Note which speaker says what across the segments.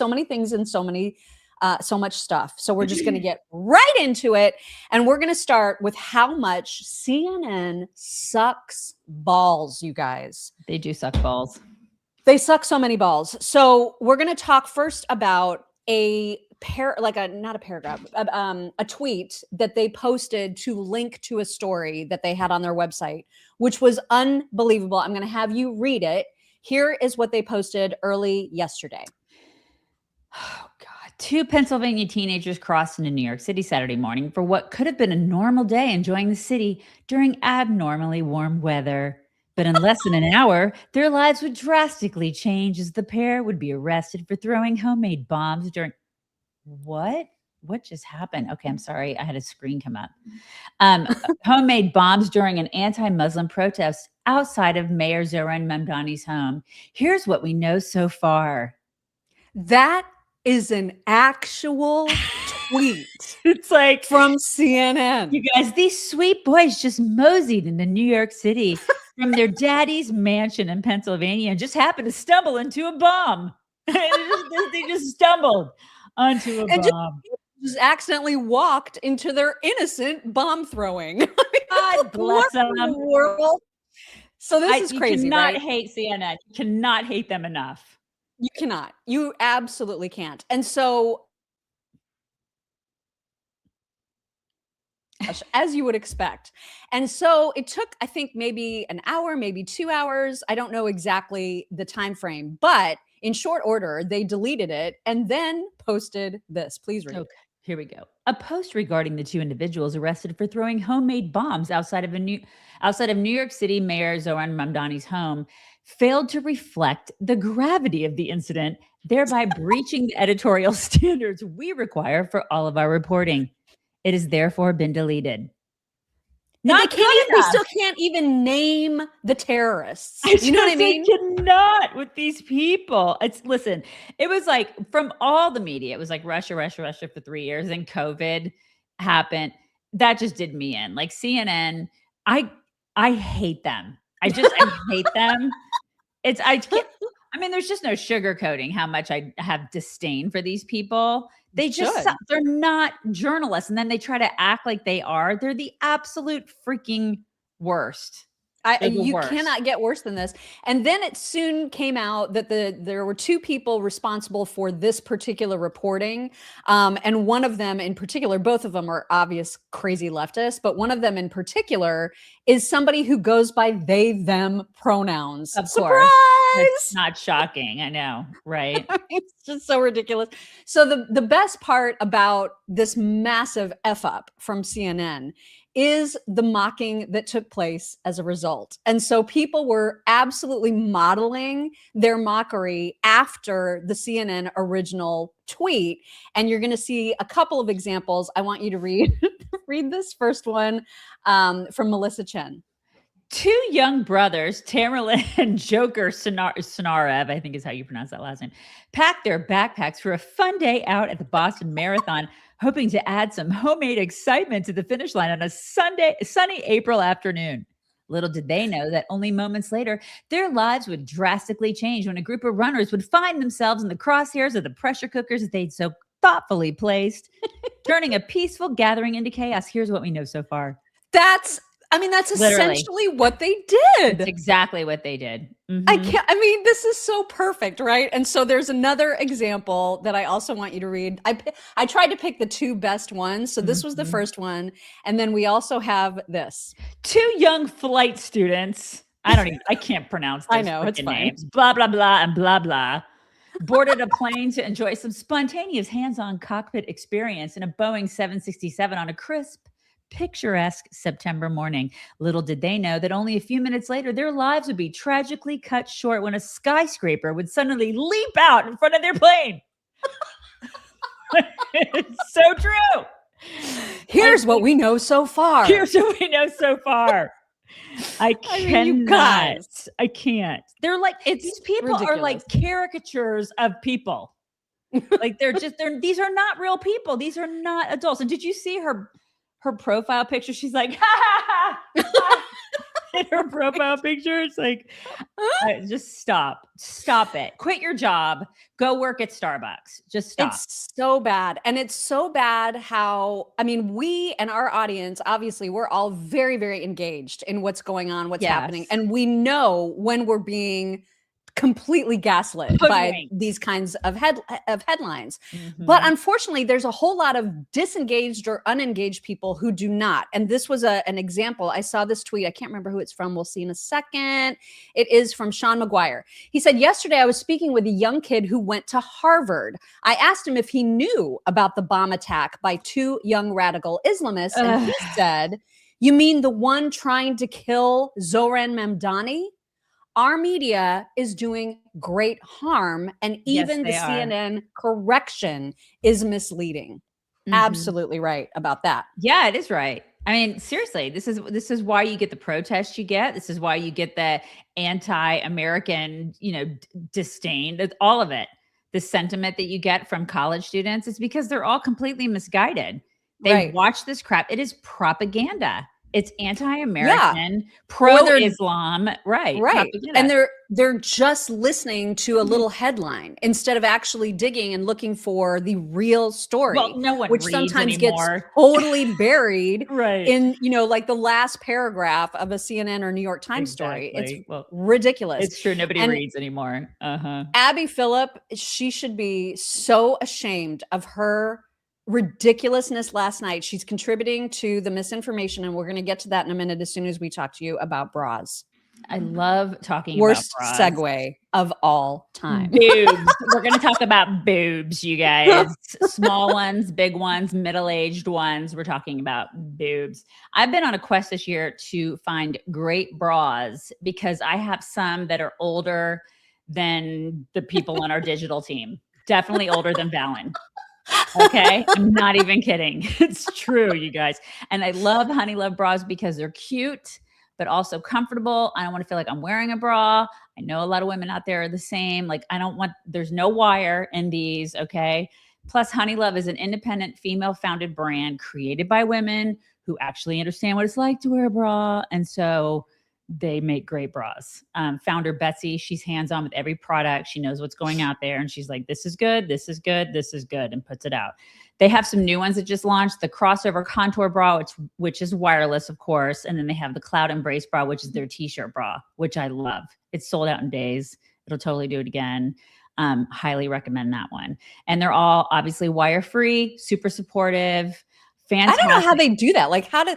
Speaker 1: so many things and so much stuff. So we're just going to get right into it. And we're going to start with how much CNN sucks balls, you guys.
Speaker 2: They do suck balls.
Speaker 1: They suck so many balls. So we're going to talk first about a tweet that they posted to link to a story that they had on their website, which was unbelievable. I'm going to have you read it. Here is what they posted early yesterday.
Speaker 2: Oh, God. 2 Pennsylvania teenagers crossed into New York City Saturday morning for what could have been a normal day, enjoying the city during abnormally warm weather. But in less than an hour, their lives would drastically change as the pair would be arrested for throwing homemade bombs during... What just happened? Okay, I'm sorry. I had a screen come up. Homemade bombs during an anti-Muslim protest outside of Mayor Zohran Mamdani's home. Here's what we know so far.
Speaker 1: That is an actual tweet.
Speaker 2: It's like
Speaker 1: from CNN.
Speaker 2: You guys, these sweet boys just moseyed into New York City from their daddy's mansion in Pennsylvania and just happened to stumble into a bomb. They just stumbled onto a bomb.
Speaker 1: Just accidentally walked into their innocent bomb throwing.
Speaker 2: God bless them.
Speaker 1: World. So this is crazy.
Speaker 2: You cannot
Speaker 1: right?
Speaker 2: hate CNN. You cannot hate them enough.
Speaker 1: You cannot. You absolutely can't. And so, as you would expect. And so it took, I think, maybe an hour, maybe 2 hours. I don't know exactly the time frame, but in short order, they deleted it and then posted this. Please read.
Speaker 2: Okay, here we go. A post regarding the 2 individuals arrested for throwing homemade bombs outside of New York City Mayor Zohran Mamdani's home failed to reflect the gravity of the incident, thereby breaching the editorial standards we require for all of our reporting. It has therefore been deleted.
Speaker 1: They still can't even name the terrorists. You know what I mean?
Speaker 2: They cannot with these people. Listen, it was like from all the media, it was like Russia for 3 years. Then COVID happened. That just did me in. Like CNN, I hate them. I hate them. There's just no sugarcoating how much I have disdain for these people. They're not journalists. And then they try to act like they are. They're the absolute freaking worst.
Speaker 1: You cannot get worse than this. And then it soon came out that there were 2 people responsible for this particular reporting. And one of them in particular, both of them are obvious crazy leftists, but one of them in particular is somebody who goes by they, them pronouns.
Speaker 2: Of
Speaker 1: Surprise!
Speaker 2: course. It's not shocking. I know, right?
Speaker 1: It's just so ridiculous. So the best part about this massive F up from CNN is the mocking that took place as a result. And so people were absolutely modeling their mockery after the CNN original tweet. And you're going to see a couple of examples. I want you to read this first one from Melissa Chen.
Speaker 2: 2 young brothers, Tamerlan and Joker Sonarev, I think is how you pronounce that last name, packed their backpacks for a fun day out at the Boston Marathon, hoping to add some homemade excitement to the finish line on a sunny April afternoon. Little did they know that only moments later, their lives would drastically change when a group of runners would find themselves in the crosshairs of the pressure cookers that they'd so thoughtfully placed, turning a peaceful gathering into chaos. Here's what we know so far.
Speaker 1: That's essentially what they did.
Speaker 2: That's exactly what they did. Mm-hmm.
Speaker 1: This is so perfect, right? And so there's another example that I also want you to read. I tried to pick the 2 best ones. So this was the first one. And then we also have this.
Speaker 2: 2 young flight students. I can't pronounce those
Speaker 1: I know, it's fine.
Speaker 2: names. Blah, blah, blah, and blah, blah. Boarded a plane to enjoy some spontaneous hands-on cockpit experience in a Boeing 767 on a crisp, picturesque September morning. Little did they know that only a few minutes later, their lives would be tragically cut short when a skyscraper would suddenly leap out in front of their plane. It's so true.
Speaker 1: Here's what we know so far.
Speaker 2: I cannot. I can't. They're like, these people ridiculous. Are like caricatures of people. Like these are not real people. These are not adults. And did you see her profile picture? She's like, ha ha ha. in her profile picture. It's like, just stop it. Quit your job. Go work at Starbucks. Just stop.
Speaker 1: It's so bad. And it's so bad how, I mean, we and our audience, obviously, we're all very, very engaged in what's going on, what's happening. And we know when we're being completely gaslit by these kinds of headlines. But unfortunately, there's a whole lot of disengaged or unengaged people who do not. And this was an example. I saw this tweet. I can't remember who it's from. We'll see in a second. It is from Sean McGuire. He said, yesterday I was speaking with a young kid who went to Harvard. I asked him if he knew about the bomb attack by 2 young radical Islamists. And he said, you mean the one trying to kill Zohran Mamdani? Our media is doing great harm, and even the CNN correction is misleading. Absolutely right about that.
Speaker 2: Yeah, it is right. I mean, seriously, this is why you get the protests you get. This is why you get the anti-American, disdain, all of it. The sentiment that you get from college students is because they're all completely misguided. They watch this crap. It is propaganda. It's anti-American, pro-Islam, right?
Speaker 1: And they're just listening to a little headline instead of actually digging and looking for the real story.
Speaker 2: Well, no one
Speaker 1: which
Speaker 2: reads
Speaker 1: sometimes
Speaker 2: anymore.
Speaker 1: Gets totally buried
Speaker 2: right
Speaker 1: in like the last paragraph of a CNN or New York Times story. It's ridiculous.
Speaker 2: It's true. Nobody reads anymore.
Speaker 1: Abby Phillip, she should be so ashamed of her ridiculousness last night. She's contributing to the misinformation, and we're going to get to that in a minute as soon as we talk to you about bras.
Speaker 2: I love talking
Speaker 1: Worst
Speaker 2: about bras.
Speaker 1: Segue of all time.
Speaker 2: Boobs. We're going to talk about boobs, you guys. Small ones, big ones, middle-aged ones. We're talking about boobs. I've been on a quest this year to find great bras because I have some that are older than the people on our digital team. Definitely older than Valen. Okay. I'm not even kidding. It's true, you guys. And I love Honey Love bras because they're cute, but also comfortable. I don't want to feel like I'm wearing a bra. I know a lot of women out there are the same. Like there's no wire in these. Okay. Plus Honey Love is an independent female founded brand created by women who actually understand what it's like to wear a bra. And so they make great bras. Founder Betsy, she's hands-on with every product. She knows what's going out there. And she's like, this is good, this is good, this is good, and puts it out. They have some new ones that just launched. The crossover contour bra, which is wireless, of course. And then they have the Cloud Embrace bra, which is their t-shirt bra, which I love. It's sold out in days. It'll totally do it again. Highly recommend that one. And they're all obviously wire-free, super supportive. Fantastic.
Speaker 1: I don't know how they do that. Like, I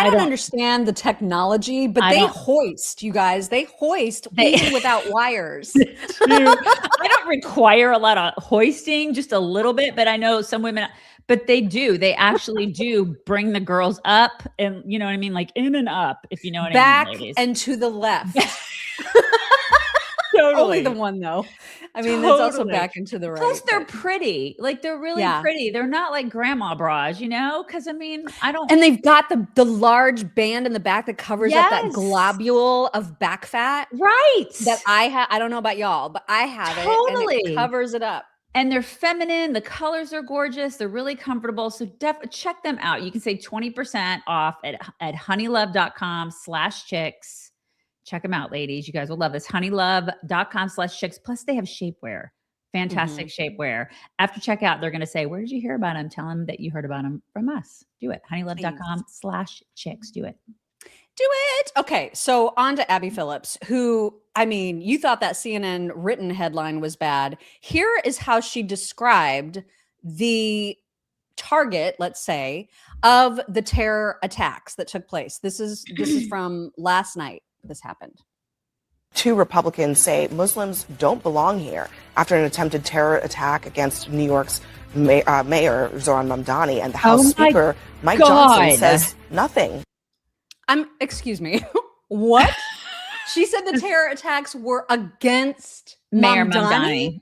Speaker 1: don't understand the technology, but they hoist, you guys. They hoist even without wires.
Speaker 2: I don't require a lot of hoisting, just a little bit, but I know some women, but they do. They actually do bring the girls up, and you know what I mean? Like in and up, if you know what I mean.
Speaker 1: Back and to the left.
Speaker 2: Totally.
Speaker 1: Only the one though. I mean, that's also back and to the right.
Speaker 2: Plus, they're pretty. Like they're really pretty. They're not like grandma bras, Because I mean, I don't.
Speaker 1: And they've got the large band in the back that covers up that globule of back fat,
Speaker 2: right?
Speaker 1: That I have. I don't know about y'all, but I have it, and it covers it up.
Speaker 2: And they're feminine. The colors are gorgeous. They're really comfortable. So check them out. You can save 20% off at honeylove.com/chicks. Check them out, ladies. You guys will love this. honeylove.com/chicks. Plus, they have shapewear. Fantastic shapewear. After checkout, they're going to say, where did you hear about them? Tell them that you heard about them from us. Do it. honeylove.com/chicks. Do it.
Speaker 1: Do it. Okay. So on to Abby Phillips, who, I mean, you thought that CNN written headline was bad. Here is how she described the target, let's say, of the terror attacks that took place. This is from last night. This happened.
Speaker 3: 2 Republicans say Muslims don't belong here after an attempted terror attack against New York's Mayor Zohran Mamdani, and the House Speaker Mike Johnson says nothing.
Speaker 1: Excuse me. What? She said the terror attacks were against
Speaker 2: Mayor
Speaker 1: Mamdani.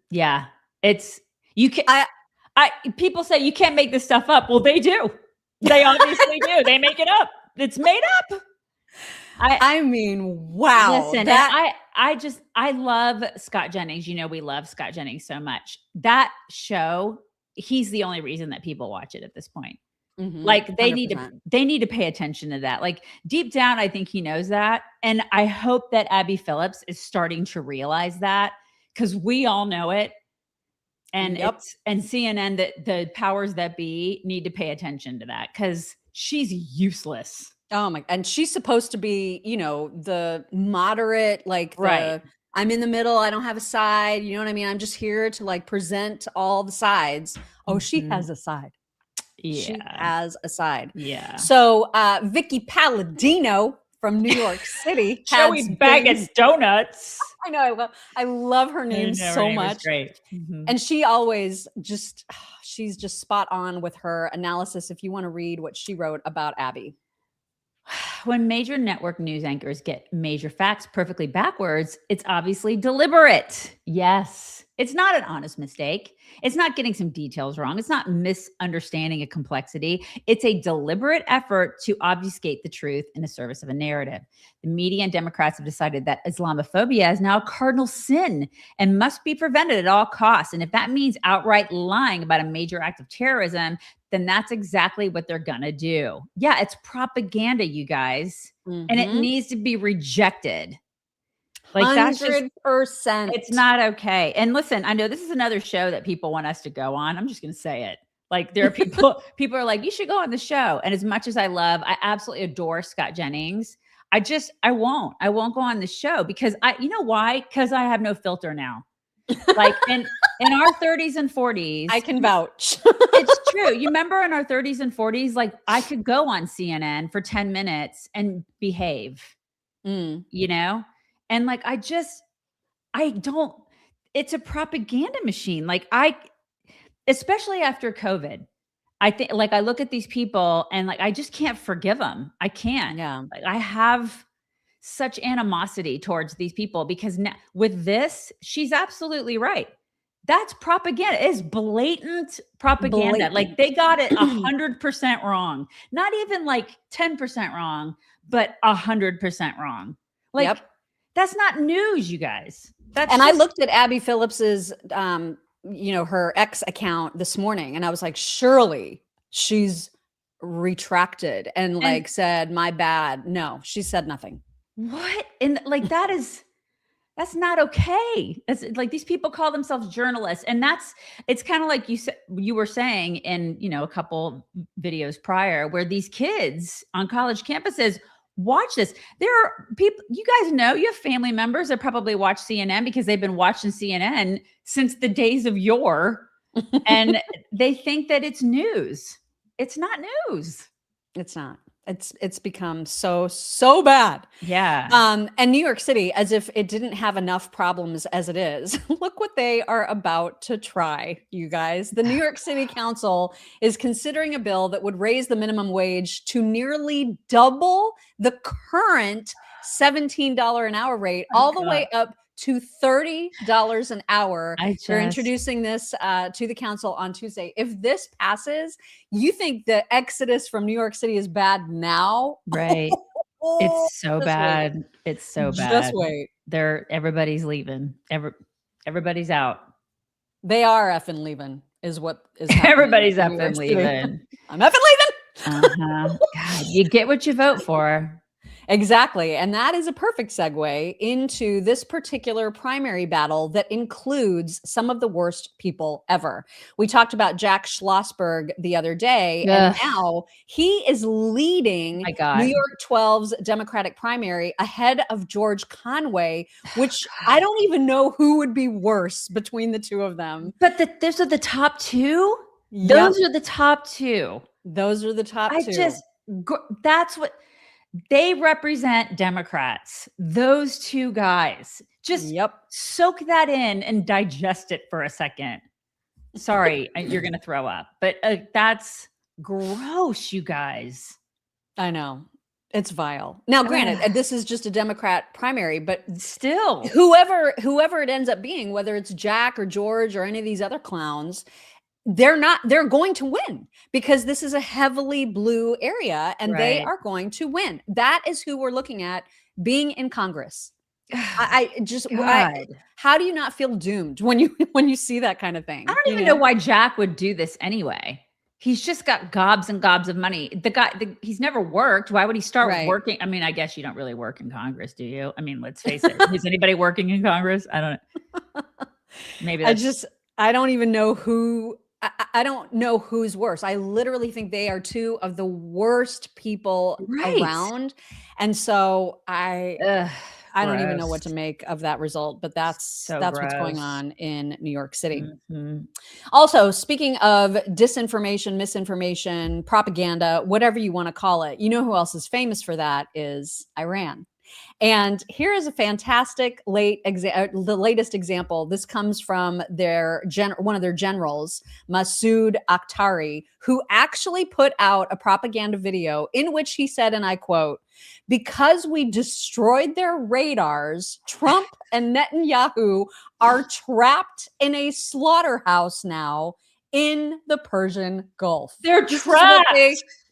Speaker 2: Yeah, you can. People say you can't make this stuff up. Well, they do. They obviously do. They make it up. It's made up.
Speaker 1: I mean, wow.
Speaker 2: Listen, I love Scott Jennings. We love Scott Jennings so much. That show, he's the only reason that people watch it at this point. Like they
Speaker 1: 100%.
Speaker 2: need to pay attention to that. Like deep down, I think he knows that. And I hope that Abby Phillips is starting to realize that, because we all know it. And and CNN, that the powers that be need to pay attention to that, because she's useless.
Speaker 1: Oh my, and she's supposed to be, you know, the moderate, like I'm in the middle. I don't have a side. You know what I mean? I'm just here to like present all the sides. Oh, she has a side.
Speaker 2: Yeah.
Speaker 1: She has a side.
Speaker 2: Yeah.
Speaker 1: So Vickie Paladino from New York City.
Speaker 2: Joey Bag of Donuts.
Speaker 1: I know. I love her name so much.
Speaker 2: Great.
Speaker 1: And she always just, she's just spot on with her analysis. If you want to read what she wrote about Abby.
Speaker 2: When major network news anchors get major facts perfectly backwards, it's obviously deliberate. Yes. It's not an honest mistake. It's not getting some details wrong. It's not misunderstanding a complexity. It's a deliberate effort to obfuscate the truth in the service of a narrative. The media and Democrats have decided that Islamophobia is now a cardinal sin and must be prevented at all costs. And if that means outright lying about a major act of terrorism, then that's exactly what they're gonna do. Yeah, it's propaganda, you guys. And it needs to be rejected. Like
Speaker 1: 100%.
Speaker 2: That's just, it's not okay. And listen, I know this is another show that people want us to go on. I'm just going to say it. Like there are people are like, you should go on the show. And as much as I absolutely adore Scott Jennings. I won't go on the show because you know why? Because I have no filter now. Like in our 30s and 40s.
Speaker 1: I can vouch.
Speaker 2: It's true. You remember in our 30s and 40s, like I could go on CNN for 10 minutes and behave, you know? And like, it's a propaganda machine. Like especially after COVID, I think like, I look at these people and like, I just can't forgive them. I can't.
Speaker 1: Yeah.
Speaker 2: Like, I have such animosity towards these people because now with this, she's absolutely right. That's propaganda. It's blatant propaganda. Like they got it 100% wrong. Not even like 10% wrong, but 100% wrong. Like, that's not news, you guys.
Speaker 1: I looked at Abby Phillips's, you know, her X account this morning, and I was like, surely she's retracted and like said, my bad. No, she said nothing.
Speaker 2: What? And like, that's not okay. That's like, these people call themselves journalists. And it's kind of like you were saying in, you know, a couple videos prior where these kids on college campuses watch this. There are people, you guys know, you have family members that probably watch CNN because they've been watching CNN since the days of yore. And they think that it's news. It's not news.
Speaker 1: It's not. It's become so bad.
Speaker 2: Yeah.
Speaker 1: And New York City, as if it didn't have enough problems as it is, look what they are about to try, you guys. The New York City Council is considering a bill that would raise the minimum wage to nearly double the current $17 an hour rate, all the way up to $30 an hour. They're introducing this to the council on Tuesday. If this passes, you think the exodus from New York City is bad now?
Speaker 2: Right. It's so bad. Wait. It's so bad.
Speaker 1: Just wait.
Speaker 2: Everybody's leaving. Everybody's out.
Speaker 1: They are effing leaving is what is happening.
Speaker 2: Everybody's effing leaving.
Speaker 1: I'm effing leaving.
Speaker 2: God, you get what you vote for.
Speaker 1: Exactly. And that is a perfect segue into this particular primary battle that includes some of the worst people ever. We talked about Jack Schlossberg the other day, and now he is leading New York 12's Democratic primary ahead of George Conway, which I don't even know who would be worse between the two of them.
Speaker 2: But those are the top two? Yep. Those are the top two.
Speaker 1: Those are the top two.
Speaker 2: That's what... They represent Democrats. Those two guys. Just soak that in and digest it for a second. Sorry, you're going to throw up. But that's gross, you guys.
Speaker 1: I know. It's vile. Now, granted, this is just a Democrat primary, but
Speaker 2: still,
Speaker 1: whoever it ends up being, whether it's Jack or George or any of these other clowns, they're going to win because this is a heavily blue area and they are going to win. That is who we're looking at being in Congress. How do you not feel doomed when you see that kind of thing?
Speaker 2: I don't even know why Jack would do this anyway. He's just got gobs and gobs of money. The guy, he's never worked. Why would he start working? I mean, I guess you don't really work in Congress, do you? I mean, let's face it. Is anybody working in Congress? I don't know. Maybe
Speaker 1: I don't even know who. I don't know who's worse. I literally think they are two of the worst people around. And so I don't even know what to make of that result, but that's what's going on in New York City. Also, speaking of disinformation, misinformation, propaganda, whatever you want to call it, you know who else is famous for that is Iran. And here is a fantastic the latest example. This comes from one of their generals, Masoud Akhtari, who actually put out a propaganda video in which he said, and I quote, "Because we destroyed their radars, Trump and Netanyahu are trapped in a slaughterhouse now in the Persian Gulf."
Speaker 2: They're trapped.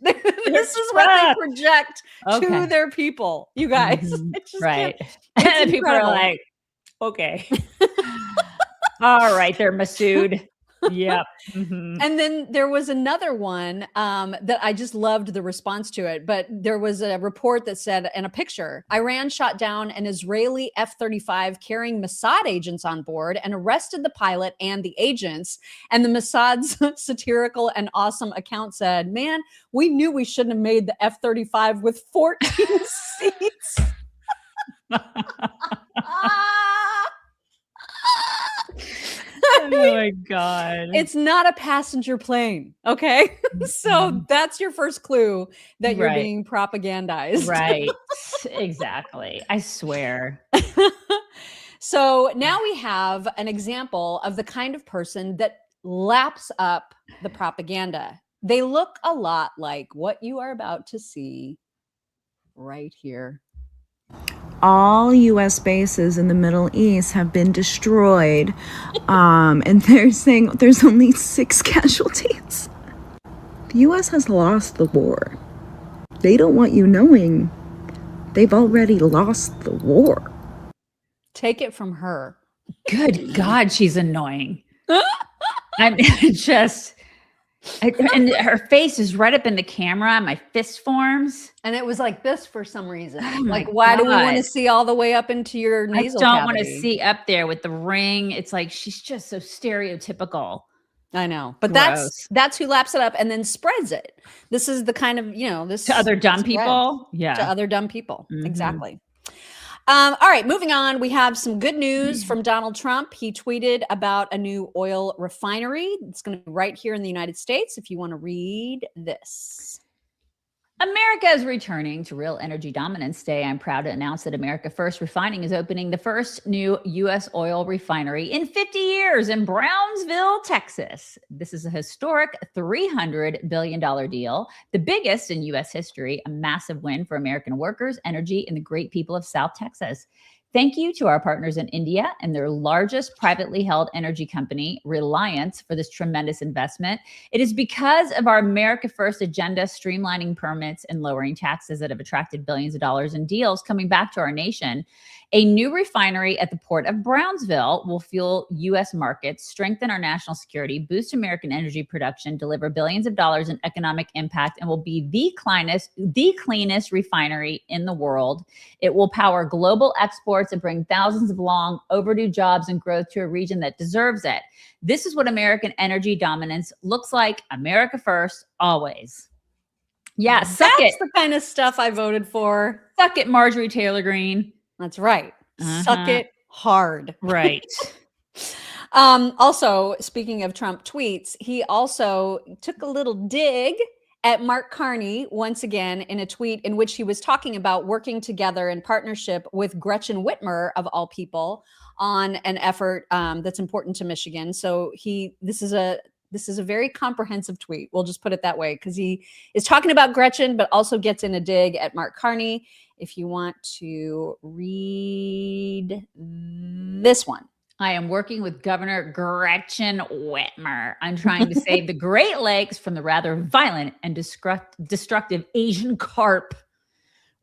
Speaker 1: This is what they project to their people, you guys. It's just
Speaker 2: and people are like, okay. All right, they're Masood. Yep.
Speaker 1: And then there was another one that I just loved the response to it. But there was a report that said, and a picture, Iran shot down an Israeli F-35 carrying Mossad agents on board and arrested the pilot and the agents. And the Mossad's satirical and awesome account said, "Man, we knew we shouldn't have made the F-35 with 14 seats."
Speaker 2: Oh my God.
Speaker 1: It's not a passenger plane. Okay. So that's your first clue that you're being propagandized.
Speaker 2: Right. Exactly. I swear.
Speaker 1: So now we have an example of the kind of person that laps up the propaganda. They look a lot like what you are about to see right here.
Speaker 4: All U.S. bases in the Middle East have been destroyed, and they're saying there's only 6 casualties. The U.S. has lost the war. They don't want you knowing they've already lost the war.
Speaker 1: Take it from her.
Speaker 2: Good God, she's annoying. I'm just... and her face is right up in the camera, and my fist forms.
Speaker 1: And it was like this for some reason. Like, why do we want to see all the way up into your nasal cavity?
Speaker 2: I don't want to see up there with the ring. It's like, she's just so stereotypical.
Speaker 1: I know. But that's who laps it up and then spreads it. This is the kind of, this
Speaker 2: to other dumb people. Yeah.
Speaker 1: To other dumb people. Exactly. All right, moving on. We have some good news from Donald Trump. He tweeted about a new oil refinery. It's going to be right here in the United States if you want to read this.
Speaker 2: America is returning to real energy dominance day. I'm proud to announce that America First Refining is opening the first new U.S. oil refinery in 50 years in Brownsville, Texas. This is a historic $300 billion deal, the biggest in U.S. history, a massive win for American workers, energy, and the great people of South Texas. Thank you to our partners in India and their largest privately held energy company, Reliance, for this tremendous investment. It is because of our America First agenda, streamlining permits and lowering taxes, that have attracted billions of dollars in deals coming back to our nation. A new refinery at the port of Brownsville will fuel U.S. markets, strengthen our national security, boost American energy production, deliver billions of dollars in economic impact, and will be the cleanest refinery in the world. It will power global exports and bring thousands of long overdue jobs and growth to a region that deserves it. This is what American energy dominance looks like. America first, always. Yeah, suck it.
Speaker 1: That's the kind of stuff I voted for.
Speaker 2: Suck it, Marjorie Taylor Greene.
Speaker 1: That's right. Suck it hard.
Speaker 2: Right.
Speaker 1: Also, speaking of Trump tweets, he also took a little dig at Mark Carney once again in a tweet in which he was talking about working together in partnership with Gretchen Whitmer, of all people, on an effort that's important to Michigan. So this is a very comprehensive tweet. We'll just put it that way, because he is talking about Gretchen, but also gets in a dig at Mark Carney. If you want to read this one.
Speaker 2: I am working with Governor Gretchen Whitmer on trying to save the Great Lakes from the rather violent and destructive Asian carp.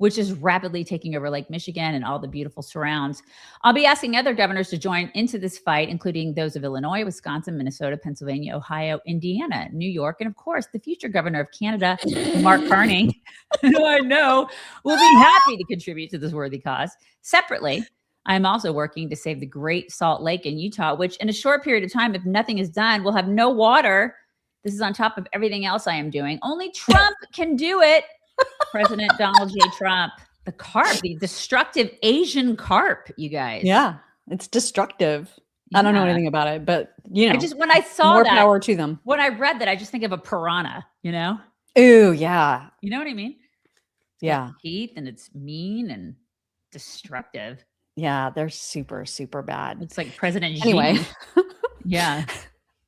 Speaker 2: which is rapidly taking over Lake Michigan and all the beautiful surrounds. I'll be asking other governors to join into this fight, including those of Illinois, Wisconsin, Minnesota, Pennsylvania, Ohio, Indiana, New York, and of course, the future governor of Canada, Mark Carney, who I know will be happy to contribute to this worthy cause. Separately, I'm also working to save the Great Salt Lake in Utah, which in a short period of time, if nothing is done, will have no water. This is on top of everything else I am doing. Only Trump can do it. President Donald J. Trump. The carp, the destructive Asian carp, you guys.
Speaker 1: Yeah, it's destructive. Yeah. I don't know anything about it, but
Speaker 2: when I saw
Speaker 1: more
Speaker 2: that,
Speaker 1: power to them.
Speaker 2: When I read that, I just think of a piranha,
Speaker 1: Ooh, yeah.
Speaker 2: You know what I mean?
Speaker 1: Yeah.
Speaker 2: Teeth, and it's mean and destructive.
Speaker 1: Yeah, they're super, super bad.
Speaker 2: It's like President Xi.
Speaker 1: Anyway.
Speaker 2: Yeah.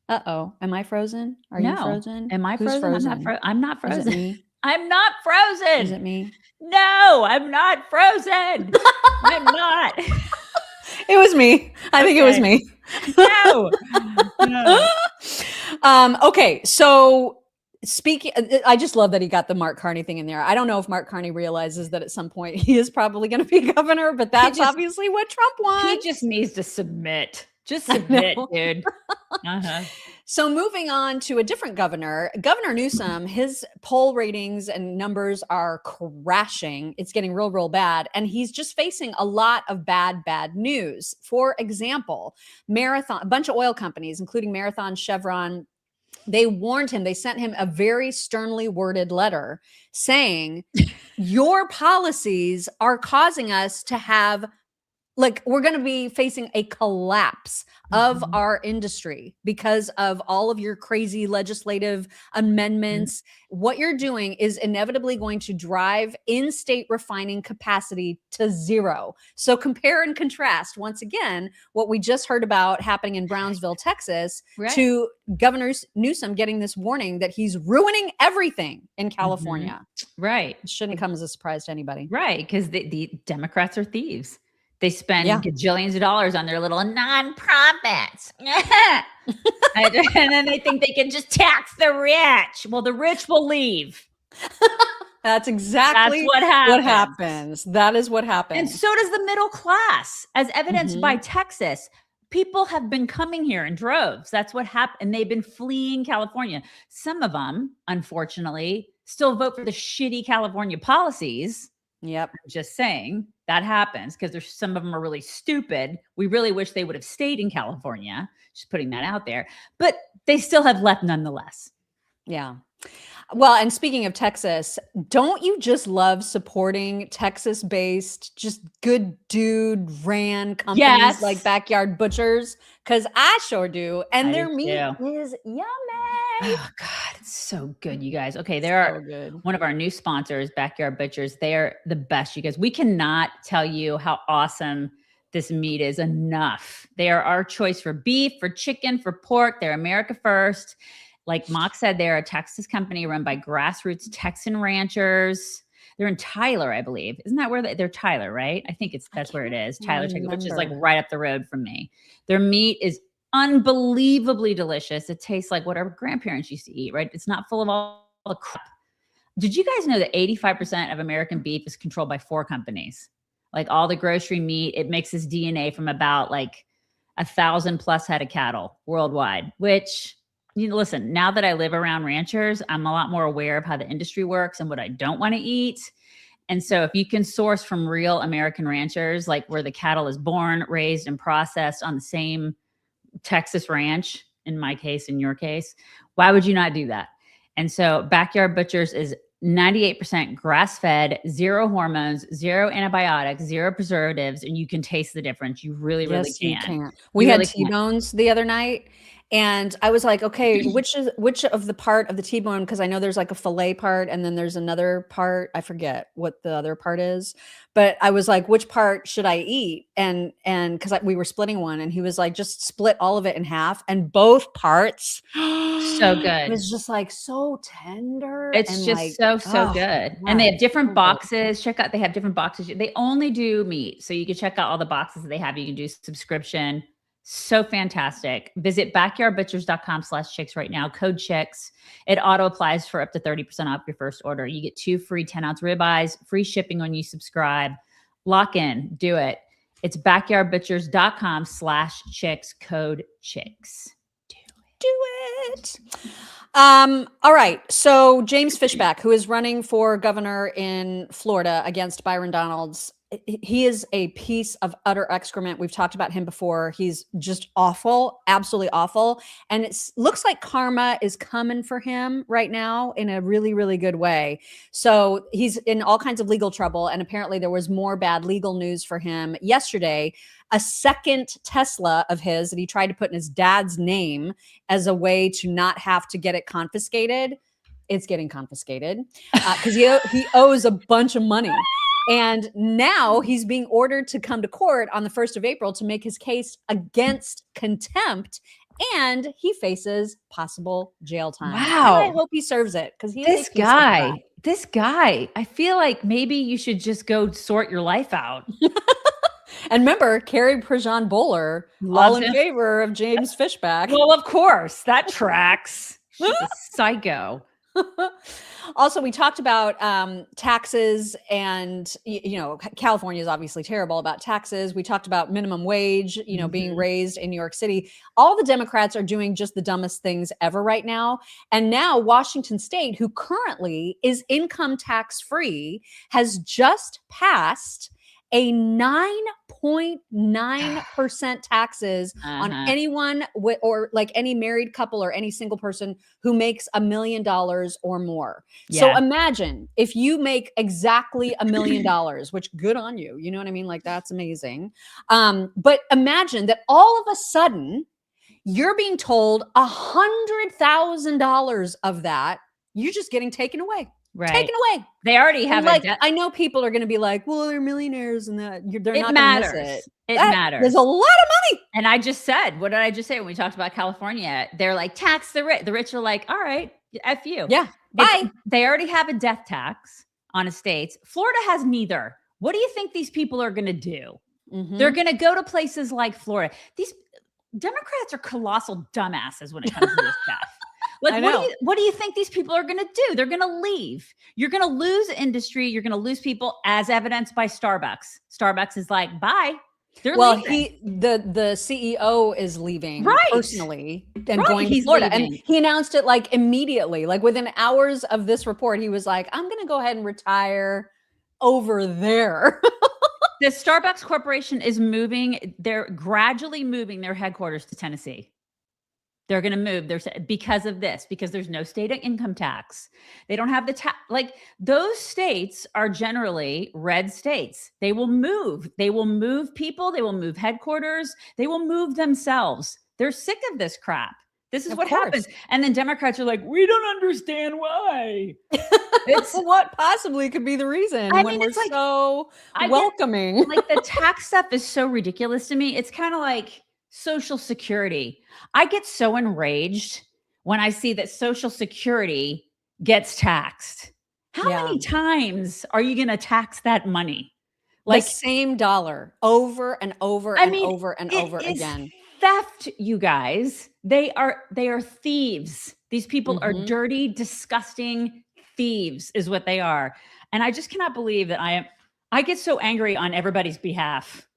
Speaker 1: Uh-oh. Am I frozen? Are you frozen?
Speaker 2: Am I frozen? I'm not frozen.
Speaker 1: Is it me?
Speaker 2: I'm not frozen.
Speaker 1: Is it me?
Speaker 2: No, I'm not frozen. I'm not.
Speaker 1: It was me. I think it was me.
Speaker 2: No.
Speaker 1: Okay, so speaking, I just love that he got the Mark Carney thing in there. I don't know if Mark Carney realizes that at some point he is probably going to be governor, but that's obviously what Trump wants.
Speaker 2: He just needs to submit. Just submit, dude. Uh-huh.
Speaker 1: So moving on to a different governor, Governor Newsom, his poll ratings and numbers are crashing. It's getting real, real bad. And he's just facing a lot of bad news. For example, a bunch of oil companies, including Marathon, Chevron, they warned him, they sent him a very sternly worded letter saying, your policies are causing us to have, we're going to be facing a collapse of our industry because of all of your crazy legislative amendments. What you're doing is inevitably going to drive in-state refining capacity to zero. So compare and contrast, once again, what we just heard about happening in Brownsville, Texas, to Governor Newsom getting this warning that he's ruining everything in California.
Speaker 2: Right.
Speaker 1: It shouldn't come as a surprise to anybody.
Speaker 2: Right, because the Democrats are thieves. They spend gajillions of dollars on their little nonprofits. And then they think they can just tax the rich. Well, the rich will leave.
Speaker 1: That's exactly
Speaker 2: what happens.
Speaker 1: That is what happens.
Speaker 2: And so does the middle class, as evidenced by Texas. People have been coming here in droves. That's what happened. And they've been fleeing California. Some of them, unfortunately, still vote for the shitty California policies.
Speaker 1: Yep.
Speaker 2: I'm just saying that happens because there's some of them are really stupid. We really wish they would have stayed in California. Just putting that out there, but they still have left nonetheless.
Speaker 1: Yeah. Well, and speaking of Texas, don't you just love supporting Texas-based, just good dude ran companies like Backyard Butchers? Because I sure do. And their meat is yummy.
Speaker 2: Oh, God, it's so good, you guys. Okay, they're one of our new sponsors, Backyard Butchers. They're the best, you guys. We cannot tell you how awesome this meat is enough. They are our choice for beef, for chicken, for pork. They're America first. Like Mock said, they're a Texas company run by grassroots Texan ranchers. They're in Tyler, I believe. Isn't that where they're Tyler, right? I think that's where it is. Tyler, Texas, which is like right up the road from me. Their meat is unbelievably delicious. It tastes like what our grandparents used to eat, right? It's not full of all the crap. Did you guys know that 85% of American beef is controlled by 4 companies? Like all the grocery meat, it mixes DNA from about like 1,000+ head of cattle worldwide, which... listen, now that I live around ranchers, I'm a lot more aware of how the industry works and what I don't want to eat. And so if you can source from real American ranchers, like where the cattle is born, raised, and processed on the same Texas ranch, in my case, in your case, why would you not do that? And so Backyard Butchers is 98% grass-fed, 0 hormones, 0 antibiotics, 0 preservatives, and you can taste the difference. You really, really can.
Speaker 1: You can. We had T-bones the other night. And I was like, okay, which of the part of the T-bone, because I know there's like a fillet part and then there's another part. I forget what the other part is. But I was like, which part should I eat? And because we were splitting one and he was like, just split all of it in half. And both parts.
Speaker 2: So good.
Speaker 1: It was just like so tender.
Speaker 2: It's just like, so good. And they have different boxes. Check out, they have different boxes. They only do meat. So you can check out all the boxes that they have. You can do subscription. So fantastic. Visit backyardbutchers.com/chicks right now. Code chicks. It auto applies for up to 30% off your first order. You get 2 free 10-ounce ribeyes, free shipping when you subscribe. Lock in. Do it. It's backyardbutchers.com/chicks. Code chicks.
Speaker 1: Do it. All right. So James Fishback, who is running for governor in Florida against Byron Donalds, he is a piece of utter excrement. We've talked about him before. He's just awful, absolutely awful. And it looks like karma is coming for him right now in a really, really good way. So he's in all kinds of legal trouble. And apparently there was more bad legal news for him yesterday. A second Tesla of his that he tried to put in his dad's name as a way to not have to get it confiscated. It's getting confiscated because he owes a bunch of money. And now he's being ordered to come to court on the 1st of April to make his case against contempt. And he faces possible jail time.
Speaker 2: Wow.
Speaker 1: And I hope he serves it because he's
Speaker 2: this guy. I feel like maybe you should just go sort your life out.
Speaker 1: And remember, Carrie Prejean Bowler, all in favor of James Fishback.
Speaker 2: Well, of course, that tracks. She's a psycho.
Speaker 1: Also, we talked about taxes, and California is obviously terrible about taxes. We talked about minimum wage, being raised in New York City. All the Democrats are doing just the dumbest things ever right now. And now Washington State, who currently is income tax free, has just passed a 9.9% taxes on anyone or like any married couple or any single person who makes $1 million or more. Yeah. So imagine if you make exactly $1 million, which good on you. You know what I mean? Like that's amazing. But imagine that all of a sudden you're being told $100,000 of that you're just getting taken away.
Speaker 2: Right.
Speaker 1: Taken away.
Speaker 2: They already have
Speaker 1: I know people are going to be like, well, they're millionaires and that they're not going to miss it.
Speaker 2: It matters.
Speaker 1: There's a lot of money.
Speaker 2: And I just said, what did I just say when we talked about California? They're like, tax the rich. The rich are like, all right, F you.
Speaker 1: Yeah. Bye.
Speaker 2: They already have a death tax on estates. Florida has neither. What do you think these people are going to do? Mm-hmm. They're going to go to places like Florida. These Democrats are colossal dumbasses when it comes to this stuff. Like, what do you think these people are going to do? They're going to leave. You're going to lose industry. You're going to lose people, as evidenced by Starbucks. Starbucks is like, bye. They're leaving.
Speaker 1: The CEO is leaving personally and going to
Speaker 2: He's
Speaker 1: Florida.
Speaker 2: Leaving.
Speaker 1: And he announced it like immediately, like within hours of this report, he was like, I'm going to go ahead and retire over there.
Speaker 2: The Starbucks Corporation is moving. They're gradually moving their headquarters to Tennessee. They're going to move because of this, because there's no state income tax. They don't have the tax. Like those states are generally red states. They will move. They will move people. They will move headquarters. They will move themselves. They're sick of this crap. This is what happens. And then Democrats are like, we don't understand why.
Speaker 1: It's what possibly could be the reason when we're like, so welcoming.
Speaker 2: Like the tax stuff is so ridiculous to me. It's kind of like Social Security. I get so enraged when I see that Social Security gets taxed. How many times are you going to tax that money?
Speaker 1: Like the same dollar over and over over and over again.
Speaker 2: Theft, you guys. They are thieves. These people are dirty, disgusting thieves is what they are. And I just cannot believe that I get so angry on everybody's behalf.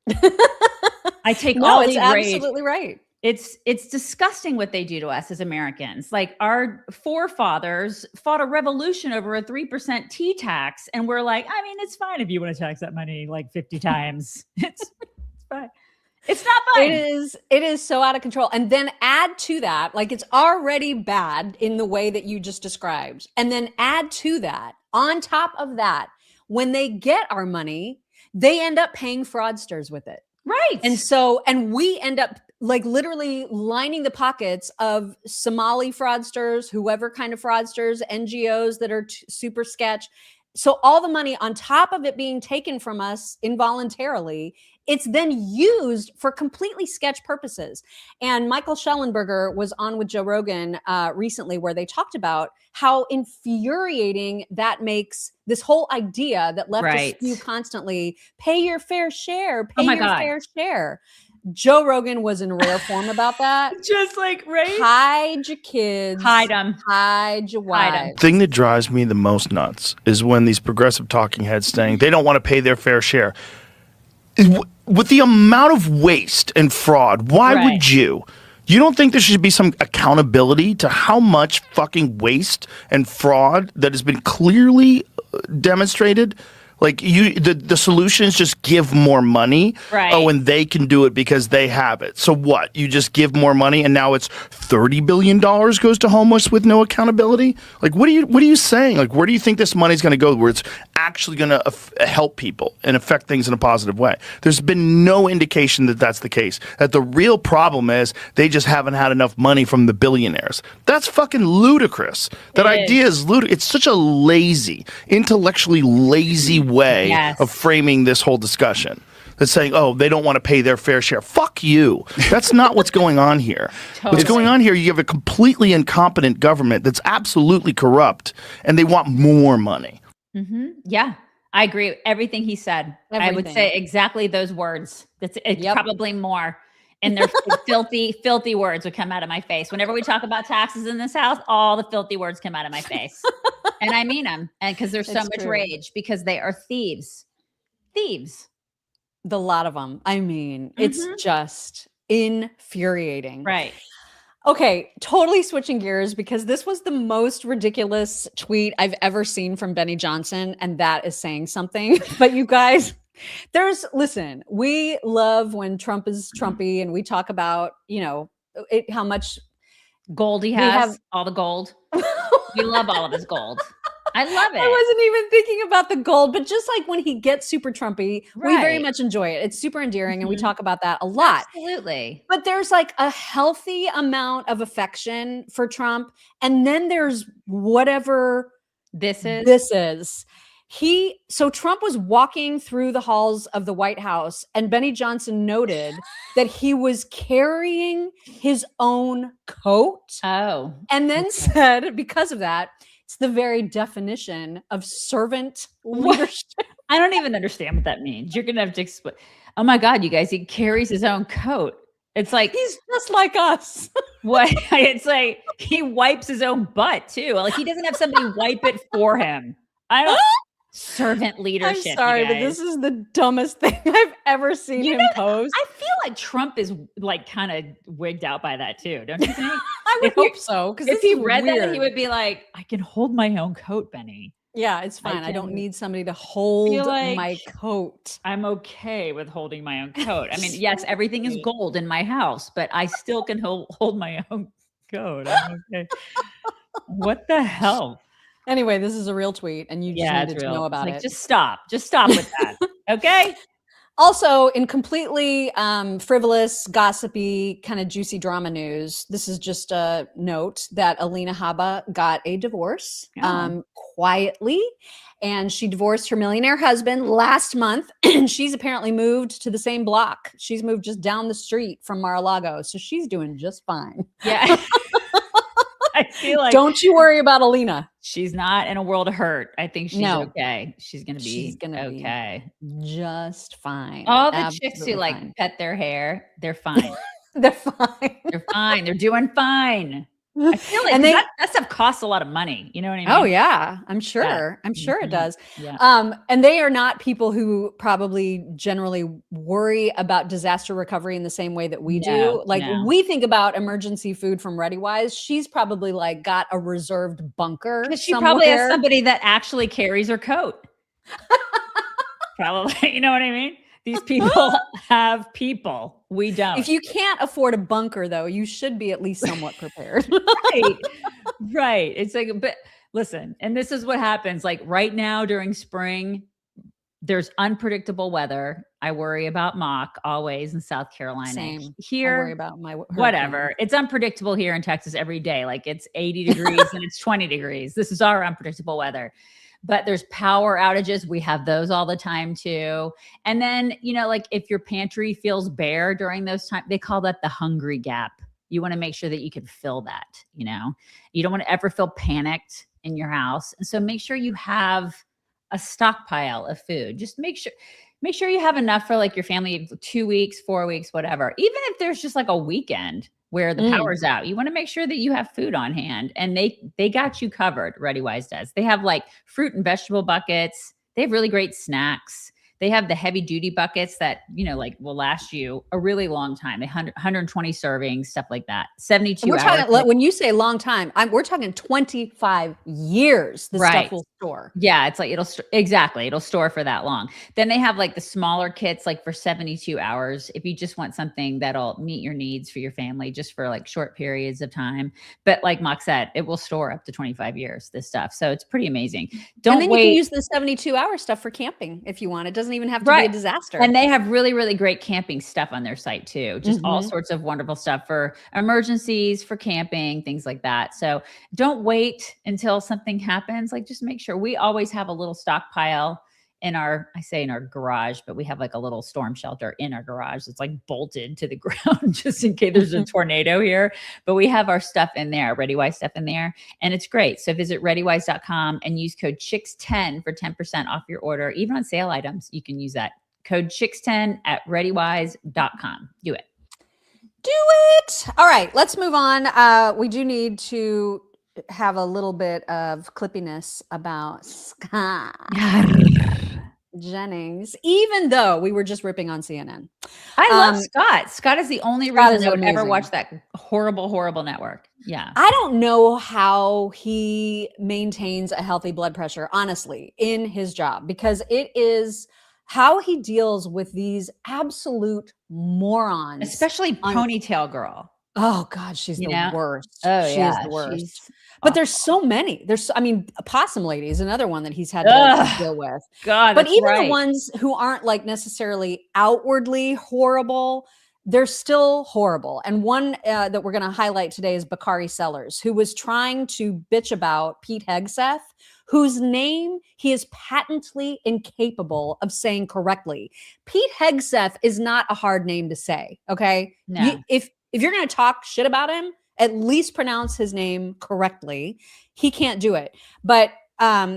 Speaker 2: I take all the rage.
Speaker 1: Absolutely right.
Speaker 2: It's disgusting what they do to us as Americans. Like our forefathers fought a revolution over a 3% T tax. And we're like, I mean, it's fine if you want to tax that money like 50 times. It's fine. It's not fine.
Speaker 1: It is so out of control. And then add to that, like it's already bad in the way that you just described. And then add to that, on top of that, when they get our money, they end up paying fraudsters with it.
Speaker 2: Right.
Speaker 1: And we end up like literally lining the pockets of Somali fraudsters, whoever kind of fraudsters, NGOs that are super sketch. So all the money on top of it being taken from us involuntarily, it's then used for completely sketch purposes. And Michael Shellenberger was on with Joe Rogan recently where they talked about how infuriating that makes this whole idea that leftists spew constantly, pay your fair share, fair share. Joe Rogan was in rare form about that.
Speaker 2: Just like, right?
Speaker 1: Hide your kids.
Speaker 2: Hide them.
Speaker 1: Hide your wives.
Speaker 5: The thing that drives me the most nuts is when these progressive talking heads saying they don't want to pay their fair share. With the amount of waste and fraud, why would you? You don't think there should be some accountability to how much fucking waste and fraud that has been clearly demonstrated? Like the solution is just give more money.
Speaker 2: Right.
Speaker 5: Oh, and they can do it because they have it. So what? You just give more money and now it's $30 billion goes to homeless with no accountability? Like, what are you saying? Like, where do you think this money is going to go where it's actually going to help people and affect things in a positive way? There's been no indication that that's the case. That the real problem is they just haven't had enough money from the billionaires. That's fucking ludicrous. That idea is ludicrous. It's such a lazy, intellectually lazy way of framing this whole discussion. That's saying, oh, they don't want to pay their fair share. Fuck you. That's not what's going on here. What's going on here, you have a completely incompetent government that's absolutely corrupt, and they want more money.
Speaker 2: Mm-hmm. Yeah, I agree with everything he said. I would say exactly those words. That's probably more. And their filthy, filthy words would come out of my face. Whenever we talk about taxes in this house, all the filthy words come out of my face. And I mean them. And because there's so much rage, because they are thieves. Thieves.
Speaker 1: The lot of them. I mean, it's just infuriating.
Speaker 2: Right.
Speaker 1: Okay, totally switching gears because this was the most ridiculous tweet I've ever seen from Benny Johnson. And that is saying something. But you guys... listen, we love when Trump is Trumpy and we talk about, how much
Speaker 2: gold he has, all the gold. We love all of his gold. I love it.
Speaker 1: I wasn't even thinking about the gold, but just like when he gets super Trumpy, we very much enjoy it. It's super endearing and we talk about that a lot.
Speaker 2: Absolutely.
Speaker 1: But there's like a healthy amount of affection for Trump. And then there's whatever this is. So Trump was walking through the halls of the White House and Benny Johnson noted that he was carrying his own coat.
Speaker 2: Oh.
Speaker 1: And then said, because of that, it's the very definition of servant leadership.
Speaker 2: I don't even understand what that means. You're going to have to explain. Oh my God, you guys, he carries his own coat. It's like
Speaker 1: he's just like us.
Speaker 2: What? It's like he wipes his own butt too. Like he doesn't have somebody wipe it for him. I don't servant leadership.
Speaker 1: I'm sorry, but this is the dumbest thing I've ever seen him post.
Speaker 2: I feel like Trump is like kind of wigged out by that too, don't you think?
Speaker 1: I would hope so. Because
Speaker 2: if he read that, he would be like, I can hold my own coat, Benny.
Speaker 1: Yeah, it's fine. I don't need somebody to hold my coat.
Speaker 2: I'm okay with holding my own coat. I mean, yes, everything is gold in my house, but I still can hold my own coat. I'm okay. What the hell?
Speaker 1: Anyway, this is a real tweet, and you just needed to know about it.
Speaker 2: Just stop with that, okay?
Speaker 1: Also, in completely frivolous, gossipy, kind of juicy drama news, this is just a note that Alina Habba got a divorce quietly, and she divorced her millionaire husband last month, and she's apparently moved to the same block. She's moved just down the street from Mar-a-Lago, so she's doing just fine.
Speaker 2: Yeah. I feel like
Speaker 1: don't you worry about Alina.
Speaker 2: She's not in a world of hurt. I think she's okay. She's gonna be okay.
Speaker 1: Just fine.
Speaker 2: All the chicks who like pet their hair, they're fine.
Speaker 1: They're fine.
Speaker 2: They're fine. They're doing fine. I feel like that stuff costs a lot of money. You know what I mean?
Speaker 1: Oh yeah, I'm sure. Yeah. I'm sure it does. Yeah. And they are not people who probably generally worry about disaster recovery in the same way that we do. Like we think about emergency food from ReadyWise. She's probably like got a reserved bunker.
Speaker 2: Because she probably has somebody that actually carries her coat. Probably, you know what I mean? These people have people. We don't.
Speaker 1: If you can't afford a bunker, though, you should be at least somewhat prepared.
Speaker 2: Right. It's like, but listen, and this is what happens. Like right now during spring, there's unpredictable weather. I worry about mock always in South Carolina.
Speaker 1: Same.
Speaker 2: Here,
Speaker 1: I worry about my
Speaker 2: whatever. It's unpredictable here in Texas every day. Like it's 80 degrees and it's 20 degrees. This is our unpredictable weather. But there's power outages. We have those all the time too. And then, like if your pantry feels bare during those times, they call that the hungry gap. You want to make sure that you can fill that, You don't want to ever feel panicked in your house. And so make sure you have a stockpile of food. Just make make sure you have enough for like your family, 2 weeks, 4 weeks, whatever. Even if there's just like a weekend where the power's out, you want to make sure that you have food on hand, and they got you covered. ReadyWise does. They have like fruit and vegetable buckets. They have really great snacks. They have the heavy duty buckets that, like will last you a really long time. 120 servings, stuff like that. 72
Speaker 1: we're
Speaker 2: hours.
Speaker 1: Talking, when you say long time, we're talking 25 years. The stuff will store.
Speaker 2: Yeah, it's like it'll store for that long. Then they have like the smaller kits, like for 72 hours. If you just want something that'll meet your needs for your family, just for like short periods of time. But like Mock said, it will store up to 25 years. This stuff, so it's pretty amazing.
Speaker 1: And then you can use the 72-hour stuff for camping if you want. It doesn't even have to be a disaster.
Speaker 2: And they have really, really great camping stuff on their site too. Just all sorts of wonderful stuff for emergencies, for camping, things like that. So don't wait until something happens. Like just make sure. We always have a little stockpile in our garage, but we have like a little storm shelter in our garage. It's like bolted to the ground just in case there's a tornado here. But we have our stuff in there, ReadyWise stuff in there. And it's great. So visit ReadyWise.com and use code CHICKS10 for 10% off your order. Even on sale items, you can use that code CHICKS10 at ReadyWise.com. Do it.
Speaker 1: Do it. All right, let's move on. We do need to have a little bit of clippiness about Scott Jennings, even though we were just ripping on CNN.
Speaker 2: I love Scott. Scott is the only reason I would ever watch that horrible, horrible network. Yeah.
Speaker 1: I don't know how he maintains a healthy blood pressure, honestly, in his job, because it is how he deals with these absolute morons.
Speaker 2: Especially Ponytail Girl.
Speaker 1: Oh God, she's the worst.
Speaker 2: Oh,
Speaker 1: she's
Speaker 2: yeah,
Speaker 1: the worst.
Speaker 2: she's
Speaker 1: but there's so many. Possum Lady is another one that he's had to deal with.
Speaker 2: God,
Speaker 1: but even the ones who aren't like necessarily outwardly horrible, they're still horrible. And one that we're going to highlight today is Bakari Sellers, who was trying to bitch about Pete Hegseth, whose name he is patently incapable of saying correctly. Pete Hegseth is not a hard name to say. Okay,
Speaker 2: no.
Speaker 1: If you're going to talk shit about him, at least pronounce his name correctly. He can't do it. But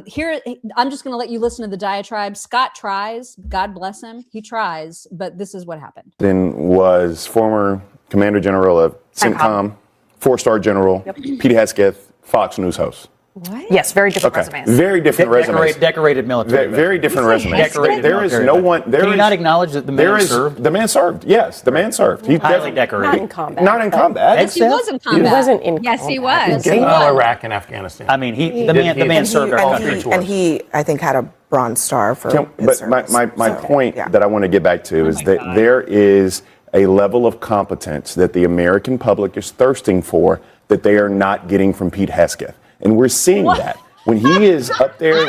Speaker 1: here, I'm just going to let you listen to the diatribe. Scott tries. God bless him. He tries. But this is what happened.
Speaker 6: Then was former Commander General of CENTCOM, 4-star General, Pete Hegseth, Fox News host.
Speaker 1: What?
Speaker 7: Yes, very different resumes.
Speaker 6: Very different resumes.
Speaker 7: Decorated military.
Speaker 6: Very different resumes.
Speaker 7: Decorated
Speaker 6: there is no one.
Speaker 7: Can you not acknowledge that the man served?
Speaker 6: The man served. Yes, the man served. He
Speaker 7: highly decorated.
Speaker 3: Not in combat.
Speaker 6: Not in combat.
Speaker 1: Yes, he was in combat.
Speaker 3: He wasn't in
Speaker 1: Yes,
Speaker 3: combat.
Speaker 1: he was.
Speaker 8: Iraq and Afghanistan.
Speaker 7: I mean, the man served our country.
Speaker 3: And he, I think, had a Bronze Star for his
Speaker 6: But
Speaker 3: service.
Speaker 6: my point that I want to get back to is that there is a level of competence that the American public is thirsting for that they are not getting from Pete Hegseth. And we're seeing that. When he is up there,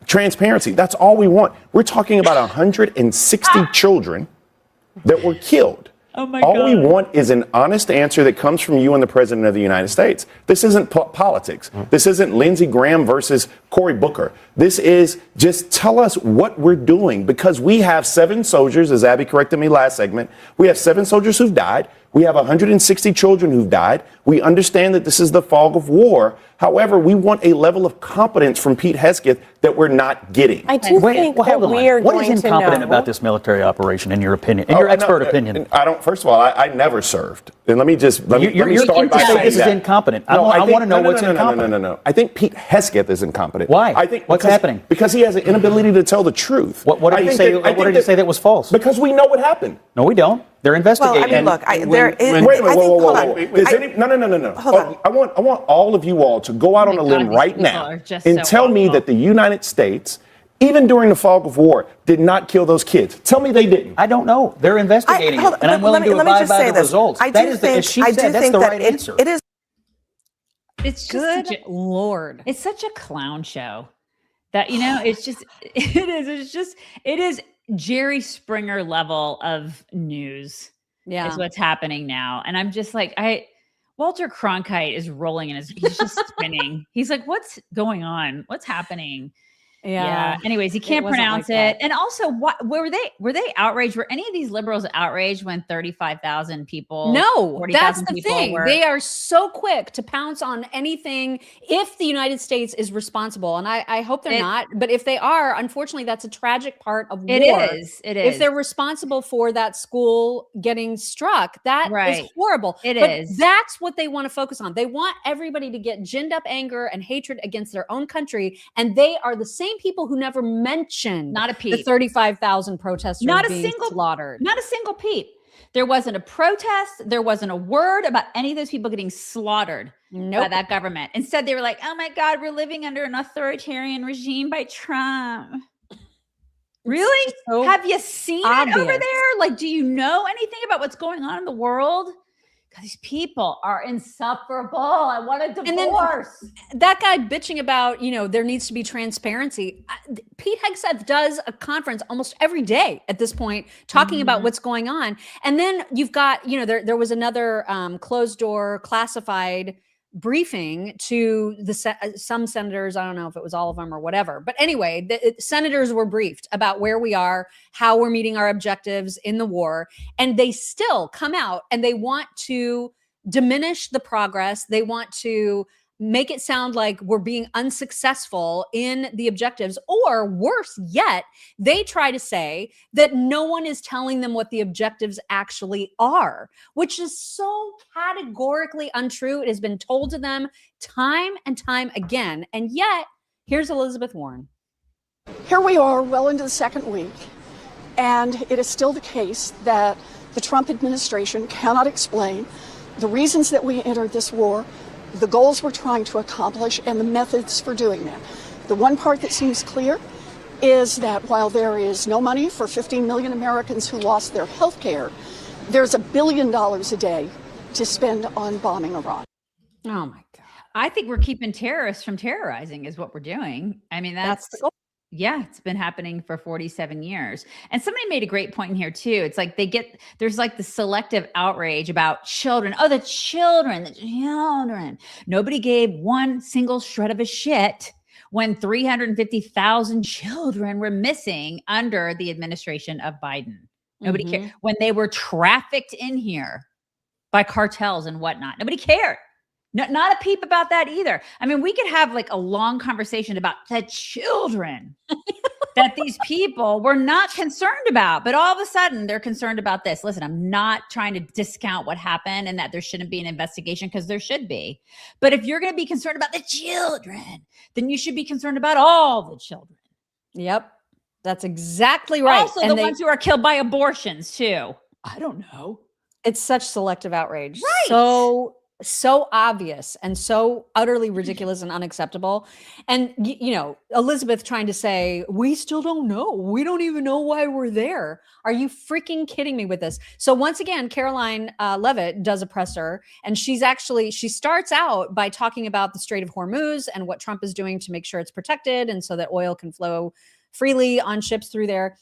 Speaker 6: transparency. That's all we want. We're talking about 160 children that were killed.
Speaker 2: Oh my
Speaker 6: all
Speaker 2: God.
Speaker 6: we want is an honest answer that comes from you and the President of the United States. This isn't politics. This isn't Lindsey Graham versus Cory Booker. This is just tell us what we're doing, because we have 7 soldiers, as Abby corrected me last segment. We have 7 soldiers who've died. We have 160 children who've died. We understand that this is the fog of war. However, we want a level of competence from Pete Hegseth that we're not getting.
Speaker 3: I do think that we are
Speaker 7: What
Speaker 3: going
Speaker 7: is
Speaker 3: to
Speaker 7: incompetent
Speaker 3: know
Speaker 7: about this military operation, in your opinion, in your expert opinion?
Speaker 6: I don't. First of all, I never served. And let me start by saying
Speaker 7: this is incompetent. I want to know what's incompetent.
Speaker 6: No. I think Pete Hegseth is incompetent.
Speaker 7: Why?
Speaker 6: I think
Speaker 7: what's happening?
Speaker 6: Because he has an inability to tell the truth.
Speaker 7: What did he say? What did he say that was false?
Speaker 6: Because we know what happened.
Speaker 7: No, we don't. They're investigating.
Speaker 3: Well, I mean, look, there is.
Speaker 6: Wait a minute. Whoa.
Speaker 3: Hold on.
Speaker 6: I want all of you all to go out on a limb right now and tell me that the United States, even during the fog of war, did not kill those kids. Tell me they didn't.
Speaker 7: I don't know. They're investigating it, and I'm willing to abide by the results.
Speaker 3: I do think,
Speaker 7: as she said, that's the right answer.
Speaker 3: It is.
Speaker 2: It's just
Speaker 1: Good Lord.
Speaker 2: It's such a clown show that, it is Jerry Springer level of news.
Speaker 1: Yeah.
Speaker 2: Is what's happening now. And I'm just like, Walter Cronkite is rolling he's just spinning. He's like, what's going on? What's happening?
Speaker 1: Yeah.
Speaker 2: Anyways, he can't
Speaker 1: wasn't
Speaker 2: pronounce
Speaker 1: like
Speaker 2: it.
Speaker 1: that.
Speaker 2: And also, what were they outraged? Were any of these liberals outraged when 35,000 people?
Speaker 1: No,
Speaker 2: 40,000
Speaker 1: that's the
Speaker 2: people
Speaker 1: thing.
Speaker 2: were-
Speaker 1: They are so quick to pounce on anything if the United States is responsible. And I hope they're not. But if they are, unfortunately, that's a tragic part of war.
Speaker 2: It is.
Speaker 1: If they're responsible for that school getting struck, that is horrible.
Speaker 2: It
Speaker 1: but
Speaker 2: is.
Speaker 1: That's what they want to focus on. They want everybody to get ginned up anger and hatred against their own country. And they are the same people who never mentioned
Speaker 2: Not a peep.
Speaker 1: the 35,000 protesters being slaughtered.
Speaker 2: Not a single peep. There wasn't a protest. There wasn't a word about any of those people getting slaughtered by that government. Instead, they were like, oh my God, we're living under an authoritarian regime by Trump. Really?
Speaker 1: So
Speaker 2: have you seen it over there? Like, do you know anything about what's going on in the world? God, these people are insufferable. I want a divorce.
Speaker 1: And then that guy bitching about, there needs to be transparency. Pete Hegseth does a conference almost every day at this point, talking about what's going on. And then you've got, there was another closed door classified briefing to some senators. I don't know if it was all of them or whatever, but anyway, the senators were briefed about where we are, how we're meeting our objectives in the war, and they still come out and they want to diminish the progress. They want to make it sound like we're being unsuccessful in the objectives, or worse yet, they try to say that no one is telling them what the objectives actually are, which is so categorically untrue. It has been told to them time and time again. And yet, here's Elizabeth Warren.
Speaker 8: Here we are well into the second week, and it is still the case that the Trump administration cannot explain the reasons that we entered this war, the goals we're trying to accomplish, and the methods for doing that. The one part that seems clear is that while there is no money for 15 million Americans who lost their health care, there's $1 billion a day to spend on bombing Iran.
Speaker 1: Oh my God.
Speaker 2: I think we're keeping terrorists from terrorizing is what we're doing. I mean, that's the goal. Yeah, it's been happening for 47 years. And somebody made a great point in here too. It's like there's like the selective outrage about children. Oh, the children. Nobody gave one single shred of a shit when 350,000 children were missing under the administration of Biden. Nobody cared. When they were trafficked in here by cartels and whatnot. Nobody cared. Not a peep about that either. I mean, we could have like a long conversation about the children that these people were not concerned about, but all of a sudden they're concerned about this. Listen, I'm not trying to discount what happened and that there shouldn't be an investigation, because there should be. But if you're going to be concerned about the children, then you should be concerned about all the children.
Speaker 1: Yep. That's exactly right.
Speaker 2: Also, and the ones who are killed by abortions too. I don't know.
Speaker 1: It's such selective outrage.
Speaker 2: Right.
Speaker 1: So obvious and so utterly ridiculous and unacceptable. And, Elizabeth trying to say, we still don't know. We don't even know why we're there. Are you freaking kidding me with this? So once again, Caroline Leavitt does a presser, and she starts out by talking about the Strait of Hormuz and what Trump is doing to make sure it's protected and so that oil can flow freely on ships through there.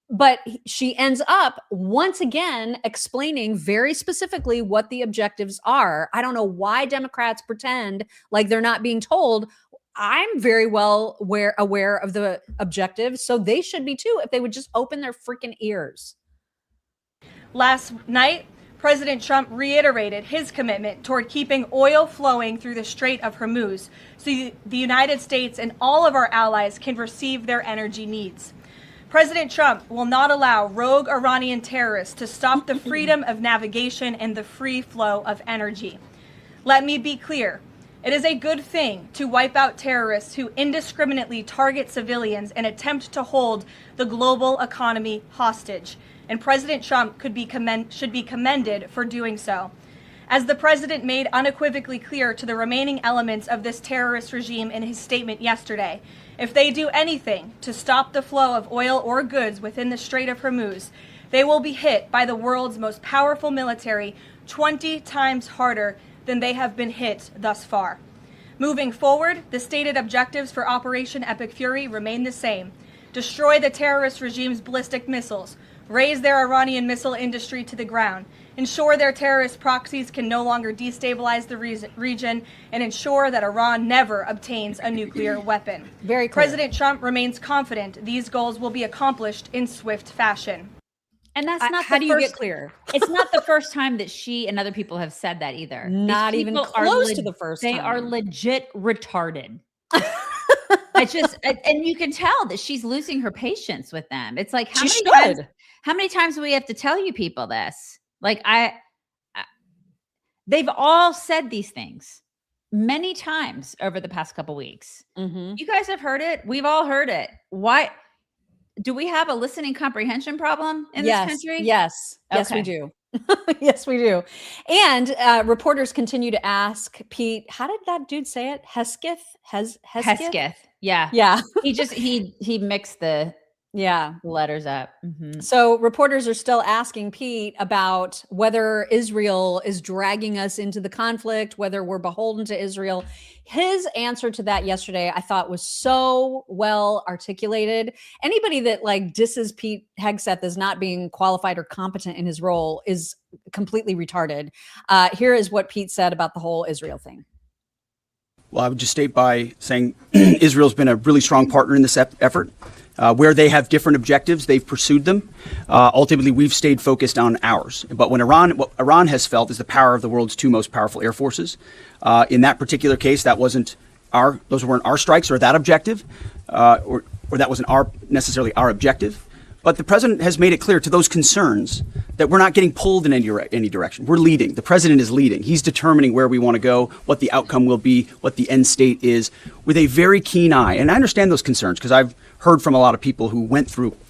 Speaker 1: But she ends up once again explaining very specifically what the objectives are. I don't know why Democrats pretend like they're not being told. I'm very well aware of the objectives, so they should be too if they would just open their freaking ears.
Speaker 9: Last night, President Trump reiterated his commitment toward keeping oil flowing through the Strait of Hormuz so the United States and all of our allies can receive their energy needs. President Trump will not allow rogue Iranian terrorists to stop the freedom of navigation and the free flow of energy. Let me be clear. It is a good thing to wipe out terrorists who indiscriminately target civilians and attempt to hold the global economy hostage. And President Trump should be commended for doing so. As the president made unequivocally clear to the remaining elements of this terrorist regime in his statement yesterday, if they do anything to stop the flow of oil or goods within the Strait of Hormuz, they will be hit by the world's most powerful military 20 times harder than they have been hit thus far. Moving forward, the stated objectives for Operation Epic Fury remain the same. Destroy the terrorist regime's ballistic missiles, raise their Iranian missile industry to the ground, ensure their terrorist proxies can no longer destabilize the region, and ensure that Iran never obtains a nuclear weapon.
Speaker 1: Very clear.
Speaker 9: President Trump remains confident these goals will be accomplished in swift fashion.
Speaker 2: And that's not
Speaker 1: how
Speaker 2: the
Speaker 1: do you
Speaker 2: first,
Speaker 1: get clear?
Speaker 2: It's not the first time that she and other people have said that either.
Speaker 1: Not
Speaker 2: These
Speaker 1: even
Speaker 2: people are
Speaker 1: close to the first
Speaker 2: They
Speaker 1: time.
Speaker 2: are legit retarded. And you can tell that she's losing her patience with them. It's like, how many times do we have to tell you people this? Like, they've all said these things many times over the past couple weeks. You guys have heard it. We've all heard it. Why? Do we have a listening comprehension problem in this country?
Speaker 1: Yes. Yes, we do. Yes, we do. And reporters continue to ask Pete, how did that dude say it? Hegseth?
Speaker 2: Hegseth. Yeah.
Speaker 1: Yeah.
Speaker 2: He mixed the letters up.
Speaker 1: So reporters are still asking Pete about whether Israel is dragging us into the conflict, whether we're beholden to Israel. His answer to that yesterday, I thought, was so well articulated. Anybody that like disses Pete Hegseth as not being qualified or competent in his role is completely retarded. Here is what Pete said about the whole Israel thing.
Speaker 10: Well, I would just state by saying Israel's been a really strong partner in this effort. Where they have different objectives, they've pursued them. Ultimately, we've stayed focused on ours. But what Iran has felt is the power of the world's two most powerful air forces. In that particular case, those weren't our strikes or that objective, or that wasn't necessarily our objective. But the president has made it clear to those concerns that we're not getting pulled in any direction. We're leading. The president is leading. He's determining where we want to go, what the outcome will be, what the end state is, with a very keen eye. And I understand those concerns because I've heard from a lot of people who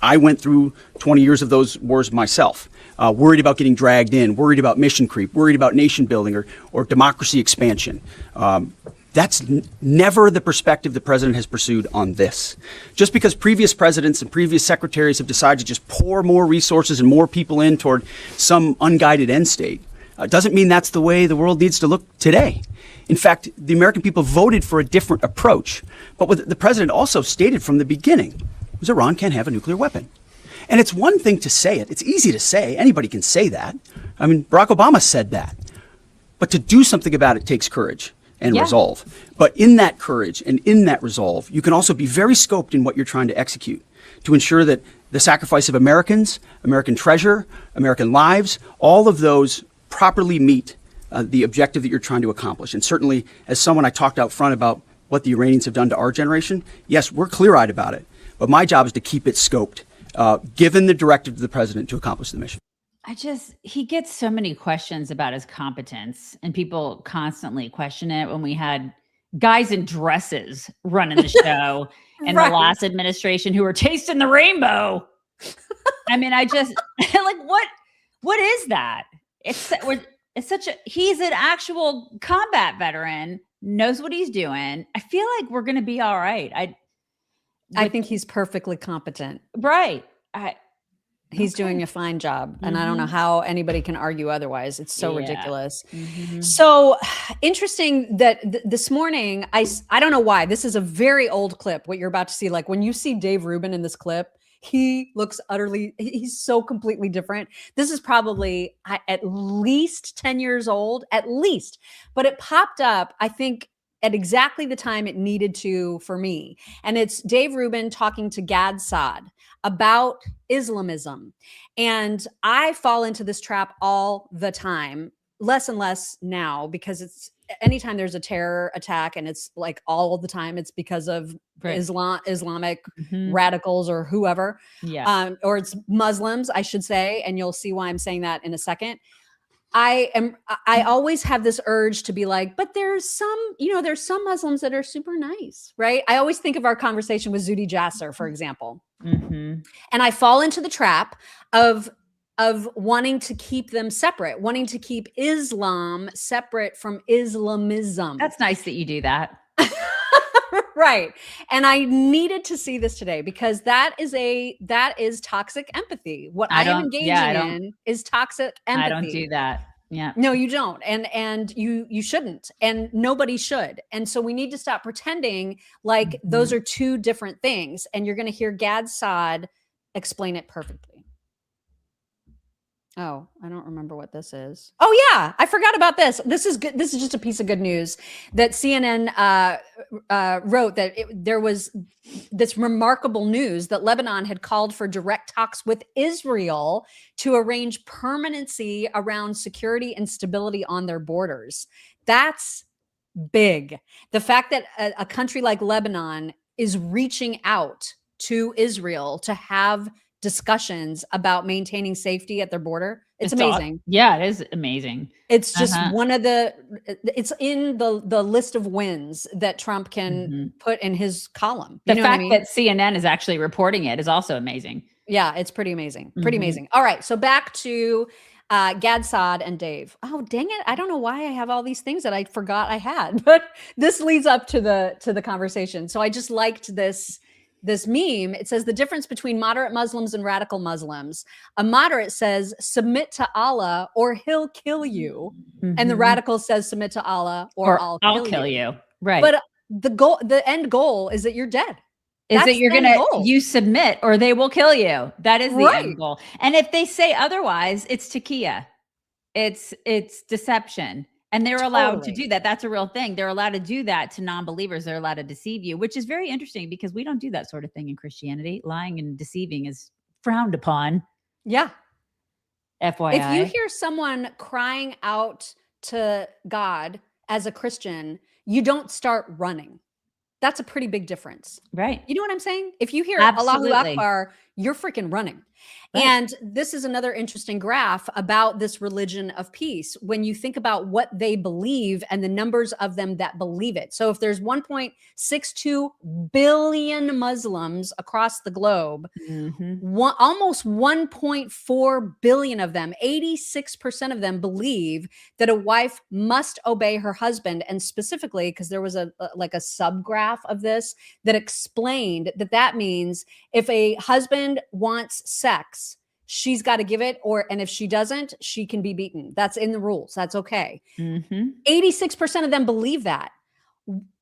Speaker 10: I went through 20 years of those wars myself, worried about getting dragged in, worried about mission creep, worried about nation building or democracy expansion. That's never the perspective the president has pursued on this. Just because previous presidents and previous secretaries have decided to just pour more resources and more people in toward some unguided end state doesn't mean that's the way the world needs to look today. In fact, the American people voted for a different approach. But what the president also stated from the beginning was Iran can't have a nuclear weapon. And it's one thing to say it. It's easy to say. Anybody can say that. I mean, Barack Obama said that. But to do something about it takes courage and resolve. But in that courage and in that resolve, you can also be very scoped in what you're trying to execute to ensure that the sacrifice of Americans, American treasure, American lives, all of those properly meet the objective that you're trying to accomplish. And certainly, as someone I talked out front about what the Iranians have done to our generation, yes, we're clear-eyed about it. But my job is to keep it scoped, given the directive to the president to accomplish the mission.
Speaker 2: He gets so many questions about his competence, and people constantly question it. When we had guys in dresses running the show in the last administration who were tasting the rainbow. I mean, like, what is that? He's an actual combat veteran, knows what he's doing. I feel like we're going to be all right.
Speaker 1: I think he's perfectly competent.
Speaker 2: Right.
Speaker 1: He's doing a fine job. And I don't know how anybody can argue otherwise. It's so ridiculous. So interesting that this morning, I don't know why. This is a very old clip, what you're about to see. Like when you see Dave Rubin in this clip, he looks he's so completely different. This is probably at least 10 years old, at least. But it popped up, I think, at exactly the time it needed to for me. And it's Dave Rubin talking to Gad Saad about Islamism. And I fall into this trap all the time, less and less now, because it's anytime there's a terror attack and it's like all the time, it's because of Islamic radicals or whoever, or it's Muslims, I should say. And you'll see why I'm saying that in a second. I always have this urge to be like, but there's some Muslims that are super nice, right? I always think of our conversation with Zuhdi Jasser, for example. And I fall into the trap of wanting to keep them separate, wanting to keep Islam separate from Islamism.
Speaker 2: That's nice that you do that.
Speaker 1: Right. And I needed to see this today because that is toxic empathy. What I am engaging in is toxic empathy.
Speaker 2: I don't do that. Yeah.
Speaker 1: No, you don't. And you shouldn't. And nobody should. And so we need to stop pretending like those are two different things. And you're going to hear Gad Saad explain it perfectly. Oh, I don't remember what this is. Oh yeah, I forgot about this. This is good. This is just a piece of good news that CNN wrote that there was this remarkable news that Lebanon had called for direct talks with Israel to arrange permanency around security and stability on their borders. That's big. The fact that a country like Lebanon is reaching out to Israel to have discussions about maintaining safety at their border. It's amazing.
Speaker 2: Yeah, it is amazing.
Speaker 1: It's just one of it's in the list of wins that Trump can put in his column.
Speaker 2: The fact that CNN is actually reporting it is also amazing.
Speaker 1: Yeah, it's pretty amazing. Pretty amazing. All right, so back to Gad Saad and Dave. Oh, dang it. I don't know why I have all these things that I forgot I had, but this leads up to the conversation. So I just liked this meme. It says the difference between moderate Muslims and radical Muslims. A moderate says, submit to Allah or he'll kill you. And the radical says, submit to Allah or I'll kill you.
Speaker 2: Right.
Speaker 1: But the end goal is that you're dead.
Speaker 2: Is that you submit or they will kill you. That is the end goal. And if they say otherwise, it's taqiyya. It's deception. And they're allowed to do that. That's a real thing. They're allowed to do that to non-believers. They're allowed to deceive you, which is very interesting because we don't do that sort of thing in Christianity. Lying and deceiving is frowned upon.
Speaker 1: Yeah.
Speaker 2: FYI.
Speaker 1: If you hear someone crying out to God as a Christian, you don't start running. That's a pretty big difference.
Speaker 2: Right.
Speaker 1: You know what I'm saying? If you hear
Speaker 2: Absolutely.
Speaker 1: Allahu Akbar, you're freaking running. Right. And this is another interesting graph about this religion of peace. When you think about what they believe and the numbers of them that believe it. So if there's 1.62 billion Muslims across the globe, almost 1.4 billion of them, 86% of them believe that a wife must obey her husband. And specifically, because there was a subgraph of this that explained that means if a husband wants sex, she's got to give it, and if she doesn't, she can be beaten. That's in the rules. That's okay. 86% of them believe that.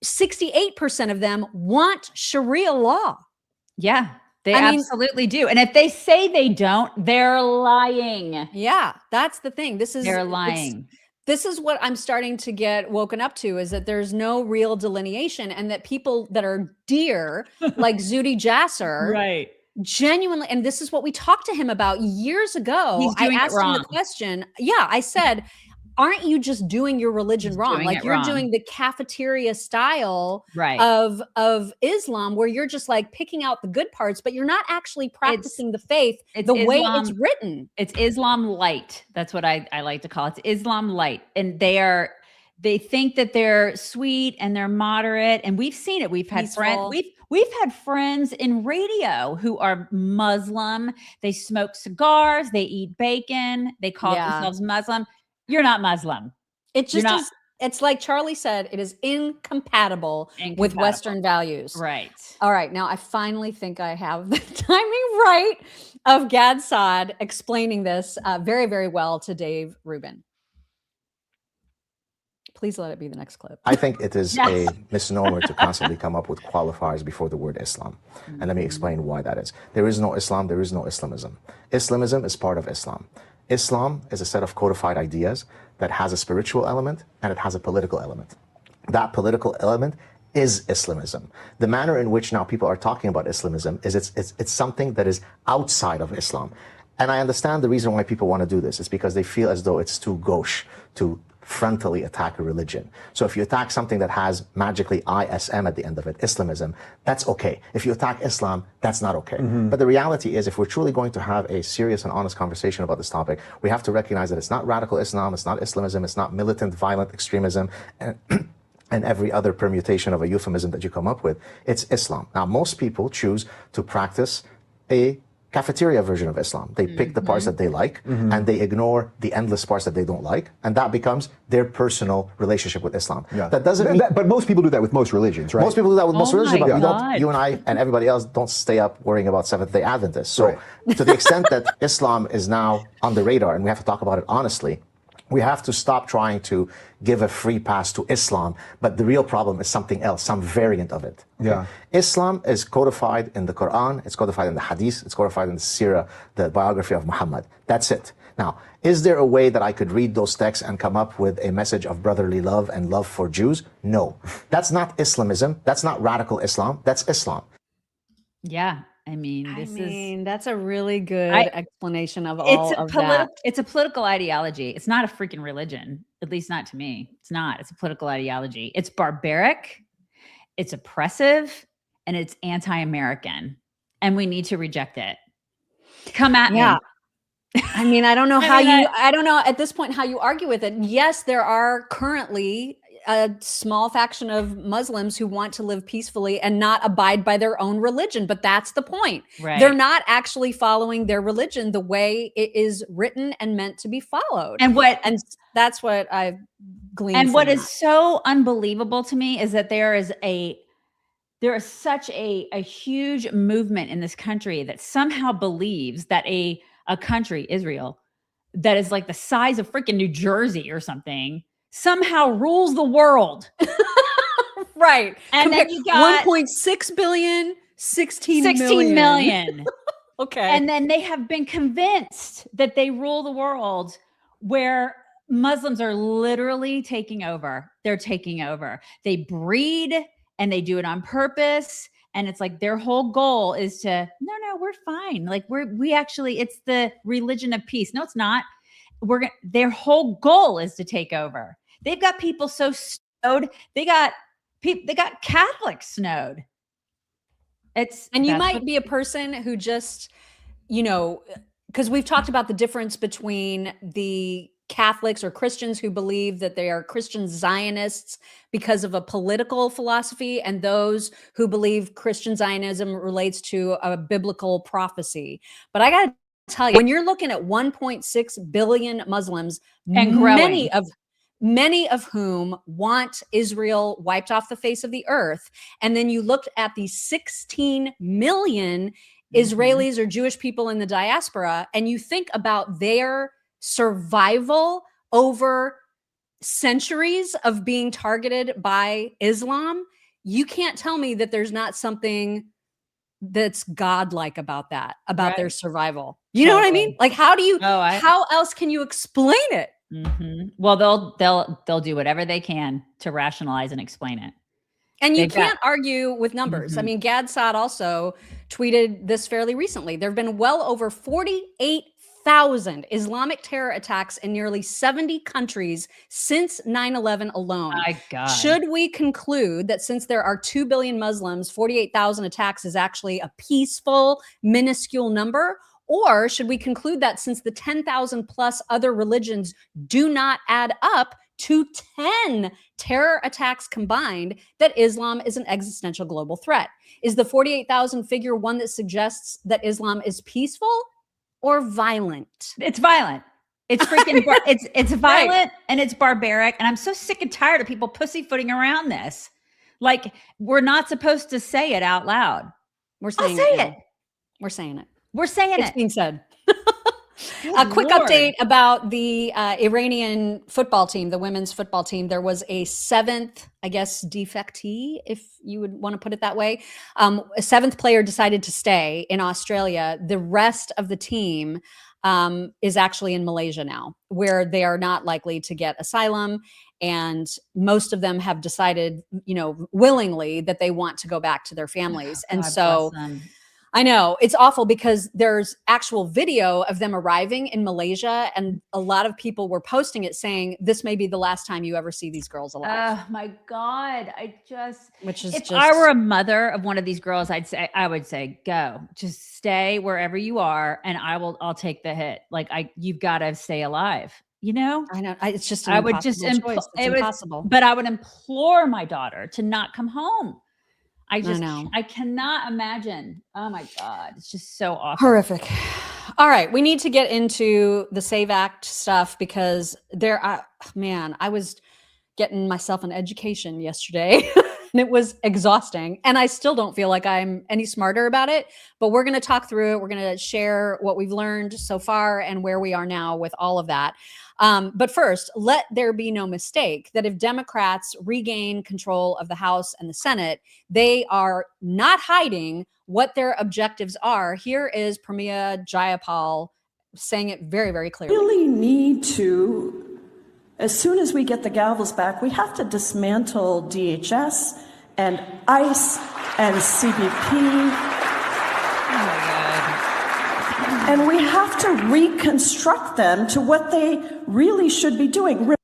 Speaker 1: 68% of them want Sharia law.
Speaker 2: Yeah, they absolutely do. And if they say they don't, they're lying.
Speaker 1: Yeah, that's the thing.
Speaker 2: They're lying.
Speaker 1: This is what I'm starting to get woken up to, is that there's no real delineation, and that people that are dear, like Zuhdi Jasser,
Speaker 2: right,
Speaker 1: genuinely, and this is what we talked to him about years ago. I asked him the question. Yeah, I said, aren't you just doing your religion wrong? Like you're doing the cafeteria style of Islam, where you're just like picking out the good parts, but you're not actually practicing the faith the way it's written.
Speaker 2: It's Islam light. That's what I like to call it. It's Islam light. And they think that they're sweet and they're moderate. And we've seen it. We've had friends. We've had friends in radio who are Muslim. They smoke cigars. They eat bacon. They call themselves Muslim. You're not Muslim.
Speaker 1: It just is. It's like Charlie said, it is incompatible with Western values.
Speaker 2: Right.
Speaker 1: All right. Now I finally think I have the timing right of Gad Saad explaining this very, very well to Dave Rubin. Please let it be the next clip.
Speaker 11: I think it is a misnomer to constantly come up with qualifiers before the word Islam. And let me explain why that is. There is no Islam, there is no Islamism. Islamism is part of Islam. Islam is a set of codified ideas that has a spiritual element and it has a political element. That political element is Islamism. The manner in which now people are talking about Islamism is it's something that is outside of Islam. And I understand the reason why people want to do this. It's because they feel as though it's too gauche to frontally attack a religion. So if you attack something that has magically ISM at the end of it, Islamism, that's okay. If you attack Islam, that's not okay. But the reality is, if we're truly going to have a serious and honest conversation about this topic, we have to recognize that it's not radical Islam, it's not Islamism, it's not militant, violent extremism, and every other permutation of a euphemism that you come up with. It's Islam. Now, most people choose to practice a cafeteria version of Islam. They pick the parts that they like and they ignore the endless parts that they don't like, and that becomes their personal relationship with Islam. That doesn't mean
Speaker 12: but most people do that with most religions, right?
Speaker 11: Most people do that with most religions, but you and I and everybody else don't stay up worrying about Seventh-day Adventists. So to the extent that Islam is now on the radar and we have to talk about it honestly, we have to stop trying to give a free pass to Islam, but the real problem is something else, some variant of it. Okay? Islam is codified in the Quran, it's codified in the Hadith, it's codified in the Sirah, the biography of Muhammad. That's it. Now, is there a way that I could read those texts and come up with a message of brotherly love and love for Jews? No. That's not Islamism. That's not radical Islam. That's Islam.
Speaker 2: Yeah. I mean,
Speaker 1: that's a really good explanation of all of that.
Speaker 2: It's a political ideology. It's not a freaking religion, at least not to me. It's not. It's a political ideology. It's barbaric, it's oppressive, and it's anti-American. And we need to reject it. Come at me.
Speaker 1: I mean, I don't know I don't know at this point how you argue with it. Yes, there are currently a small faction of Muslims who want to live peacefully and not abide by their own religion. But that's the point.
Speaker 2: Right.
Speaker 1: They're not actually following their religion the way it is written and meant to be followed.
Speaker 2: And
Speaker 1: that's what I've gleaned.
Speaker 2: And what is so unbelievable to me is that there is such a huge movement in this country that somehow believes that a country, Israel, that is like the size of freaking New Jersey or something, somehow rules the world.
Speaker 1: Right.
Speaker 2: And then you got
Speaker 1: 1.6 billion, 16
Speaker 2: million.
Speaker 1: Okay.
Speaker 2: And then they have been convinced that they rule the world, where Muslims are literally taking over. They're taking over. They breed and they do it on purpose. And it's like their whole goal is to, no, we're fine. Like it's the religion of peace. No, it's not. Their whole goal is to take over. They've got people so snowed. They got Catholics snowed.
Speaker 1: And you might be a person who just, because we've talked about the difference between the Catholics or Christians who believe that they are Christian Zionists because of a political philosophy, and those who believe Christian Zionism relates to a biblical prophecy. But I got to tell you, when you're looking at 1.6 billion Muslims,
Speaker 2: and growing,
Speaker 1: many of whom want Israel wiped off the face of the earth, and then you look at the 16 million Israelis or Jewish people in the diaspora, and you think about their survival over centuries of being targeted by Islam, you can't tell me that there's not something that's godlike about that, about their survival. You know what I mean? Like, how else can you explain it?
Speaker 2: Well, they'll do whatever they can to rationalize and explain it.
Speaker 1: And you can't argue with numbers. I mean, Gad Saad also tweeted this fairly recently. There have been well over 48,000 Islamic terror attacks in nearly 70 countries since 9/11 alone.
Speaker 2: My God.
Speaker 1: Should we conclude that since there are 2 billion Muslims, 48,000 attacks is actually a peaceful, minuscule number? Or should we conclude that since the 10,000 plus other religions do not add up to 10 terror attacks combined, that Islam is an existential global threat? Is the 48,000 figure one that suggests that Islam is peaceful or violent?
Speaker 2: It's violent. It's freaking, it's violent and it's barbaric. And I'm so sick and tired of people pussyfooting around this. Like, we're not supposed to say it out loud.
Speaker 1: We're saying
Speaker 2: it.
Speaker 1: We're saying it.
Speaker 2: We're saying
Speaker 1: it's being said. A quick update about the Iranian football team, the women's football team. There was a seventh, I guess, defectee, if you would want to put it that way. A seventh player decided to stay in Australia. The rest of the team is actually in Malaysia now, where they are not likely to get asylum. And most of them have decided, willingly that they want to go back to their families. And so I know it's awful because there's actual video of them arriving in Malaysia, and a lot of people were posting it saying this may be the last time you ever see these girls alive.
Speaker 2: Oh my God. If
Speaker 1: I
Speaker 2: were a mother of one of these girls, I would say, go, just stay wherever you are. And I'll take the hit. Like you've got to stay alive. I know.
Speaker 1: It's just, impossible.
Speaker 2: But I would implore my daughter to not come home. I cannot imagine. Oh my God. It's just so awful.
Speaker 1: Horrific. All right. We need to get into the SAVE Act stuff because I was getting myself an education yesterday and it was exhausting. And I still don't feel like I'm any smarter about it, but we're going to talk through it. We're going to share what we've learned so far and where we are now with all of that. But first, let there be no mistake that if Democrats regain control of the House and the Senate, they are not hiding what their objectives are. Here is Premier Jayapal saying it very, very clearly.
Speaker 13: Really need to, as soon as we get the gavels back, we have to dismantle DHS and ICE and CBP. And we have to reconstruct them to what they really should be doing.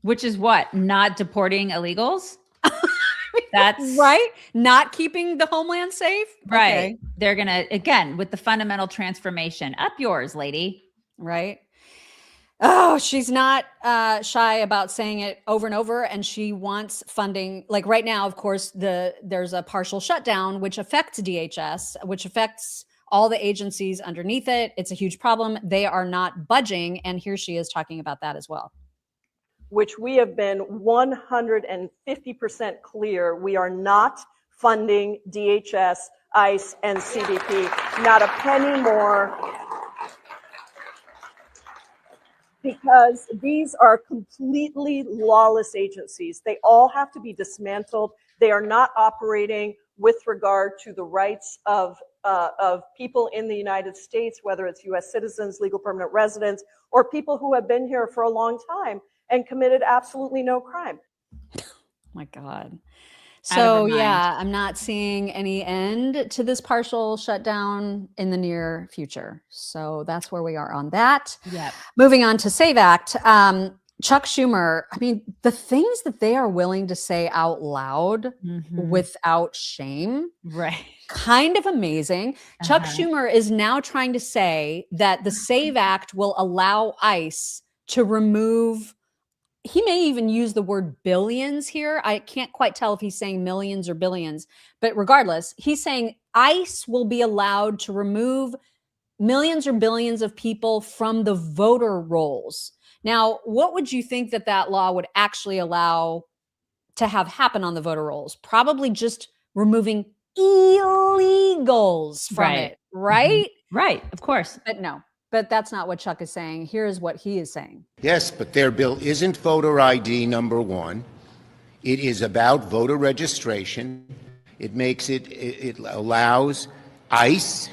Speaker 2: Which is what? Not deporting illegals? That's
Speaker 1: right. Not keeping the homeland safe.
Speaker 2: Right.
Speaker 1: Okay.
Speaker 2: They're going to, again, with the fundamental transformation. Up yours, lady.
Speaker 1: Right. Oh, she's not shy about saying it over and over. And she wants funding. Like right now, of course, there's a partial shutdown, which affects DHS, which affects all the agencies underneath it. It's a huge problem. They are not budging. And here she is talking about that as well.
Speaker 14: Which we have been 150% clear we are not funding DHS, ICE, and CBP, not a penny more, because these are completely lawless agencies. They all have to be dismantled. They are not operating with regard to the rights of people in the United States, whether it's U.S. citizens, legal permanent residents, or people who have been here for a long time and committed absolutely no crime.
Speaker 1: Oh my God. So yeah, I'm not seeing any end to this partial shutdown in the near future. So that's where we are on that.
Speaker 2: Yep.
Speaker 1: Moving on to SAVE Act. Chuck Schumer, I mean, the things that they are willing to say out loud without shame,
Speaker 2: right?
Speaker 1: Kind of amazing. Chuck Schumer is now trying to say that the SAVE Act will allow ICE to remove, he may even use the word billions here. I can't quite tell if he's saying millions or billions, but regardless, he's saying ICE will be allowed to remove millions or billions of people from the voter rolls. Now, what would you think that law would actually allow to have happen on the voter rolls? Probably just removing illegals from it, right?
Speaker 2: Right, of course.
Speaker 1: But no, but that's not what Chuck is saying. Here's what he is saying.
Speaker 15: Yes, but their bill isn't voter ID, number one. It is about voter registration. It allows ICE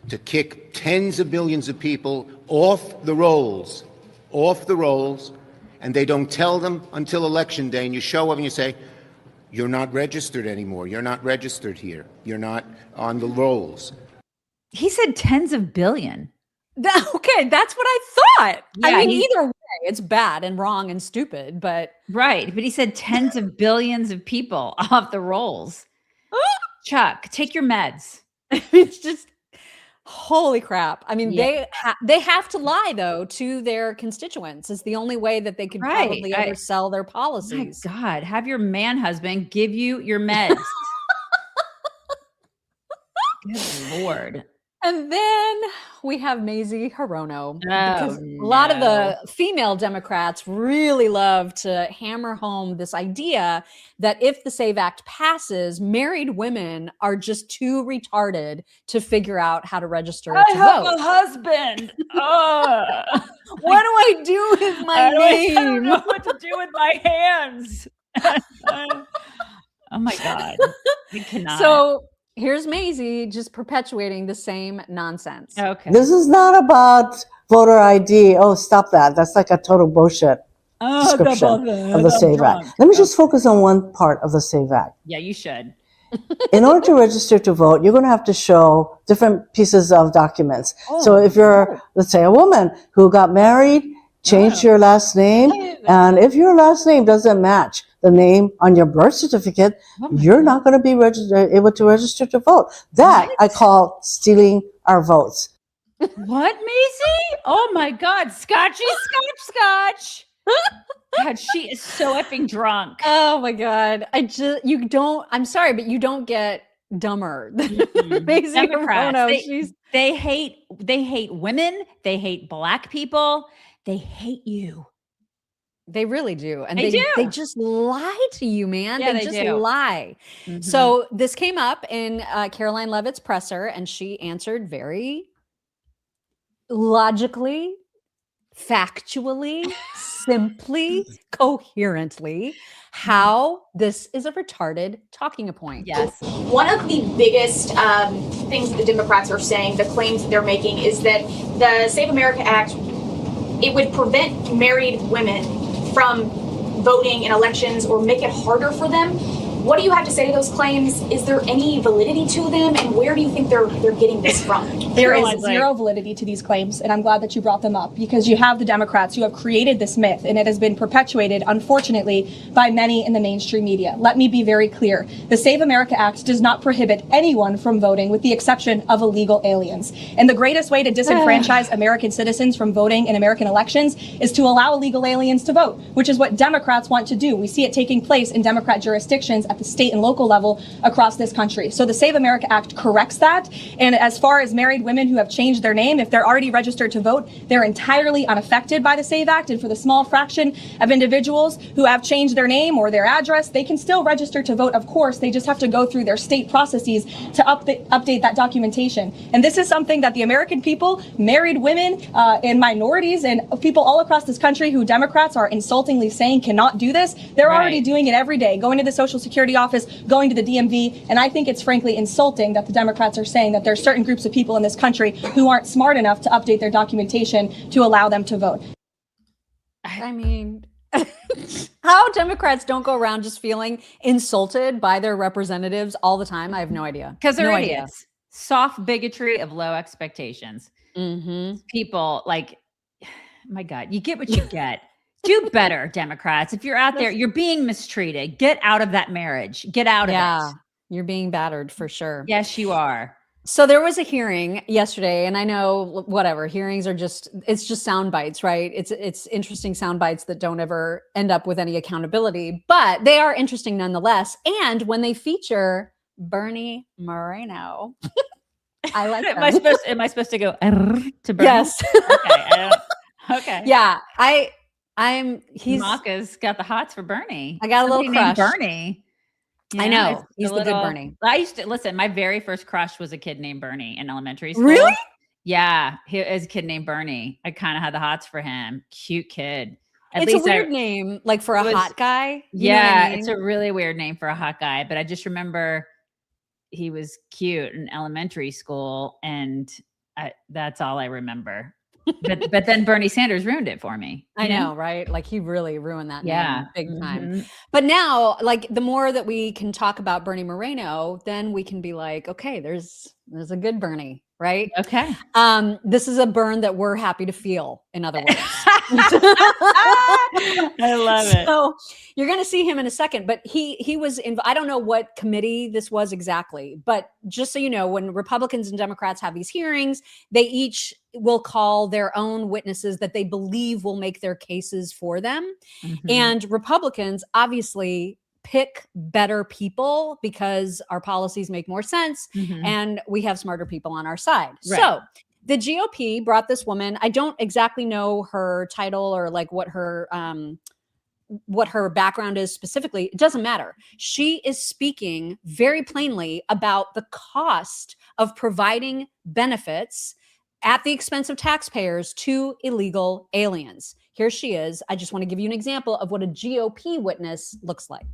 Speaker 15: to kick tens of millions of people off the rolls, and they don't tell them until Election Day, and you show up and you say, you're not registered anymore. You're not registered here. You're not on the rolls.
Speaker 2: He said tens of billion.
Speaker 1: Okay, that's what I thought.
Speaker 2: Yeah,
Speaker 1: I mean, either way, it's bad and wrong and stupid, but.
Speaker 2: Right, but he said tens of billions of people off the rolls. Chuck, take your meds.
Speaker 1: It's just, holy crap. I mean, they have to lie, though, to their constituents. It's the only way that they could probably ever sell their policies.
Speaker 2: My God, have your man husband give you your meds. Good Lord.
Speaker 1: And then we have Mazie Hirono. Because a lot of the female Democrats really love to hammer home this idea that if the SAVE Act passes, married women are just too retarded to figure out how to register to vote.
Speaker 2: I have a husband.
Speaker 1: What do I do with my name?
Speaker 2: I don't know what to do with my hands. Oh my God. We cannot.
Speaker 1: So here's Mazie just perpetuating the same nonsense.
Speaker 2: Okay.
Speaker 16: This is not about voter ID. Oh, stop that. That's like a total bullshit description of the SAVE Act. Let me just focus on one part of the SAVE Act.
Speaker 2: Yeah, you should.
Speaker 16: In order to register to vote, you're going to have to show different pieces of documents. So if you're, let's say, a woman who got married, changed your last name, and if your last name doesn't match the name on your birth certificate, you're not going to be able to register to vote. That I call stealing our votes.
Speaker 2: What, Mazie? Oh my God, Scotchy, Scotch. God, she is so effing drunk.
Speaker 1: Oh my God. I'm sorry, but you don't get dumber than Mazie Hirono.
Speaker 2: They hate women. They hate Black people. They hate you.
Speaker 1: They really do. And
Speaker 2: they
Speaker 1: just lie to you, man.
Speaker 2: Yeah,
Speaker 1: they just
Speaker 2: do.
Speaker 1: lie. So this came up in Caroline Leavitt's presser, and she answered very logically, factually, simply, coherently how this is a retarded talking point.
Speaker 2: Yes.
Speaker 17: One of the biggest things that the Democrats are saying, the claims that they're making, is that the Save America Act, it would prevent married women from voting in elections or make it harder for them. What do you have to say to those claims? Is there any validity to them, and where do you think they're getting this from?
Speaker 9: There is zero validity to these claims, and I'm glad that you brought them up, because you have the Democrats who have created this myth, and it has been perpetuated, unfortunately, by many in the mainstream media. Let me be very clear. The Save America Act does not prohibit anyone from voting, with the exception of illegal aliens. And the greatest way to disenfranchise American citizens from voting in American elections is to allow illegal aliens to vote, which is what Democrats want to do. We see it taking place in Democrat jurisdictions at the state and local level across this country. So the Save America Act corrects that. And as far as married women who have changed their name, if they're already registered to vote, they're entirely unaffected by the SAVE Act. And for the small fraction of individuals who have changed their name or their address, they can still register to vote. Of course, they just have to go through their state processes to update that documentation. And this is something that the American people, married women and minorities and people all across this country who Democrats are insultingly saying cannot do this, they're already doing it every day, going to the Social Security office, going to the DMV. And I think it's frankly insulting that the Democrats are saying that there are certain groups of people in this country who aren't smart enough to update their documentation to allow them to vote.
Speaker 1: I mean, how Democrats don't go around just feeling insulted by their representatives all the time, I have no idea.
Speaker 2: Because they're
Speaker 1: no
Speaker 2: idiots.
Speaker 1: Idea.
Speaker 2: Soft bigotry of low expectations.
Speaker 1: Mm-hmm.
Speaker 2: People like, my God, you get what you get. Do better, Democrats. If you're out there, you're being mistreated. Get out of that marriage. Get out of it.
Speaker 1: You're being battered for sure.
Speaker 2: Yes, you are.
Speaker 1: So there was a hearing yesterday, and I know whatever hearings are it's just sound bites, right? It's interesting sound bites that don't ever end up with any accountability, but they are interesting nonetheless. And when they feature Bernie Moreno, I like them.
Speaker 2: Am I supposed to go to Bernie?
Speaker 1: Yes.
Speaker 2: Okay. Okay.
Speaker 1: Yeah.
Speaker 2: Maka's got the hots for Bernie.
Speaker 1: I got a little crush.
Speaker 2: Bernie.
Speaker 1: I know. He's the good Bernie.
Speaker 2: I used to listen. My very first crush was a kid named Bernie in elementary school.
Speaker 1: Really?
Speaker 2: Yeah. He is a kid named Bernie. I kind of had the hots for him. Cute kid.
Speaker 1: It's a weird name, like for a hot guy.
Speaker 2: Yeah. It's a really weird name for a hot guy. But I just remember he was cute in elementary school. And that's all I remember. but then Bernie Sanders ruined it for me.
Speaker 1: I know, right? Like he really ruined that name big time.
Speaker 2: Mm-hmm.
Speaker 1: But now, like the more that we can talk about Bernie Moreno, then we can be like, okay, there's a good Bernie, right?
Speaker 2: Okay.
Speaker 1: This is a burn that we're happy to feel, in other words.
Speaker 2: I love it.
Speaker 1: So you're going to see him in a second, but he was in, I don't know what committee this was exactly, but just so you know, when Republicans and Democrats have these hearings, they each will call their own witnesses that they believe will make their cases for them.
Speaker 2: Mm-hmm.
Speaker 1: And Republicans obviously pick better people because our policies make more sense and we have smarter people on our side.
Speaker 2: Right.
Speaker 1: So the GOP brought this woman. I don't exactly know her title or like what her background is specifically. It doesn't matter. She is speaking very plainly about the cost of providing benefits at the expense of taxpayers to illegal aliens. Here she is. I just want to give you an example of what a GOP witness looks like.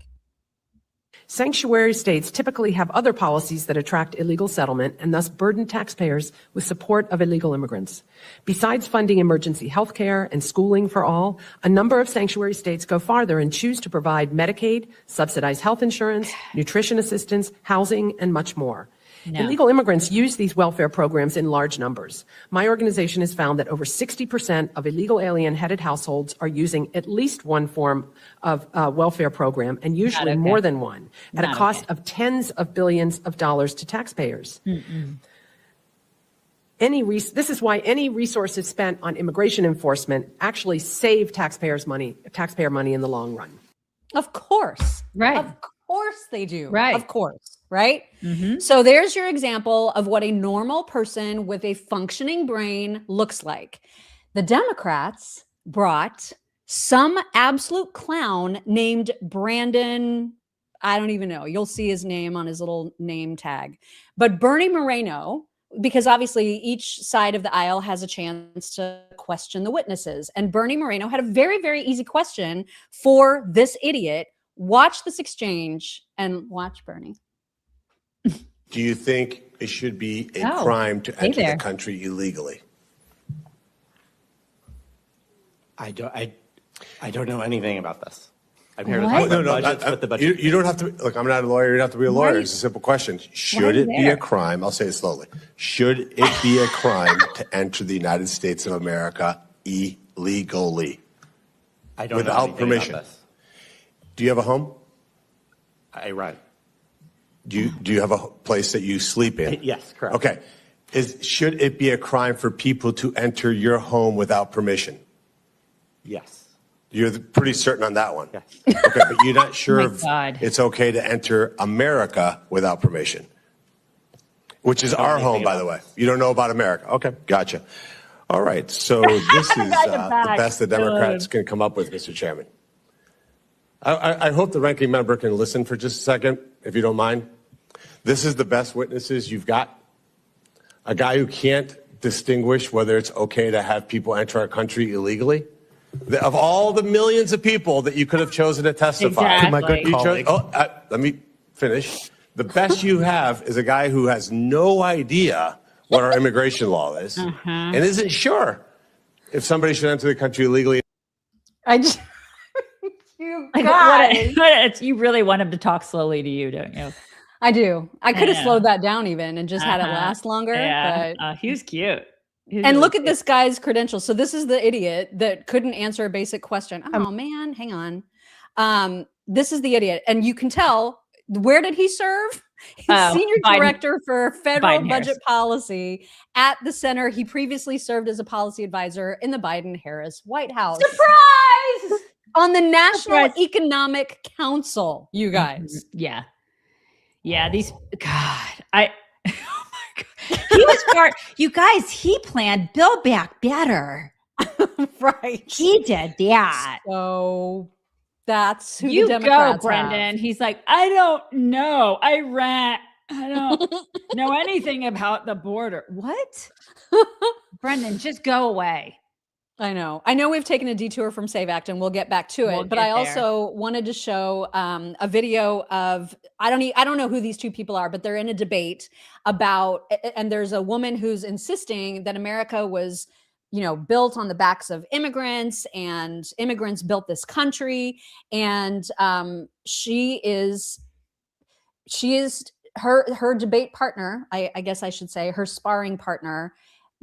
Speaker 18: Sanctuary states typically have other policies that attract illegal settlement and thus burden taxpayers with support of illegal immigrants. Besides funding emergency health care and schooling for all, a number of sanctuary states go farther and choose to provide Medicaid, subsidized health insurance, nutrition assistance, housing, and much more.
Speaker 2: No.
Speaker 18: Illegal immigrants use these welfare programs in large numbers. My organization has found that over 60% of illegal alien-headed households are using at least one form of welfare program, and usually more than one, at a cost of tens of billions of dollars to taxpayers. This is why any resources spent on immigration enforcement actually save taxpayer money in the long run.
Speaker 1: Of course.
Speaker 2: Right.
Speaker 1: Of course they do.
Speaker 2: Right.
Speaker 1: Of course. Right? So there's your example of what a normal person with a functioning brain looks like. The Democrats brought some absolute clown named Brandon. I don't even know. You'll see his name on his little name tag. But Bernie Moreno, because obviously each side of the aisle has a chance to question the witnesses. And Bernie Moreno had a very, very easy question for this idiot. Watch this exchange and watch Bernie.
Speaker 19: Do you think it should be a crime to enter the country illegally?
Speaker 7: I don't know anything about this. I'm here to
Speaker 19: What?
Speaker 7: talk about budgets, but the budget.
Speaker 19: You don't have to, look, I'm not a lawyer, you don't have to be a lawyer. It's a simple question. Should it be a crime? I'll say it slowly. Should it be a crime to enter the United States of America illegally?
Speaker 7: I don't know
Speaker 19: without
Speaker 7: anything
Speaker 19: permission.
Speaker 7: about this.
Speaker 19: Do you have a home?
Speaker 7: I rent.
Speaker 19: Do you have a place that you sleep in?
Speaker 7: Yes, correct.
Speaker 19: Okay. Should it be a crime for people to enter your home without permission?
Speaker 7: Yes.
Speaker 19: You're pretty certain on that one? Yes. Okay, but you're not sure if it's okay to enter America without permission, which is our home, by the way. You don't know about America. Okay, gotcha. All right, so this is the best the Democrats can come up with, Mr. Chairman. I hope the ranking member can listen for just a second, if you don't mind. This is the best witnesses you've got. A guy who can't distinguish whether it's okay to have people enter our country illegally. Of all the millions of people that you could have chosen to testify.
Speaker 7: Exactly. To my good colleague.
Speaker 19: Let me finish. The best you have is a guy who has no idea what our immigration law is and isn't sure if somebody should enter the country illegally.
Speaker 1: I just, you
Speaker 2: Like,
Speaker 1: guys.
Speaker 2: you really want him to talk slowly to you, don't you?
Speaker 1: I do. I could have
Speaker 2: Yeah.
Speaker 1: slowed that down even and just had it last longer.
Speaker 2: Yeah,
Speaker 1: But
Speaker 2: he was cute. He was
Speaker 1: and
Speaker 2: really
Speaker 1: look at
Speaker 2: cute.
Speaker 1: this guy's credentials. So this is the idiot that couldn't answer a basic question. Oh man, hang on. This is the idiot, and you can tell. Where did he serve? He's senior
Speaker 2: Biden-
Speaker 1: director for federal
Speaker 2: Biden-Harris.
Speaker 1: budget policy at the center. He previously served as a policy advisor in the Biden-Harris White House.
Speaker 2: Surprise!
Speaker 1: On the National Economic Council, you guys.
Speaker 2: Yeah. Yeah, these God, he was part. You guys, he planned Build Back Better.
Speaker 1: Right.
Speaker 2: He did that.
Speaker 1: So that's who
Speaker 2: You
Speaker 1: the Democrats
Speaker 2: go, Brendan. He's like, I don't know. I don't know anything about the border. What? Brendan, just go away.
Speaker 1: I know we've taken a detour from Save Act and we'll get back to it.
Speaker 2: We'll
Speaker 1: But
Speaker 2: get
Speaker 1: I
Speaker 2: there.
Speaker 1: also wanted to show a video of, I don't know who these two people are, but they're in a debate about, and there's a woman who's insisting that America was, built on the backs of immigrants and immigrants built this country. And she is her debate partner, I guess I should say, her sparring partner,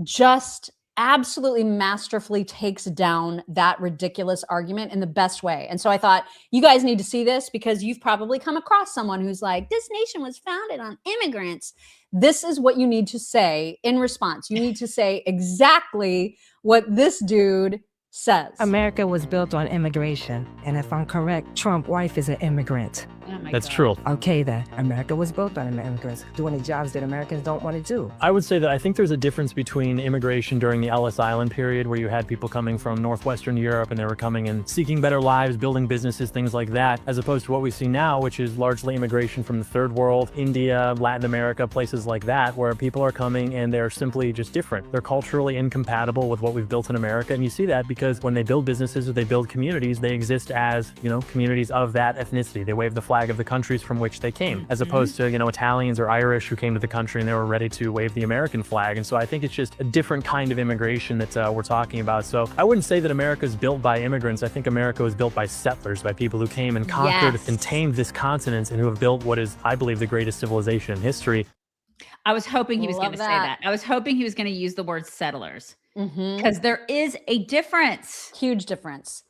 Speaker 1: just absolutely masterfully takes down that ridiculous argument in the best way. And so I thought, you guys need to see this because you've probably come across someone who's like, this nation was founded on immigrants. This is what you need to say in response. You need to say exactly what this dude says.
Speaker 20: America was built on immigration. And if I'm correct, Trump's wife is an immigrant.
Speaker 21: That's true.
Speaker 20: Okay, then. America was built on immigrants doing the jobs that Americans don't want to do.
Speaker 21: I would say that I think there's a difference between immigration during the Ellis Island period, where you had people coming from Northwestern Europe and they were coming and seeking better lives, building businesses, things like that, as opposed to what we see now, which is largely immigration from the third world, India, Latin America, places like that, where people are coming and they're simply just different. They're culturally incompatible with what we've built in America. And you see that because when they build businesses or they build communities, they exist as, communities of that ethnicity. They wave the flag of the countries from which they came, as opposed to, Italians or Irish who came to the country and they were ready to wave the American flag. And so I think it's just a different kind of immigration that we're talking about. So I wouldn't say that America is built by immigrants. I think America was built by settlers, by people who came and conquered and tamed this continent and who have built what is, I believe, the greatest civilization in history.
Speaker 2: I was hoping he was going to say that. I was hoping he was going to use the word settlers because there is a difference.
Speaker 1: Huge difference.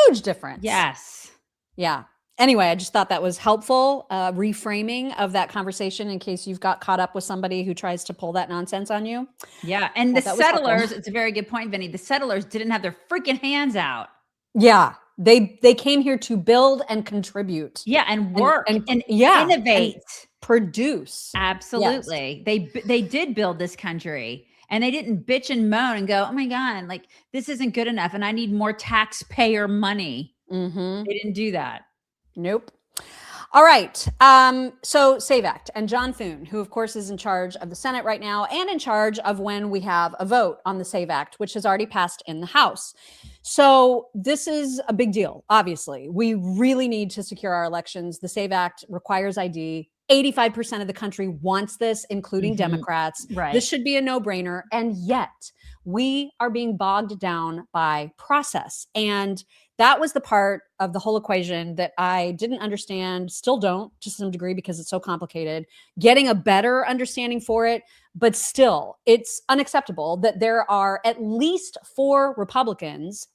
Speaker 1: Huge difference.
Speaker 2: Yes.
Speaker 1: Yeah. Anyway, I just thought that was helpful reframing of that conversation in case you've got caught up with somebody who tries to pull that nonsense on you.
Speaker 2: Yeah. And the
Speaker 1: That was helpful.
Speaker 2: settlers, it's a very good point, Vinny. The settlers didn't have their freaking hands out.
Speaker 1: Yeah. They came here to build and contribute.
Speaker 2: Yeah. And work and
Speaker 1: yeah,
Speaker 2: innovate.
Speaker 1: and produce.
Speaker 2: Absolutely. They did build this country. And they didn't bitch and moan and go, oh my God, like this isn't good enough. And I need more taxpayer money. They didn't do that.
Speaker 1: Nope. All right. So SAVE Act and John Thune, who of course is in charge of the Senate right now and in charge of when we have a vote on the SAVE Act, which has already passed in the House. So this is a big deal. Obviously, we really need to secure our elections. The SAVE Act requires ID. 85% of the country wants this, including Democrats.
Speaker 2: Right.
Speaker 1: This should be a no-brainer. And yet we are being bogged down by process. And that was the part of the whole equation that I didn't understand, still don't to some degree because it's so complicated, getting a better understanding for it. But still, it's unacceptable that there are at least 4 Republicans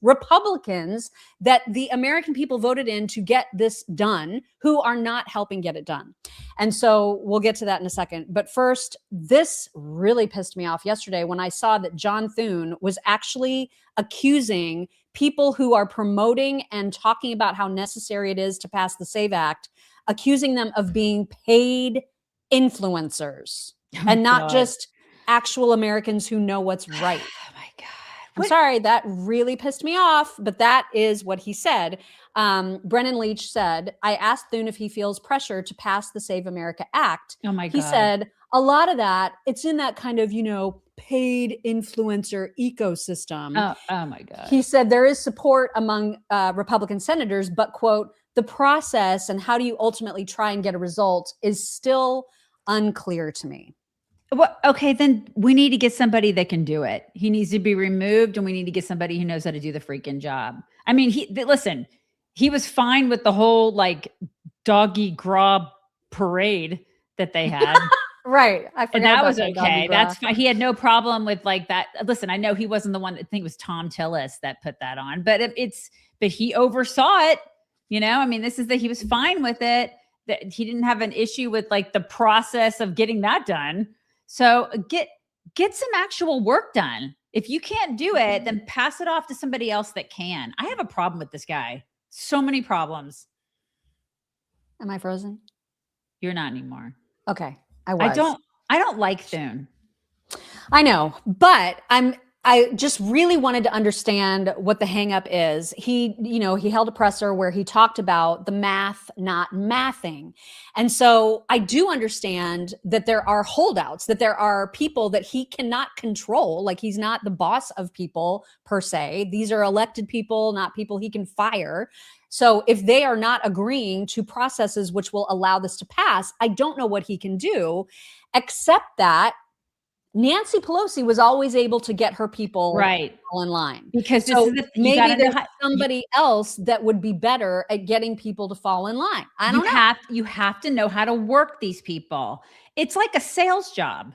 Speaker 1: that the American people voted in to get this done, who are not helping get it done. And so we'll get to that in a second. But first, this really pissed me off yesterday when I saw that John Thune was actually accusing people who are promoting and talking about how necessary it is to pass the SAVE Act, accusing them of being paid influencers. And not just actual Americans who know what's right. Oh my God. I'm sorry, that really pissed me off, but that is what he said. Brennan Leach said, I asked Thune if he feels pressure to pass the Save America Act.
Speaker 2: Oh my God.
Speaker 1: He said, a lot of that, it's in that kind of, paid influencer ecosystem.
Speaker 2: Oh my God.
Speaker 1: He said there is support among Republican senators, but quote, the process and how do you ultimately try and get a result is still unclear to me.
Speaker 2: Well, okay, then we need to get somebody that can do it. He needs to be removed, and we need to get somebody who knows how to do the freaking job. I mean, listen, he was fine with the whole doggy grab parade that they had.
Speaker 1: Right. I forgot
Speaker 2: and that
Speaker 1: about
Speaker 2: was
Speaker 1: that
Speaker 2: okay. That's fine. He had no problem with that. Listen, I know he wasn't the one. I think it was Tom Tillis that put that on, but but he oversaw it. I mean, he was fine with it. That he didn't have an issue with the process of getting that done. So get some actual work done. If you can't do it, then pass it off to somebody else that can. I have a problem with this guy. So many problems.
Speaker 1: Am I frozen?
Speaker 2: You're not anymore.
Speaker 1: Okay. I was.
Speaker 2: I don't like Thune.
Speaker 1: I know, but I just really wanted to understand what the hang up is. He held a presser where he talked about the math not mathing. And so I do understand that there are holdouts, that there are people that he cannot control. Like he's not the boss of people per se. These are elected people, not people he can fire. So if they are not agreeing to processes which will allow this to pass, I don't know what he can do, except that Nancy Pelosi was always able to get her people all in line.
Speaker 2: Because
Speaker 1: maybe there's somebody else that would be better at getting people to fall in line. I don't know.
Speaker 2: You have to know how to work these people. It's like a sales job.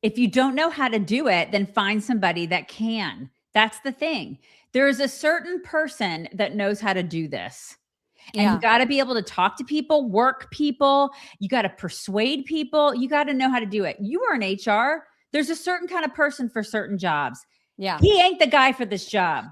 Speaker 2: If you don't know how to do it, then find somebody that can. That's the thing. There is a certain person that knows how to do this. And you got to be able to talk to people, work people. You got to persuade people. You got to know how to do it. You are in HR. There's a certain kind of person for certain jobs.
Speaker 1: Yeah.
Speaker 2: He ain't the guy for this job.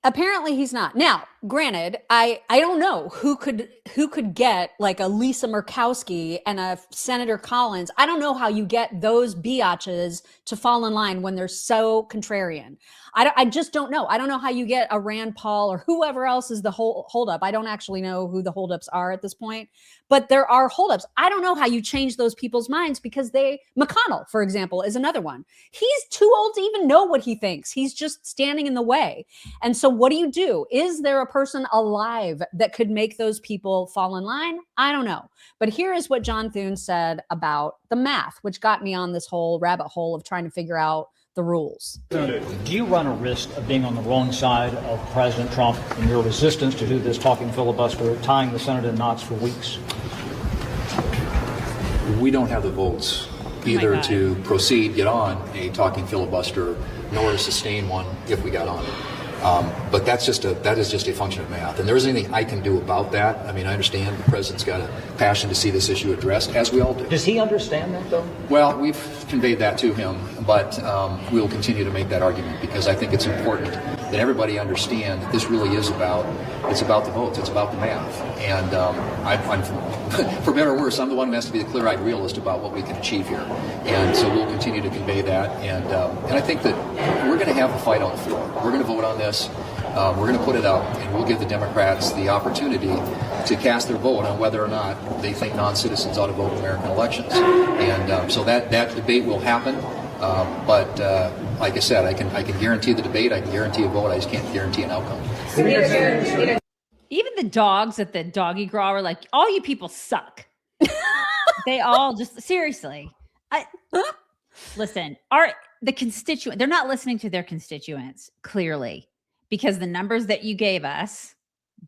Speaker 1: Apparently he's not. Now, granted, I don't know who could get a Lisa Murkowski and a Senator Collins. I don't know how you get those biatches to fall in line when they're so contrarian. I just don't know. I don't know how you get a Rand Paul or whoever else is the holdup. I don't actually know who the holdups are at this point, but there are holdups. I don't know how you change those people's minds because McConnell, for example, is another one. He's too old to even know what he thinks. He's just standing in the way. And so what do? Is there a person alive that could make those people fall in line? I don't know. But here is what John Thune said about the math, which got me on this whole rabbit hole of trying to figure out the rules.
Speaker 4: Do you run a risk of being on the wrong side of President Trump in your resistance to do this talking filibuster, tying the Senate in knots for weeks?
Speaker 22: We don't have the votes either to proceed, get on a talking filibuster, nor to sustain one if we got on it. But that is just a function of math. And there isn't anything I can do about that. I mean, I understand the president's got a passion to see this issue addressed, as we all do.
Speaker 4: Does he understand that, though?
Speaker 22: Well, we've conveyed that to him, but we'll continue to make that argument because I think it's important that everybody understand that this really is about the votes, it's about the math. And I'm for better or worse, I'm the one who has to be the clear-eyed realist about what we can achieve here. And so we'll continue to convey that. And I think that we're going to have a fight on the floor. We're going to vote on this. We're going to put it up, and we'll give the Democrats the opportunity to cast their vote on whether or not they think non-citizens ought to vote in American elections. And so that debate will happen. But like I said, I can guarantee the debate. I can guarantee a vote. I just can't guarantee an outcome.
Speaker 2: Even the dogs at the doggy growl were like, all you people suck. They all just, seriously. Listen, the constituent, they're not listening to their constituents, clearly, because the numbers that you gave us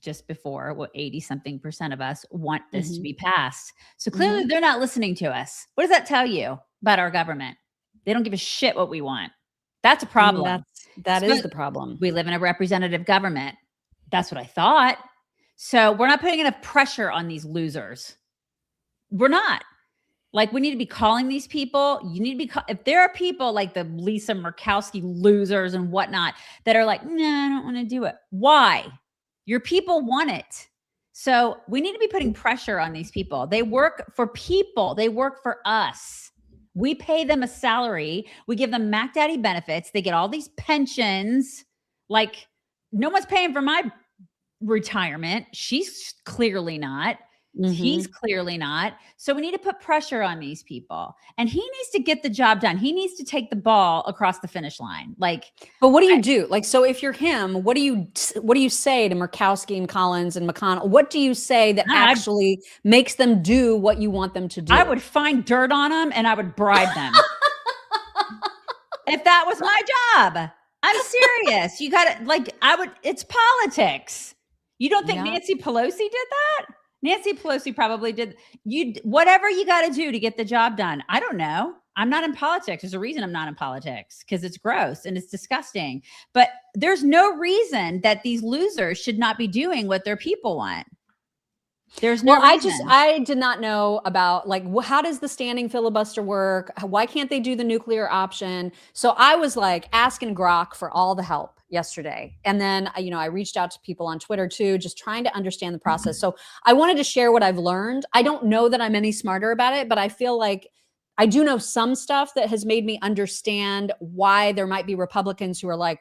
Speaker 2: just before, 80-something% of us want this to be passed. So clearly they're not listening to us. What does that tell you about our government? They don't give a shit what we want. That's a problem.
Speaker 1: That is the problem.
Speaker 2: We live in a representative government. That's what I thought. So we're not putting enough pressure on these losers. We're not. Like, we need to be calling these people. You need to be, if there are people like the Lisa Murkowski losers and whatnot that are like, nah, I don't want to do it. Why? Your people want it. So we need to be putting pressure on these people. They work for people. They work for us. We pay them a salary. We give them Mac Daddy benefits. They get all these pensions. Like, no one's paying for my retirement. She's clearly not. He's clearly not. So we need to put pressure on these people. And he needs to get the job done. He needs to take the ball across the finish line. Like,
Speaker 1: but what do you do? Like, so if you're him, what do you say to Murkowski and Collins and McConnell? What do you say that actually makes them do what you want them to do?
Speaker 2: I would find dirt on them and I would bribe them. If that was my job. I'm serious. You got to, like, it's politics. You don't think Nancy Pelosi did that? Nancy Pelosi probably did. Whatever you got to do to get the job done. I don't know. I'm not in politics. There's a reason I'm not in politics, because it's gross and it's disgusting. But there's no reason that these losers should not be doing what their people want. There's no reason.
Speaker 1: I did not know about, like, how does the standing filibuster work? Why can't they do the nuclear option? So I was like asking Grok for all the help yesterday. And then, I reached out to people on Twitter too, just trying to understand the process. So I wanted to share what I've learned. I don't know that I'm any smarter about it, but I feel like I do know some stuff that has made me understand why there might be Republicans who are like,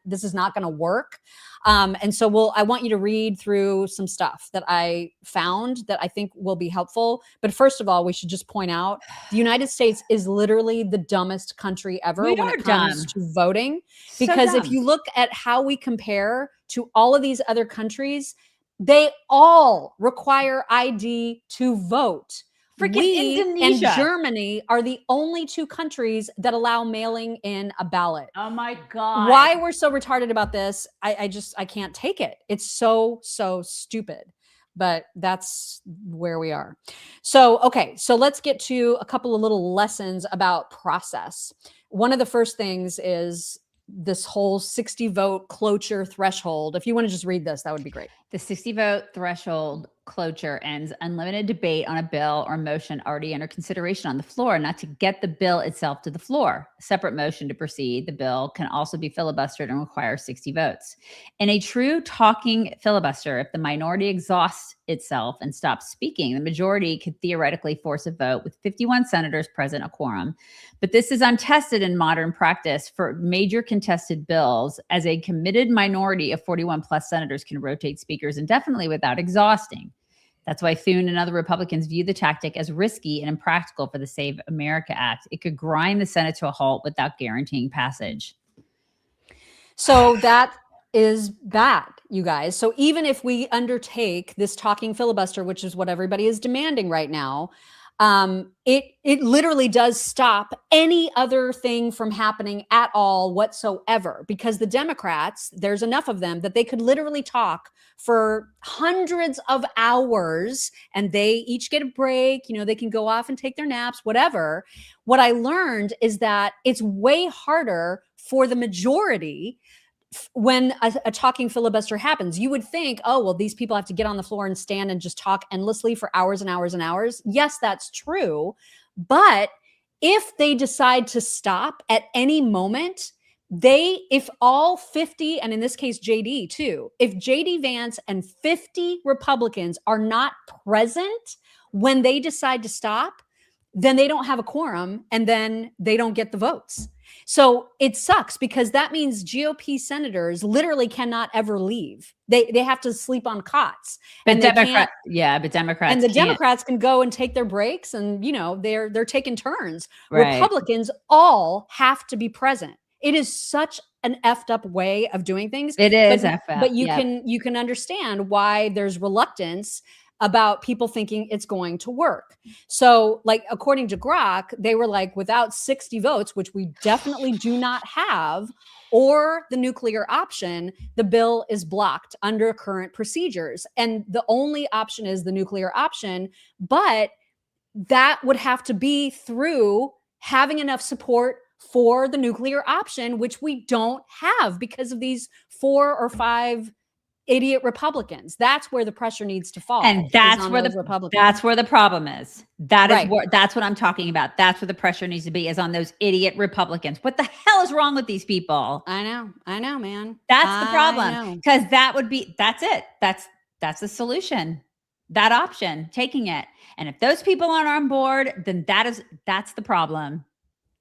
Speaker 1: this is not going to work. And so I want you to read through some stuff that I found that I think will be helpful. But first of all, we should just point out the United States is literally the dumbest country ever when it comes to voting. Because if you look at how we compare to all of these other countries, they all require ID to vote.
Speaker 2: Freaking Indonesia
Speaker 1: and Germany are the only two countries that allow mailing in a ballot.
Speaker 2: Oh my God.
Speaker 1: Why we're so retarded about this, I can't take it. It's so stupid. But that's where we are. So, okay. So let's get to a couple of little lessons about process. One of the first things is this whole 60 vote cloture threshold. If you want to just read this, that would be great.
Speaker 2: The 60 vote threshold cloture ends unlimited debate on a bill or motion already under consideration on the floor, not to get the bill itself to the floor. A separate motion to proceed the bill can also be filibustered and require 60 votes. In a true talking filibuster, if the minority exhausts itself and stops speaking, the majority could theoretically force a vote with 51 senators present, a quorum. But this is untested in modern practice for major contested bills, as a committed minority of 41 plus senators can rotate speakers indefinitely without exhausting. That's why Thune and other Republicans view the tactic as risky and impractical for the Save America Act. It could grind the Senate to a halt without guaranteeing passage.
Speaker 1: So that is bad, you guys. So even if we undertake this talking filibuster, which is what everybody is demanding right now, it literally does stop any other thing from happening at all whatsoever, because the Democrats, there's enough of them that they could literally talk for hundreds of hours and they each get a break, they can go off and take their naps, whatever. What I learned is that it's way harder for the majority when a talking filibuster happens. You would think, oh, well, these people have to get on the floor and stand and just talk endlessly for hours and hours and hours. Yes, that's true. But if they decide to stop at any moment, if all 50, and in this case, JD too, if JD Vance and 50 Republicans are not present when they decide to stop, then they don't have a quorum and then they don't get the votes. So it sucks because that means GOP senators literally cannot ever leave. They have to sleep on cots.
Speaker 2: But
Speaker 1: Democrats
Speaker 2: and
Speaker 1: the
Speaker 2: can't.
Speaker 1: Democrats can go and take their breaks, and they're taking turns.
Speaker 2: Right.
Speaker 1: Republicans all have to be present. It is such an effed up way of doing things.
Speaker 2: It is effed up,
Speaker 1: but you can understand why there's reluctance about people thinking it's going to work. So, like, according to Grok, they were like, without 60 votes, which we definitely do not have, or the nuclear option, the bill is blocked under current procedures. And the only option is the nuclear option, but that would have to be through having enough support for the nuclear option, which we don't have because of these 4 or 5 idiot Republicans. That's where the pressure needs to fall.
Speaker 2: And that's where the problem is. That's what I'm talking about. That's where the pressure needs to be, is on those idiot Republicans. What the hell is wrong with these people?
Speaker 1: I know, man.
Speaker 2: That's the problem. Because that's it. That's the solution. That option, taking it. And if those people aren't on board, then that's the problem.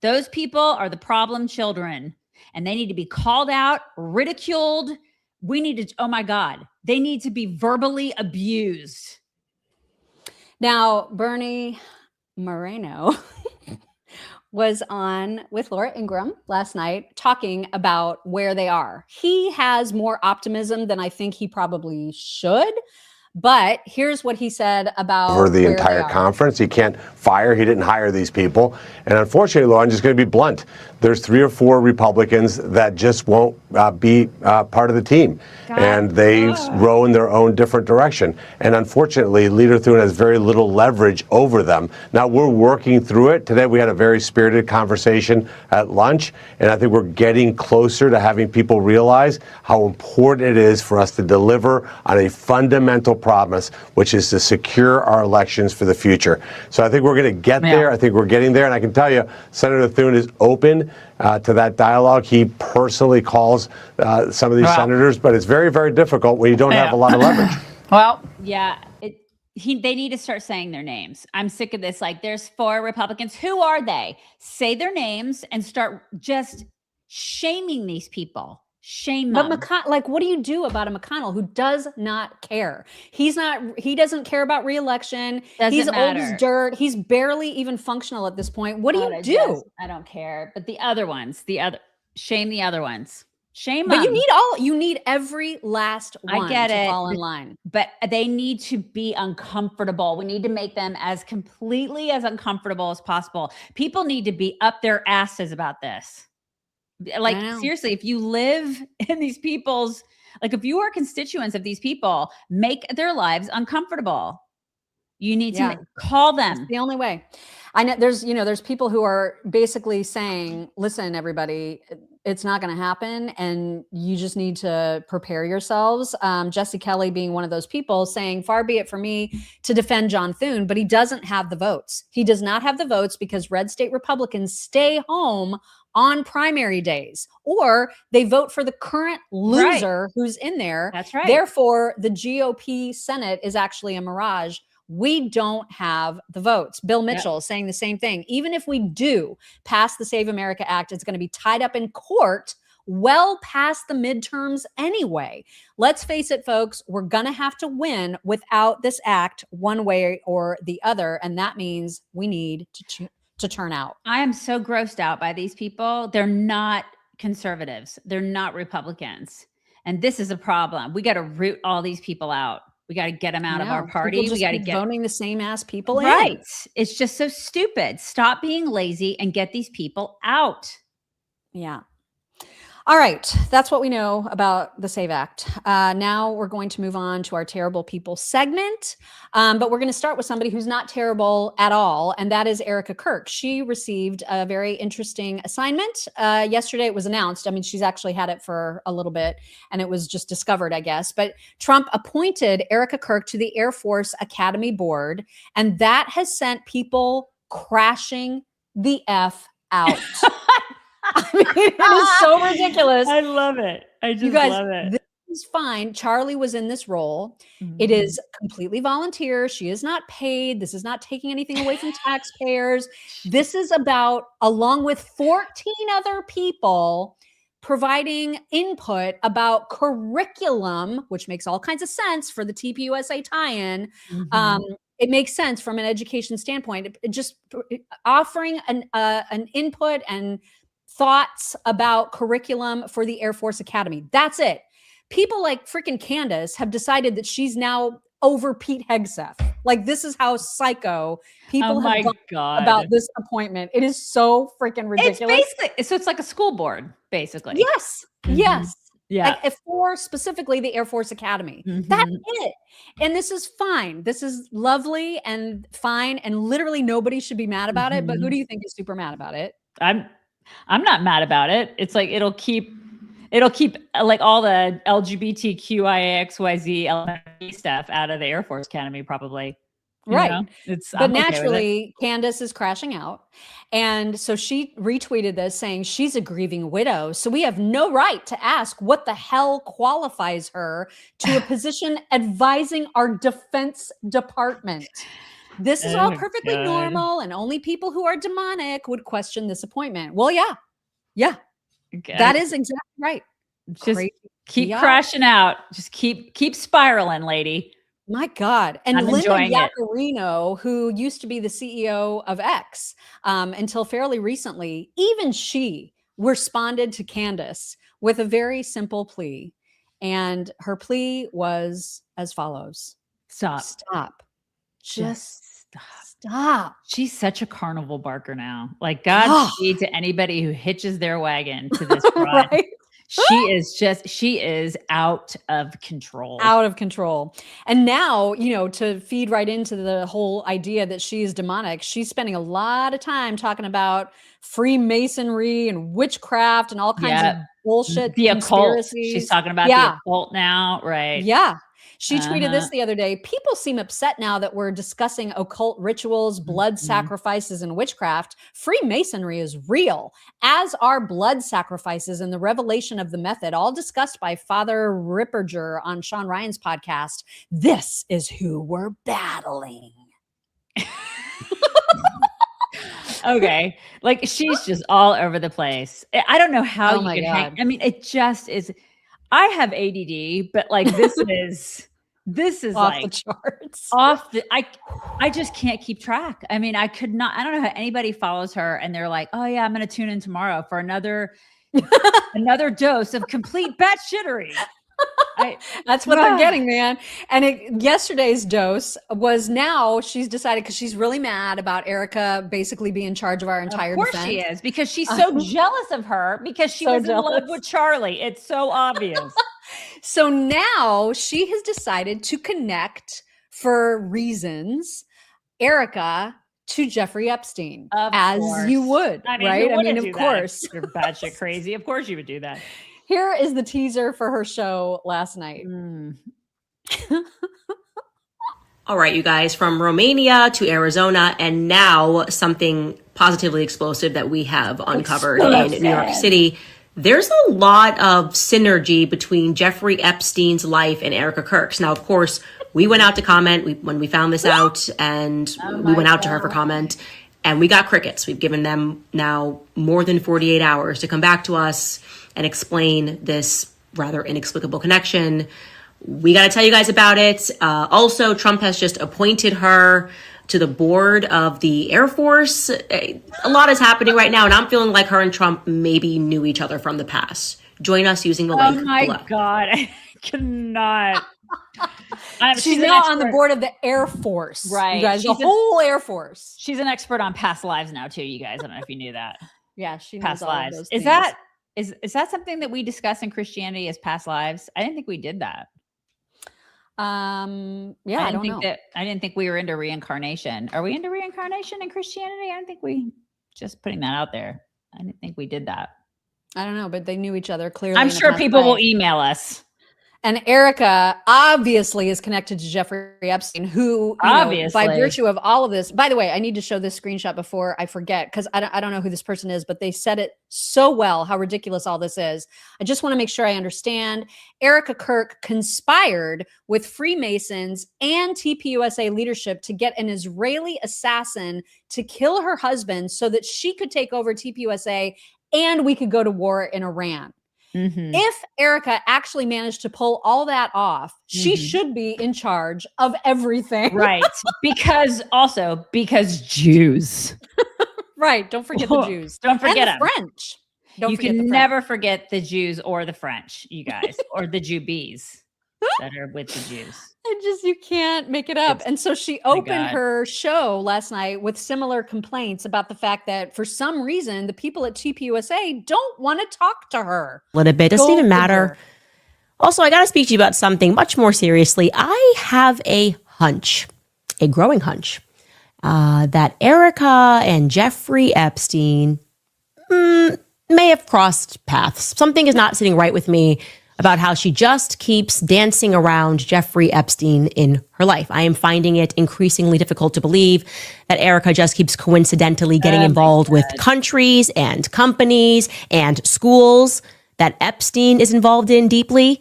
Speaker 2: Those people are the problem children, and they need to be called out, ridiculed. We need to, oh my God, they need to be verbally abused.
Speaker 1: Now, Bernie Moreno was on with Laura Ingraham last night talking about where they are. He has more optimism than I think he probably should. But here's what he said about
Speaker 19: over the entire conference. He can't fire. He didn't hire these people. And unfortunately, Laura, I'm just going to be blunt. There's 3 or 4 Republicans that just won't be part of the team. And they row in their own different direction. And unfortunately, Leader Thune has very little leverage over them. Now, we're working through it. Today, we had a very spirited conversation at lunch. And I think we're getting closer to having people realize how important it is for us to deliver on a fundamental promise, which is to secure our elections for the future. So I think we're going to get there. I think we're getting there. And I can tell you, Senator Thune is open to that dialogue. He personally calls some of these senators, but it's very, very difficult when you don't have a lot of leverage.
Speaker 2: Well, yeah, they need to start saying their names. I'm sick of this. Like, there's 4 Republicans. Who are they? Say their names and start just shaming these people. Shame them.
Speaker 1: But like, what do you do about a McConnell who does not care? He doesn't care about re-election. He's old as dirt. He's barely even functional at this point. What do you do?
Speaker 2: I don't care. But the other ones, shame the other ones. Shame them.
Speaker 1: But you need every last one to fall in line.
Speaker 2: But they need to be uncomfortable. We need to make them as completely as uncomfortable as possible. People need to be up their asses about this. Like, seriously, if you live in these people's, like, if you are constituents of these people, make their lives uncomfortable. You need to call them.
Speaker 1: That's the only way. I know there's people who are basically saying, listen, everybody, it's not going to happen. And you just need to prepare yourselves. Jesse Kelly being one of those people saying, far be it for me to defend John Thune, but he doesn't have the votes. He does not have the votes because red state Republicans stay home on primary days, or they vote for the current loser who's in there.
Speaker 2: That's right.
Speaker 1: Therefore, the GOP Senate is actually a mirage. We don't have the votes. Bill Mitchell saying the same thing. Even if we do pass the Save America Act, it's going to be tied up in court well past the midterms anyway. Let's face it, folks, we're going to have to win without this act one way or the other. And that means we need to turn out.
Speaker 2: I am so grossed out by these people. They're not conservatives. They're not Republicans. And this is a problem. We got to root all these people out. We got to get them out of our party.
Speaker 1: We got to get voting the same ass people in.
Speaker 2: Right. It's just so stupid. Stop being lazy and get these people out.
Speaker 1: Yeah. All right. That's what we know about the SAVE Act. Now we're going to move on to our terrible people segment. But we're going to start with somebody who's not terrible at all. And that is Erika Kirk. She received a very interesting assignment. Yesterday it was announced. I mean, she's actually had it for a little bit and it was just discovered, I guess. But Trump appointed Erika Kirk to the Air Force Academy Board. And that has sent people crashing the F out. I mean, it is so ridiculous.
Speaker 2: I love it. I just love it.
Speaker 1: This is fine. Charlie was in this role. It is completely volunteer. She is not paid. This is not taking anything away from taxpayers. This is about, along with 14 other people, providing input about curriculum, which makes all kinds of sense for the TPUSA tie-in. It makes sense from an education standpoint. Just offering an input and thoughts about curriculum for the Air Force Academy. That's it. People like freaking Candace have decided that she's now over Pete Hegseth. Like, this is how psycho people have gone about this appointment. It is so freaking ridiculous.
Speaker 2: It's basically, so it's like a school board, basically.
Speaker 1: Yes. Yes.
Speaker 2: Yeah.
Speaker 1: Like, for specifically the Air Force Academy. That's it. And this is fine. This is lovely and fine. And literally nobody should be mad about it. But who do you think is super mad about it?
Speaker 2: I'm not mad about it. It's like, it'll keep like all the LGBTQIAXYZ elementary stuff out of the Air Force Academy, probably.
Speaker 1: Right.
Speaker 2: You know?
Speaker 1: But
Speaker 2: I'm okay with
Speaker 1: naturally, Candace is crashing out. And so she retweeted this saying she's a grieving widow. So we have no right to ask what the hell qualifies her to a position advising our Defense Department. This is all perfectly normal, and only people who are demonic would question this appointment. Well, yeah. Yeah.
Speaker 2: Okay.
Speaker 1: That is exactly right.
Speaker 2: Just keep crashing out. Just keep spiraling, lady.
Speaker 1: My God. And
Speaker 2: I'm
Speaker 1: Linda
Speaker 2: enjoying it.
Speaker 1: Yaccarino, who used to be the CEO of X until fairly recently, even she responded to Candace with a very simple plea. And her plea was as follows. Stop. Just stop.
Speaker 2: She's such a carnival barker now. Like, Godspeed to anybody who hitches their wagon to this ride.
Speaker 1: Right?
Speaker 2: She is out of control.
Speaker 1: Out of control. And now, to feed right into the whole idea that she is demonic, she's spending a lot of time talking about Freemasonry and witchcraft and all kinds of bullshit.
Speaker 2: The occult. She's talking about the occult now, right?
Speaker 1: Yeah. She tweeted this the other day. People seem upset now that we're discussing occult rituals, blood sacrifices, and witchcraft. Freemasonry is real, as are blood sacrifices and the revelation of the method, all discussed by Father Ripperger on Sean Ryan's podcast. This is who we're battling.
Speaker 2: Okay. Like, she's just all over the place. I don't know how you can hang. I mean, it just is. I have ADD, but like, this is
Speaker 1: off
Speaker 2: like
Speaker 1: the charts.
Speaker 2: I just can't keep track. I mean, I don't know how anybody follows her and they're like, oh yeah, I'm going to tune in tomorrow for another dose of complete batshittery.
Speaker 1: That's what they're getting, man. And yesterday's dose was, now she's decided, because she's really mad about Erika basically being in charge of our entire defense.
Speaker 2: Of course she is, because she's so jealous of her, because she was in love with Charlie. It's so obvious.
Speaker 1: So now she has decided to connect, for reasons, Erika to Jeffrey Epstein, as you would, right? I mean, of course.
Speaker 2: You're batshit crazy. Of course you would do that.
Speaker 1: Here is the teaser for her show last night.
Speaker 5: All right, you guys, from Romania to Arizona, and now something positively explosive that we have uncovered in New York City. There's a lot of synergy between Jeffrey Epstein's life and Erika Kirk's. Now, of course, we went out to comment when we found this out, and we went out to her for comment, and we got crickets. We've given them now more than 48 hours to come back to us and explain this rather inexplicable connection. We got to tell you guys about it. Also, Trump has just appointed her to the board of the Air Force. A lot is happening right now, and I'm feeling like her and Trump maybe knew each other from the past. Join us using the link below.
Speaker 2: Oh my God, I cannot.
Speaker 1: She's now on the board of the Air Force,
Speaker 2: right?
Speaker 1: You guys, the whole Air Force.
Speaker 2: She's an expert on past lives now too, you guys. I don't know if you knew that.
Speaker 1: Yeah, she knows
Speaker 2: past
Speaker 1: all
Speaker 2: lives.
Speaker 1: Of those
Speaker 2: is
Speaker 1: things.
Speaker 2: that something that we discuss in Christianity as past lives? I didn't think we did that.
Speaker 1: Yeah, I don't know.
Speaker 2: I didn't think we were into reincarnation. Are we into reincarnation in Christianity? I don't think we, just putting that out there. I didn't think we did that.
Speaker 1: I don't know, but they knew each other clearly.
Speaker 2: I'm sure people will email us.
Speaker 1: And Erika obviously is connected to Jeffrey Epstein, who, by virtue of all of this, by the way, I need to show this screenshot before I forget, because I don't know who this person is, but they said it so well, how ridiculous all this is. I just want to make sure I understand. Erika Kirk conspired with Freemasons and TPUSA leadership to get an Israeli assassin to kill her husband so that she could take over TPUSA and we could go to war in Iran. If Erika actually managed to pull all that off, she should be in charge of everything.
Speaker 2: Right. Because Jews.
Speaker 1: Right. Don't forget the Jews.
Speaker 2: Don't forget
Speaker 1: and the French.
Speaker 2: You can never forget the Jews or the French, you guys, or the Jewbees that are with the Jews.
Speaker 1: You can't make it up. And so she opened her show last night with similar complaints about the fact that for some reason, the people at TPUSA don't want to talk to her.
Speaker 3: A little bit. Doesn't even matter. Also, I got to speak to you about something much more seriously. I have a hunch, a growing hunch, that Erika and Jeffrey Epstein may have crossed paths. Something is not sitting right with me about how she just keeps dancing around Jeffrey Epstein in her life. I am finding it increasingly difficult to believe that Erika just keeps coincidentally getting involved with countries and companies and schools that Epstein is involved with deeply.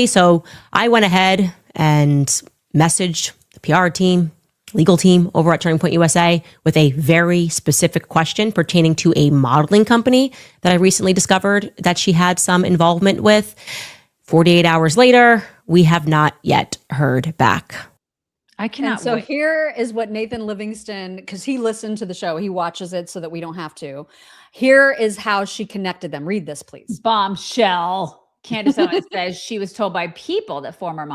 Speaker 3: So I went ahead and messaged the PR team, legal team over at Turning Point USA with a very specific question pertaining to a modeling company that I recently discovered that she had some involvement with. 48 hours later, we have not yet heard back.
Speaker 2: I cannot
Speaker 1: So
Speaker 2: wait.
Speaker 1: here is what Nathan Livingston, because he listened to the show, he watches it so that we don't have to. Here is how she connected them. Read this, please.
Speaker 2: Bombshell. Candace Owens says she was told by people that former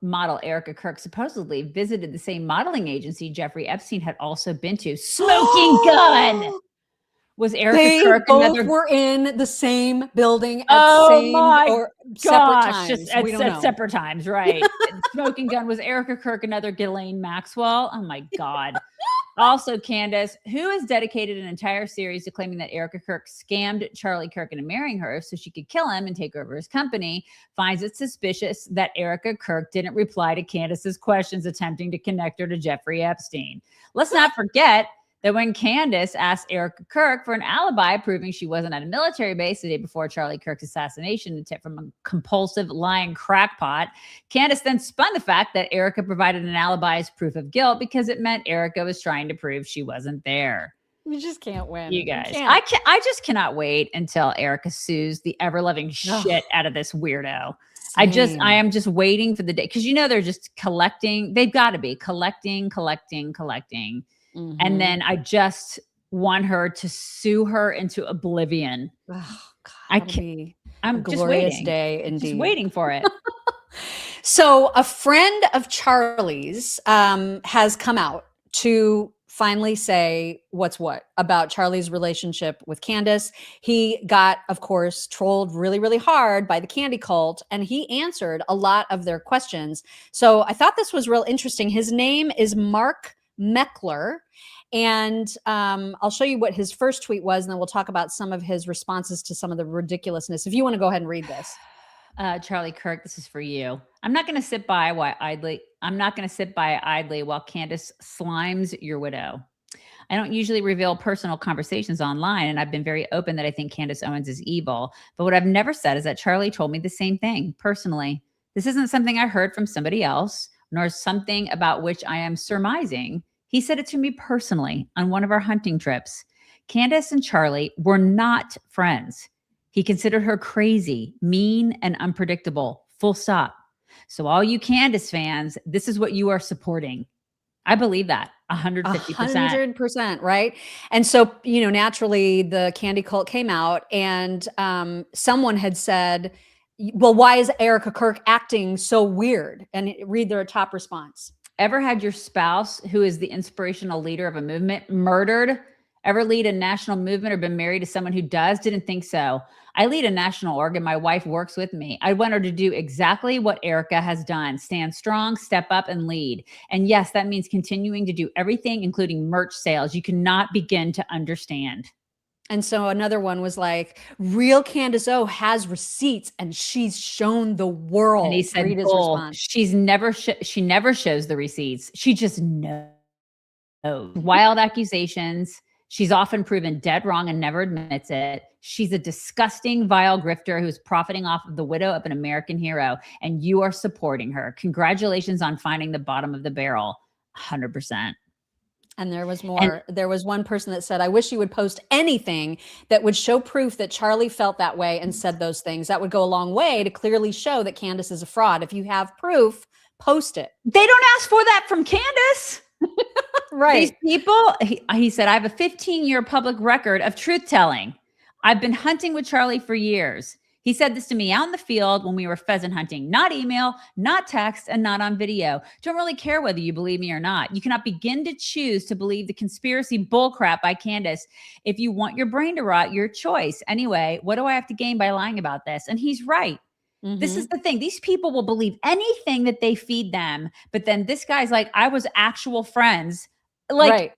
Speaker 2: model Erika Kirk supposedly visited the same modeling agency Jeffrey Epstein had also been to. Smoking gun! Was Erika Kirk
Speaker 1: both were in the same building at separate times.
Speaker 2: Just at separate times, right. Smoking gun. Was Erika Kirk another Ghislaine Maxwell? Oh my God. Also, Candace, who has dedicated an entire series to claiming that Erika Kirk scammed Charlie Kirk into marrying her so she could kill him and take over his company, finds it suspicious that Erika Kirk didn't reply to Candace's questions attempting to connect her to Jeffrey Epstein. Let's not forget that when Candace asked Erika Kirk for an alibi proving she wasn't at a military base the day before Charlie Kirk's assassination attempt from a compulsive lying crackpot, Candace then spun the fact that Erika provided an alibi as proof of guilt because it meant Erika was trying to prove she wasn't there.
Speaker 1: You just can't win.
Speaker 2: You guys, I just cannot wait until Erika sues the ever-loving shit out of this weirdo. I am just waiting for the day, because they're just collecting. They've got to be collecting. And then I just want her to sue her into oblivion.
Speaker 1: Oh, God,
Speaker 2: I'm just
Speaker 1: glorious
Speaker 2: waiting.
Speaker 1: Day indeed.
Speaker 2: Just waiting for it.
Speaker 1: So a friend of Charlie's has come out to finally say what's what about Charlie's relationship with Candace. He got, of course, trolled really, really hard by the Candy Cult, and he answered a lot of their questions. So I thought this was real interesting. His name is Mark Meckler. And I'll show you what his first tweet was, and then we'll talk about some of his responses to some of the ridiculousness. If you want to go ahead and read this.
Speaker 2: Charlie Kirk, this is for you. I'm not going to sit by idly while Candace slimes your widow. I don't usually reveal personal conversations online, and I've been very open that I think Candace Owens is evil. But what I've never said is that Charlie told me the same thing personally. This isn't something I heard from somebody else, nor something about which I am surmising. He said it to me personally on one of our hunting trips. Candace and Charlie were not friends. He considered her crazy, mean, and unpredictable. Full stop. So all you Candace fans, this is what you are supporting. I believe that 150%.
Speaker 1: 100%, right? And so, naturally the Candy Cult came out, and someone had said, well, why is Erika Kirk acting so weird? And read their top response.
Speaker 2: Ever had your spouse, who is the inspirational leader of a movement, murdered? Ever lead a national movement or been married to someone who does? Didn't think so. I lead a national org and my wife works with me. I want her to do exactly what Erika has done. Stand strong, step up, and lead. And yes, that means continuing to do everything, including merch sales. You cannot begin to understand.
Speaker 1: And so another one was like, real Candace O has receipts and she's shown the world.
Speaker 2: And he said,
Speaker 1: Read his
Speaker 2: bull.
Speaker 1: response.
Speaker 2: She never shows the receipts. She just knows. Wild accusations. She's often proven dead wrong and never admits it. She's a disgusting, vile grifter who's profiting off of the widow of an American hero, and you are supporting her. Congratulations on finding the bottom of the barrel. 100%.
Speaker 1: And there was more. There was one person that said, I wish you would post anything that would show proof that Charlie felt that way and said those things. That would go a long way to clearly show that Candace is a fraud. If you have proof, post it.
Speaker 2: They don't ask for that from Candace.
Speaker 1: Right.
Speaker 2: These people, he said, I have a 15-year public record of truth-telling. I've been hunting with Charlie for years. He said this to me out in the field when we were pheasant hunting, not email, not text, and not on video. Don't really care whether you believe me or not. You cannot begin to choose to believe the conspiracy bullcrap by Candace. If you want your brain to rot, your choice. Anyway, what do I have to gain by lying about this? And he's right. This is the thing. These people will believe anything that they feed them. But then this guy's like, I was actual friends. Like,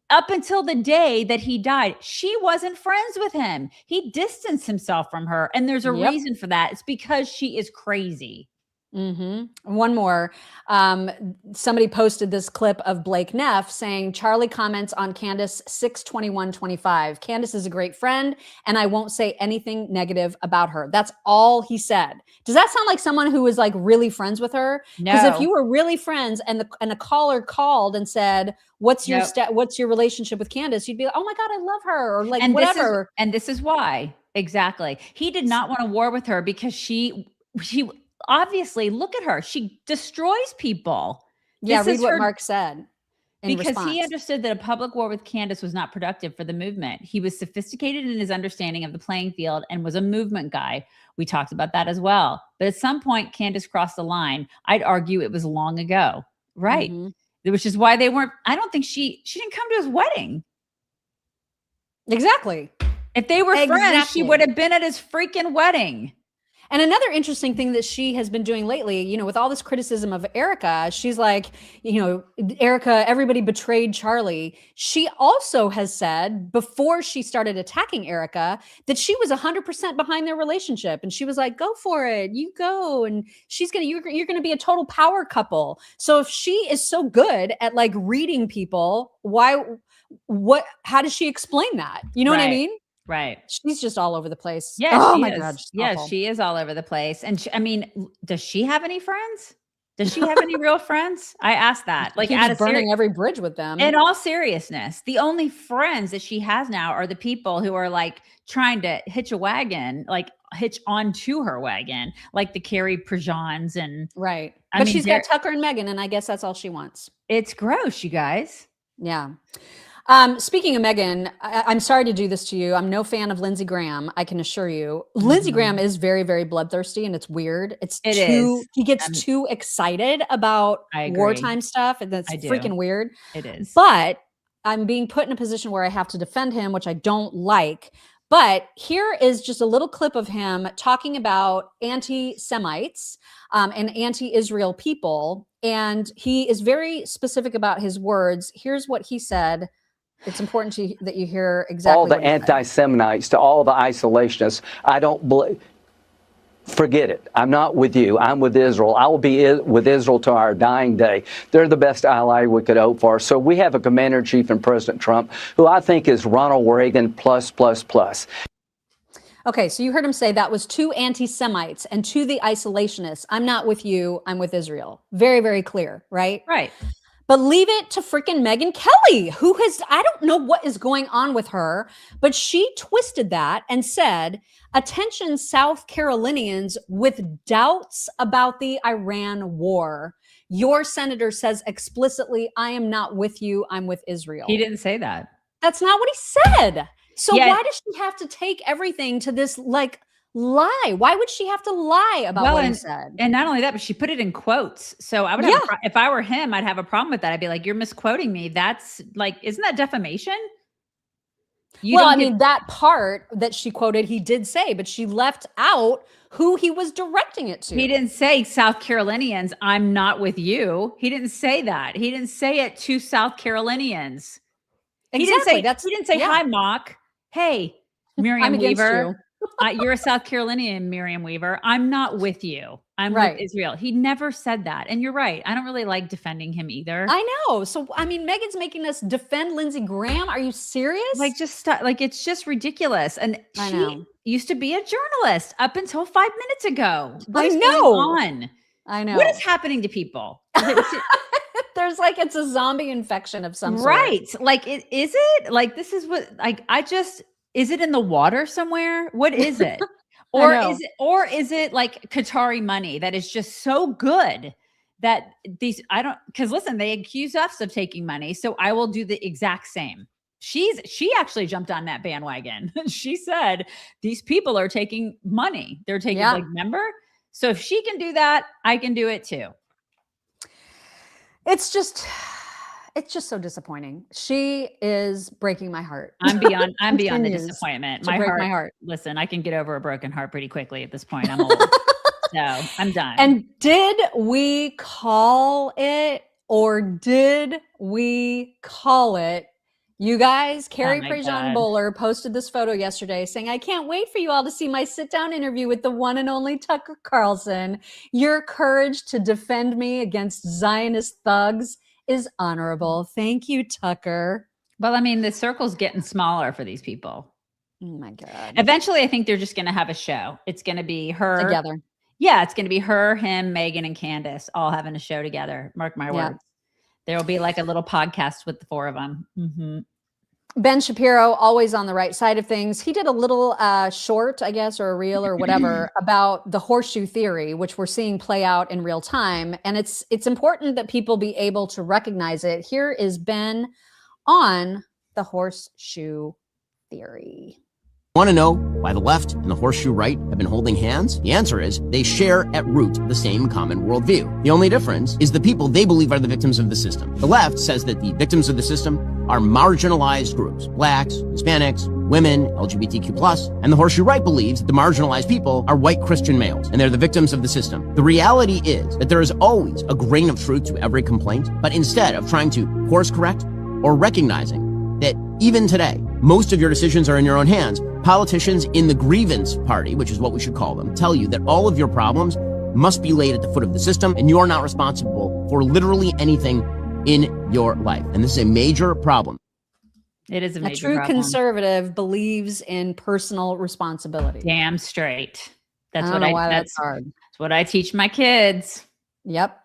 Speaker 2: up until the day that he died, she wasn't friends with him. He distanced himself from her. And there's a reason for that. It's because she is crazy.
Speaker 1: One more. Somebody posted this clip of Blake Neff saying, Charlie comments on Candace 6/21/25. Candace is a great friend, and I won't say anything negative about her. That's all he said. Does that sound like someone who was like really friends with her? Because if you were really friends and a caller called and said, what's your what's your relationship with Candace? You'd be like, oh my God, I love her, or like whatever.
Speaker 2: This is why. Exactly. He did not want a war with her because she obviously, look at her. She destroys people.
Speaker 1: Yeah, read what Mark said.
Speaker 2: Because he understood that a public war with Candace was not productive for the movement. He was sophisticated in his understanding of the playing field and was a movement guy. We talked about that as well. But at some point, Candace crossed the line. I'd argue it was long ago. Right. Which is why they weren't, I don't think she didn't come to his wedding.
Speaker 1: Exactly.
Speaker 2: If they were friends, she would have been at his freaking wedding.
Speaker 1: And another interesting thing that she has been doing lately, you know, with all this criticism of Erika, she's like, you know, Erika, everybody betrayed Charlie. She also has said before she started attacking Erika that she was 100% behind their relationship. And she was like, go for it. You go. And she's going to, you're going to be a total power couple. So if she is so good at like reading people, how does she explain that? You know what I mean?
Speaker 2: Right.
Speaker 1: She's just all over the place.
Speaker 2: Yeah.
Speaker 1: Oh
Speaker 2: she
Speaker 1: my
Speaker 2: is.
Speaker 1: God.
Speaker 2: Yeah, she is all over the place. And I mean, does she have any friends? Does she have any real friends? I asked that. Like,
Speaker 1: keeps burning every bridge with them.
Speaker 2: In all seriousness, the only friends that she has now are the people who are like trying to hitch a wagon, like hitch onto her wagon, like the Carrie Prejans and
Speaker 1: right. But she's got Tucker and Megyn, and I guess that's all she wants.
Speaker 2: It's gross, you guys.
Speaker 1: Yeah. Speaking of Megyn, I'm sorry to do this to you. I'm no fan of Lindsey Graham. I can assure you. Lindsey Graham is very, very bloodthirsty, and it's weird. He gets too excited about wartime stuff, and that's freaking weird.
Speaker 2: It is.
Speaker 1: But I'm being put in a position where I have to defend him, which I don't like. But here is just a little clip of him talking about anti-Semites and anti-Israel people. And he is very specific about his words. Here's what he said. It's important that you hear exactly
Speaker 6: all the anti-Semites, to all the isolationists. I don't believe. Forget it. I'm not with you. I'm with Israel. I will be with Israel to our dying day. They're the best ally we could hope for. So we have a commander-in-chief in President Trump, who I think is Ronald Reagan plus.
Speaker 1: Okay, so you heard him say that was to anti-Semites and to the isolationists. I'm not with you. I'm with Israel. Very, very clear, right?
Speaker 2: Right.
Speaker 1: But leave it to freaking Megyn Kelly, who I don't know what is going on with her, but she twisted that and said, attention South Carolinians with doubts about the Iran war. Your senator says explicitly, I am not with you, I'm with Israel.
Speaker 2: He didn't say that.
Speaker 1: That's not what he said. So why does she have to take everything to this like lie? Why would she have to lie about what he said?
Speaker 2: And not only that, but she put it in quotes. So I would have, if I were him, I'd have a problem with that. I'd be like, you're misquoting me. That's like, isn't that defamation?
Speaker 1: I mean, that part that she quoted, he did say, but she left out who he was directing it to.
Speaker 2: He didn't say South Carolinians, I'm not with you. He didn't say that. He didn't say it to South Carolinians.
Speaker 1: Exactly.
Speaker 2: He didn't say hi, Mock. hey, Miriam
Speaker 1: I'm against
Speaker 2: Weaver, you're a South Carolinian, Miriam Weaver. I'm not with you. I'm
Speaker 1: Right.
Speaker 2: with Israel. He never said that. And you're right. I don't really like defending him either.
Speaker 1: I know. So, I mean, Megyn's making us defend Lindsey Graham. Are you serious?
Speaker 2: Like, just stop. Like, it's just ridiculous. And
Speaker 1: I
Speaker 2: she
Speaker 1: know.
Speaker 2: used to be a journalist up until 5 minutes ago. What
Speaker 1: I
Speaker 2: is
Speaker 1: know.
Speaker 2: going on?
Speaker 1: I know.
Speaker 2: What is happening to people?
Speaker 1: There's like, it's a zombie infection of some sort.
Speaker 2: Right. Like, is it? Like, this is what, like, is it in the water somewhere? What is it? Or is it like Qatari money that is just so good that because listen, they accuse us of taking money. So I will do the exact same. She actually jumped on that bandwagon. She said, these people are taking money. They're taking, like, remember? So if she can do that, I can do it too.
Speaker 1: It's just so disappointing. She is breaking my heart.
Speaker 2: I'm beyond the disappointment. My heart. Listen, I can get over a broken heart pretty quickly at this point. I'm old. So I'm done.
Speaker 1: And did we call it, or did we call it? You guys, Carrie Prejean Bowler posted this photo yesterday saying, I can't wait for you all to see my sit-down interview with the one and only Tucker Carlson. Your courage to defend me against Zionist thugs is honorable. Thank you, Tucker.
Speaker 2: Well, I mean, the circle's getting smaller for these people.
Speaker 1: Oh my God.
Speaker 2: Eventually, I think they're just going to have a show. It's going to be her
Speaker 1: together.
Speaker 2: Yeah, it's going to be her, him, Megyn, and Candace all having a show together. Mark my words. There will be like a little podcast with the four of them. Mm-hmm.
Speaker 1: Ben Shapiro, always on the right side of things. He did a little short, I guess, or a reel or whatever about the horseshoe theory, which we're seeing play out in real time. And it's important that people be able to recognize it. Here is Ben on the horseshoe theory.
Speaker 8: Want to know why the left and the horseshoe right have been holding hands? The answer is they share at root the same common worldview. The only difference is the people they believe are the victims of the system. The left says that the victims of the system are marginalized groups, blacks, Hispanics, women, LGBTQ+, and the horseshoe right believes that the marginalized people are white Christian males, and they're the victims of the system. The reality is that there is always a grain of truth to every complaint, but instead of trying to course correct or recognizing that even today, most of your decisions are in your own hands, politicians in the grievance party, which is what we should call them, tell you that all of your problems must be laid at the foot of the system, and you're not responsible for literally anything in your life. And this is a major problem.
Speaker 2: It is a major
Speaker 1: true
Speaker 2: problem.
Speaker 1: Conservative believes in personal responsibility.
Speaker 2: Damn straight. That's
Speaker 1: hard.
Speaker 2: That's what I teach my kids.
Speaker 1: Yep.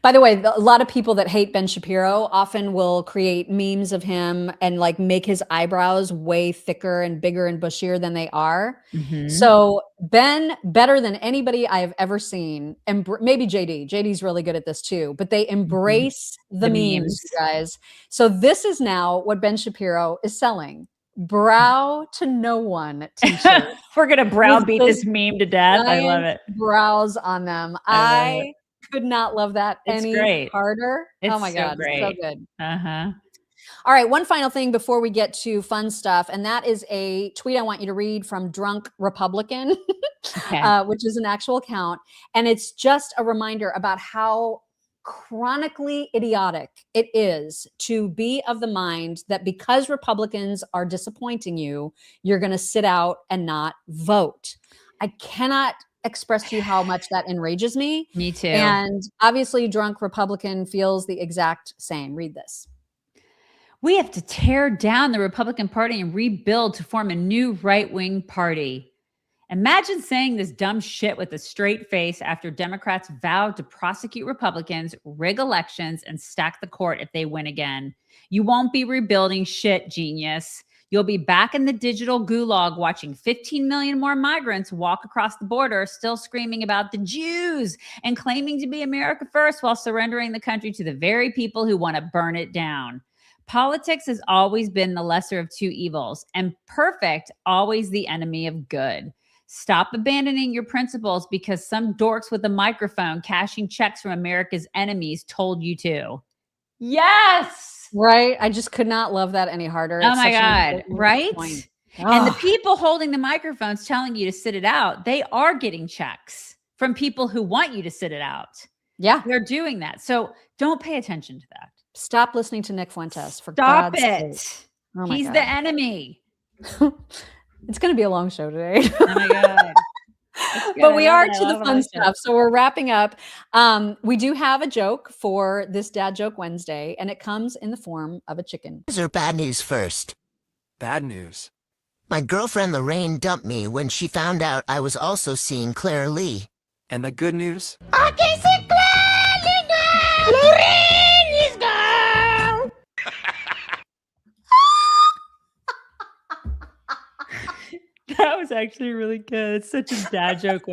Speaker 1: By the way, a lot of people that hate Ben Shapiro often will create memes of him and like make his eyebrows way thicker and bigger and bushier than they are.
Speaker 2: Mm-hmm.
Speaker 1: So Ben, better than anybody I have ever seen, and maybe JD's really good at this too, but they embrace the memes, you guys. So this is now what Ben Shapiro is selling. Brow to no one t-shirt.
Speaker 2: We're going to browbeat this meme to death. I love it.
Speaker 1: Brows on them. I could not love that any harder.
Speaker 2: It's
Speaker 1: oh my God,
Speaker 2: great.
Speaker 1: so good.
Speaker 2: Uh-huh.
Speaker 1: All right, one final thing before we get to fun stuff, and that is a tweet I want you to read from Drunk Republican, which is an actual account, and it's just a reminder about how chronically idiotic it is to be of the mind that because Republicans are disappointing you, you're going to sit out and not vote. I cannot express to you how much that enrages me.
Speaker 2: Me too.
Speaker 1: And obviously Drunk Republican feels the exact same. Read this.
Speaker 2: We have to tear down the Republican Party and rebuild to form a new right-wing party. Imagine saying this dumb shit with a straight face after Democrats vowed to prosecute Republicans, rig elections, and stack the court if they win again. You won't be rebuilding shit, genius. You'll be back in the digital gulag watching 15 million more migrants walk across the border, still screaming about the Jews and claiming to be America first while surrendering the country to the very people who want to burn it down. Politics has always been the lesser of two evils, and perfect always the enemy of good. Stop abandoning your principles because some dorks with a microphone cashing checks from America's enemies told you to. Yes!
Speaker 1: Right? I just could not love that any harder.
Speaker 2: Oh my God. Right? And the
Speaker 1: Oh.
Speaker 2: people holding the microphones telling you to sit it out, they are getting checks from people who want you to sit it out.
Speaker 1: Yeah.
Speaker 2: They're doing that. So don't pay attention to that.
Speaker 1: Stop listening to Nick Fuentes. For
Speaker 2: Stop
Speaker 1: God's
Speaker 2: it.
Speaker 1: sake. Oh my
Speaker 2: He's
Speaker 1: God.
Speaker 2: the enemy.
Speaker 1: It's going to be a long show today.
Speaker 2: Oh my God.
Speaker 1: But we are to the fun stuff. So we're wrapping up. We do have a joke for this Dad Joke Wednesday, and it comes in the form of a chicken.
Speaker 10: News or bad news first?
Speaker 12: Bad news.
Speaker 10: My girlfriend Lorraine dumped me when she found out I was also seeing Claire Lee.
Speaker 12: And the good news?
Speaker 10: I can see Claire Lee now! Lorraine is gone!
Speaker 2: That was actually really good. It's such a dad joke.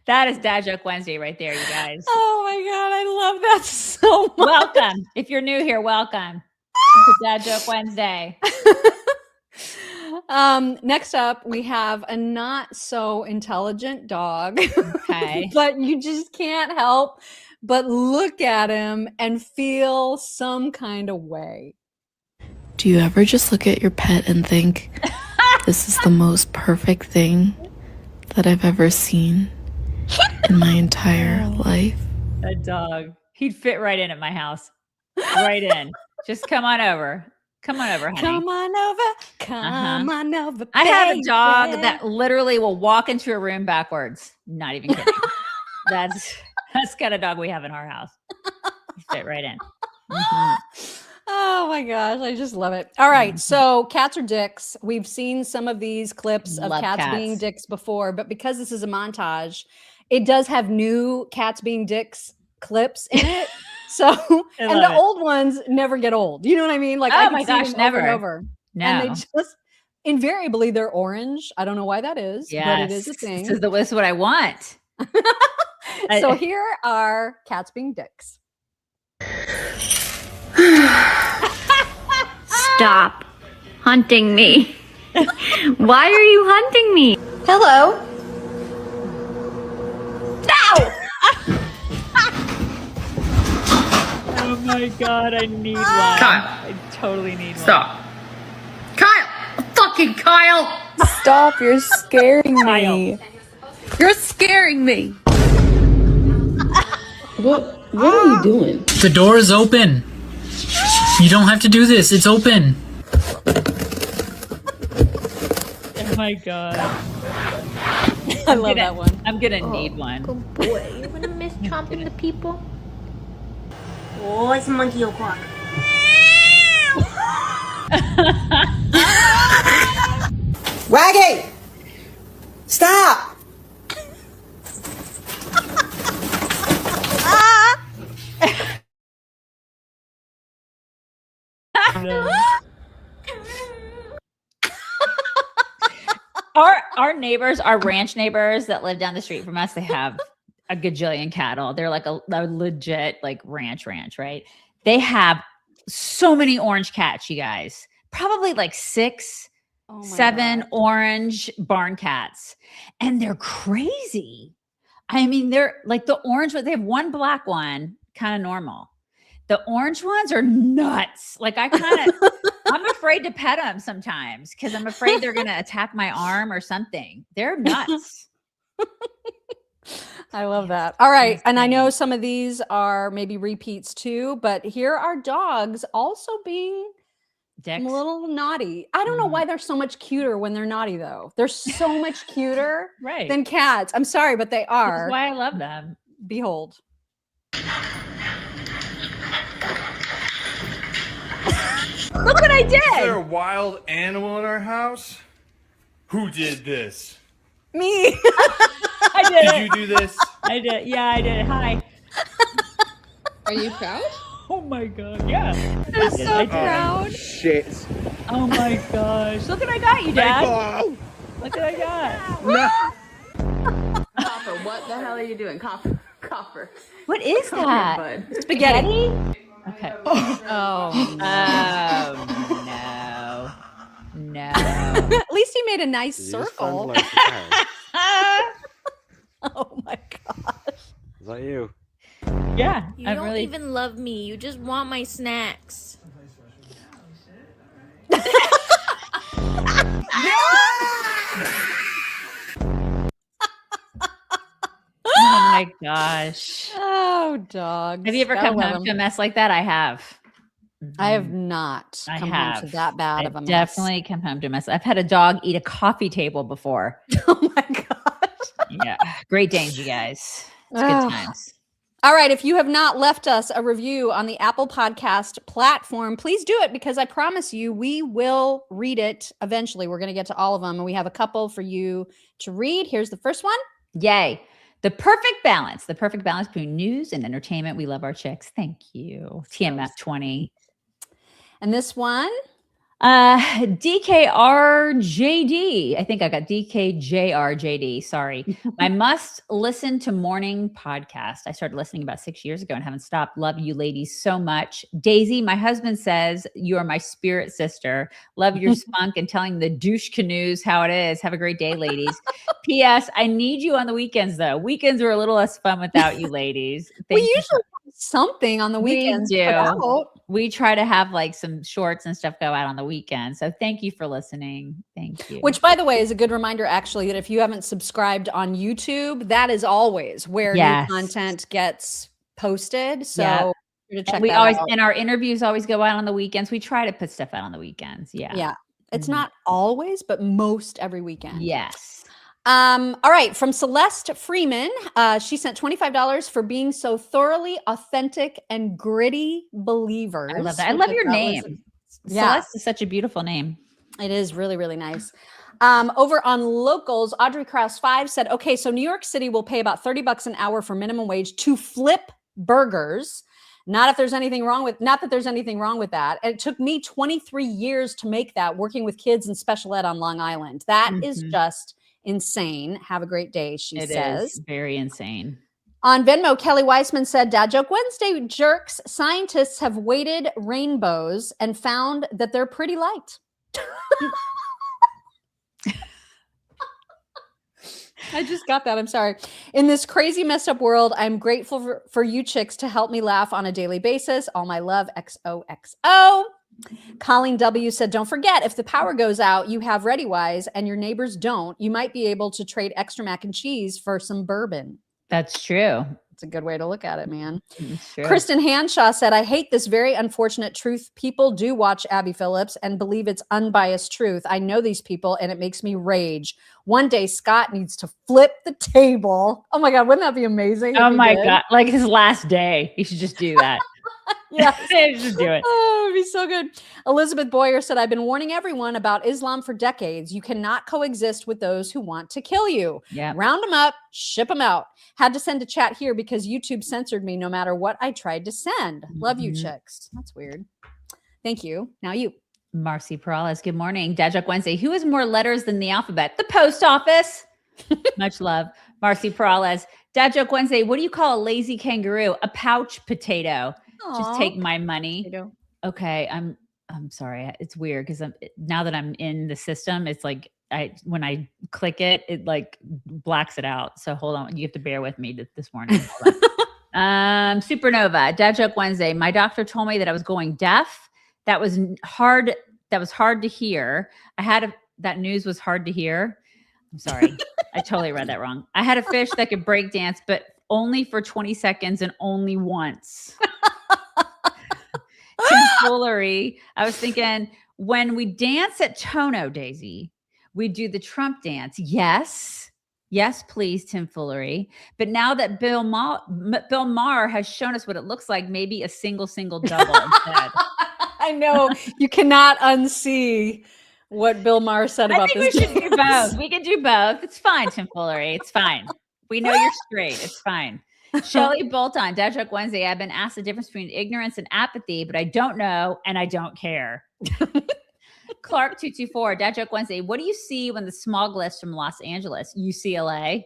Speaker 2: That is Dad Joke Wednesday right there, you guys.
Speaker 1: Oh my God, I love that so much.
Speaker 2: Welcome. If you're new here, welcome to Dad Joke Wednesday.
Speaker 1: Next up, we have a not so intelligent dog.
Speaker 2: Okay.
Speaker 1: But you just can't help but look at him and feel some kind of way.
Speaker 23: Do you ever just look at your pet and think, this is the most perfect thing that I've ever seen in my entire life?
Speaker 2: That dog. He'd fit right in at my house. Right in. Just come on over. Come on over, honey.
Speaker 1: Come on over. Come on over.
Speaker 2: I have a dog
Speaker 1: baby.
Speaker 2: that literally will walk into a room backwards. Not even kidding. That's kind of dog we have in our house. He fit right in. Mhm.
Speaker 1: Oh my gosh, I just love it. All right, so cats are dicks. We've seen some of these clips of
Speaker 2: Love
Speaker 1: cats
Speaker 2: cats.
Speaker 1: being dicks before, but because this is a montage, it does have new cats being dicks clips in it. So, and
Speaker 2: love
Speaker 1: the
Speaker 2: it.
Speaker 1: old ones never get old. You know what I mean? Like,
Speaker 2: Oh
Speaker 1: I can
Speaker 2: my
Speaker 1: see
Speaker 2: gosh,
Speaker 1: them over and
Speaker 2: never.
Speaker 1: over.
Speaker 2: No.
Speaker 1: And they just invariably they're orange. I don't know why that is, but it is a thing.
Speaker 2: This is what I want.
Speaker 1: So here are cats being dicks.
Speaker 24: Stop hunting me. Why are you hunting me? Hello. No!
Speaker 2: Oh my God, I need one.
Speaker 24: Kyle.
Speaker 2: I totally need
Speaker 24: Stop. Kyle! Fucking Kyle!
Speaker 25: Stop, you're scaring me. You're scaring me.
Speaker 26: What are you doing?
Speaker 27: The door is open. You don't have to do this. It's open.
Speaker 2: Oh my God.
Speaker 1: I love that one.
Speaker 2: I'm gonna need one.
Speaker 24: Good boy. You're gonna miss chomping the people? Oh, it's a monkey o'clock.
Speaker 28: Waggy! Stop!
Speaker 2: Our neighbors, our ranch neighbors that live down the street from us, they have a gajillion cattle. They're like a legit like ranch, right? They have so many orange cats, you guys. Probably like 6, 7 orange barn cats. And they're crazy. I mean, they're like the orange, but they have one black one, kind of normal. The orange ones are nuts. Like I'm afraid to pet them sometimes because I'm afraid they're going to attack my arm or something. They're nuts.
Speaker 1: I love that. All right. And I know some of these are maybe repeats too, but here are dogs also being
Speaker 2: dicks.
Speaker 1: A little naughty. I don't know why they're so much cuter when they're naughty though. They're so much cuter than cats. I'm sorry, but they are.
Speaker 2: That's why I love them.
Speaker 1: Behold.
Speaker 2: Look what I did.
Speaker 29: Is there a wild animal in our house? Who did this?
Speaker 1: Me.
Speaker 2: I did it.
Speaker 29: Did you do this?
Speaker 2: I did. Yeah, I did it. Hi.
Speaker 25: Are you proud?
Speaker 2: Oh my God. Yeah.
Speaker 1: They're so proud.
Speaker 29: Shit.
Speaker 2: Oh my gosh. Look what I got you, Dad. Look what I got.
Speaker 25: No. Copper, what the hell are you doing? Copper.
Speaker 2: What is
Speaker 25: Come
Speaker 2: that?
Speaker 25: here, bud.
Speaker 1: Spaghetti.
Speaker 2: Okay.
Speaker 1: Oh.
Speaker 2: No.
Speaker 1: At least he made a nice circle. Oh my gosh.
Speaker 12: Is that you?
Speaker 2: Yeah.
Speaker 24: You don't even love me. You just want my snacks.
Speaker 2: Oh my gosh.
Speaker 1: Oh, dogs.
Speaker 2: Have you ever come home to a mess like that? I have.
Speaker 1: I have not come home to that bad of a mess.
Speaker 2: Definitely come home to a mess. I've had a dog eat a coffee table before.
Speaker 1: Oh my gosh.
Speaker 2: Yeah. Great Danes, you guys. It's good times.
Speaker 1: All right. If you have not left us a review on the Apple Podcast platform, please do it, because I promise you we will read it eventually. We're going to get to all of them, and we have a couple for you to read. Here's the first one.
Speaker 2: Yay. The perfect balance between news and entertainment. We love our chicks. Thank you. TMF 20.
Speaker 1: And this one?
Speaker 2: DKRJD. I think I got DKJRJD. Sorry. My must listen to morning podcast. I started listening about 6 years ago and haven't stopped. Love you ladies so much. Daisy, my husband says you are my spirit sister. Love your spunk and telling the douche canoes how it is. Have a great day, ladies. P.S. I need you on the weekends, though. Weekends are a little less fun without you ladies.
Speaker 1: We usually have something on the weekends.
Speaker 2: We do. We try to have like some shorts and stuff go out on the weekend. So thank you for listening. Thank you.
Speaker 1: Which, by the way, is a good reminder, actually, that if you haven't subscribed on YouTube, that is always where new content gets posted. So check
Speaker 2: we
Speaker 1: that
Speaker 2: always,
Speaker 1: out.
Speaker 2: and our interviews always go out on the weekends. We try to put stuff out on the weekends. Yeah.
Speaker 1: Yeah. It's not always, but most every weekend.
Speaker 2: Yes.
Speaker 1: All right. From Celeste Freeman, she sent $25 for being so thoroughly authentic and gritty believers.
Speaker 2: I love that. I love your name. Celeste is such a beautiful name.
Speaker 1: It is really, really nice. Over on Locals, Audrey Krause 5 said, okay, so New York City will pay about $30 an hour for minimum wage to flip burgers. Not that there's anything wrong with that. And it took me 23 years to make that, working with kids in special ed on Long Island. That is just insane. Have a great day, she says.
Speaker 2: It is very insane.
Speaker 1: On Venmo, Kelly Weissman said, Dad Joke Wednesday, jerks. Scientists have weighted rainbows and found that they're pretty light. I just got that. I'm sorry. In this crazy messed up world, I'm grateful for you chicks to help me laugh on a daily basis. All my love, XOXO. Colleen W said, don't forget, if the power goes out, you have ReadyWise and your neighbors don't, you might be able to trade extra mac and cheese for some bourbon.
Speaker 2: That's true.
Speaker 1: It's a good way to look at it, man.
Speaker 2: True.
Speaker 1: Kristen Hanshaw said, I hate this very unfortunate truth. People do watch Abby Phillips and believe it's unbiased truth. I know these people and it makes me rage. One day Scott needs to flip the table. Oh my God, wouldn't that be amazing?
Speaker 2: Oh my God. Like his last day. He should just do that.
Speaker 1: Yeah,
Speaker 2: just do it.
Speaker 1: Oh, it'd be so good. Elizabeth Boyer said, I've been warning everyone about Islam for decades. You cannot coexist with those who want to kill you.
Speaker 2: Yeah.
Speaker 1: Round them up, ship them out. Had to send a chat here because YouTube censored me no matter what I tried to send. Love you, chicks. That's weird. Thank you. Now you.
Speaker 2: Marcy Perales, good morning. Dad Joke Wednesday. Who has more letters than the alphabet? The post office. Much love. Marcy Perales. Dad Joke Wednesday. What do you call a lazy kangaroo? A pouch potato. Just take my money. Okay, I'm sorry. It's weird because now that I'm in the system, it's like when I click it, it like blacks it out. So hold on, you have to bear with me this morning. Supernova, Dad Joke Wednesday. My doctor told me that I was going deaf. That was hard. That was hard to hear. That news was hard to hear. I'm sorry. I totally read that wrong. I had a fish that could break dance, but only for 20 seconds and only once. Foolery. I was thinking, when we dance at Tono, Daisy, we do the Trump dance. Yes, please, Tim Foolery. But now that Bill Maher has shown us what it looks like, maybe a single double instead.
Speaker 1: I know you cannot unsee what Bill Maher said about this.
Speaker 2: We should do both. We can do both. It's fine, Tim Foolery. It's fine. We know you're straight. It's fine. Shelley Bolton, Dad Joke Wednesday. I've been asked the difference between ignorance and apathy, but I don't know and I don't care. Clark 224, Dad Joke Wednesday. What do you see when the smog lifts from Los Angeles? UCLA.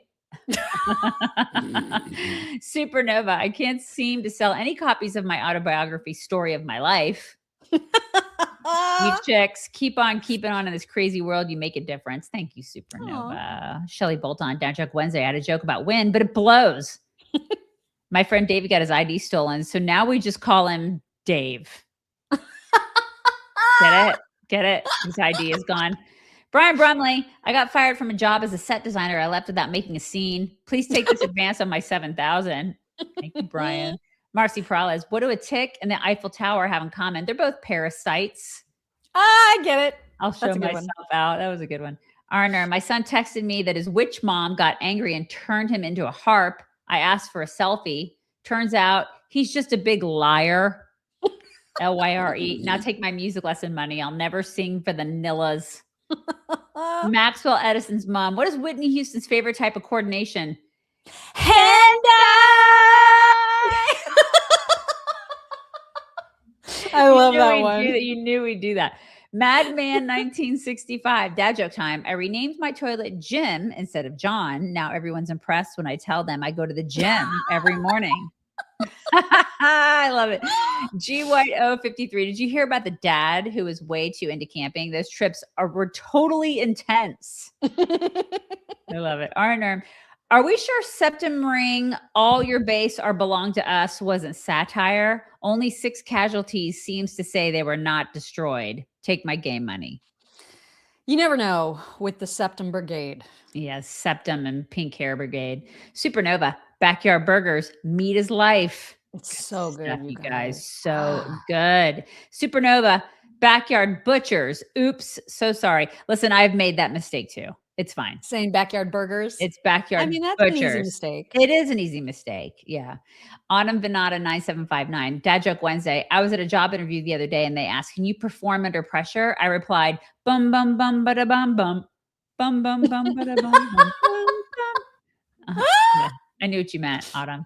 Speaker 2: Supernova. I can't seem to sell any copies of my autobiography, Story of My Life. You chicks, keep on keeping on in this crazy world. You make a difference. Thank you, Supernova. Shelley Bolton, Dad Joke Wednesday. I had a joke about wind, but it blows. My friend David got his ID stolen, so now we just call him Dave. Get it? His ID is gone. Brian Brumley, I got fired from a job as a set designer. I left without making a scene. Please take this advance on my $7,000. Thank you, Brian. Marcy Perales, what do a tick and the Eiffel Tower have in common? They're both parasites.
Speaker 1: I get it.
Speaker 2: I'll show myself out. That was a good one. Arner, my son texted me that his witch mom got angry and turned him into a harp. I asked for a selfie. Turns out he's just a big liar. Lyre. Now take my music lesson money. I'll never sing for the Nillas. Maxwell Edison's mom. What is Whitney Houston's favorite type of coordination?
Speaker 1: I love that one.
Speaker 2: You knew we'd do that. Madman 1965. Dad joke time. I renamed my toilet Jim instead of John. Now everyone's impressed when I tell them I go to the gym every morning. I love it. G White 053. Did you hear about the dad who was way too into camping? Those trips were totally intense. I love it. Arner, are we sure Septum Ring, all your base are belong to us wasn't satire? Only 6 casualties seems to say they were not destroyed. Take my game money.
Speaker 1: You never know with the Septum Brigade.
Speaker 2: Yes, Septum and Pink Hair Brigade. Supernova, Backyard Burgers, meat is life.
Speaker 1: It's so good,
Speaker 2: you guys. So good. Supernova, Backyard Butchers. Oops, so sorry. Listen, I've made that mistake too. It's fine.
Speaker 1: Saying Backyard Burgers.
Speaker 2: It's Backyard Butchers.
Speaker 1: That's an easy mistake.
Speaker 2: It is an easy mistake. Yeah. Autumn Venata 9759. Dad joke Wednesday. I was at a job interview the other day and they asked, can you perform under pressure? I replied, bum, bum, bum, bada, bum, bum. Bum, bum, bum, bada, bum, bum, bum, bum. Yeah. I knew what you meant, Autumn.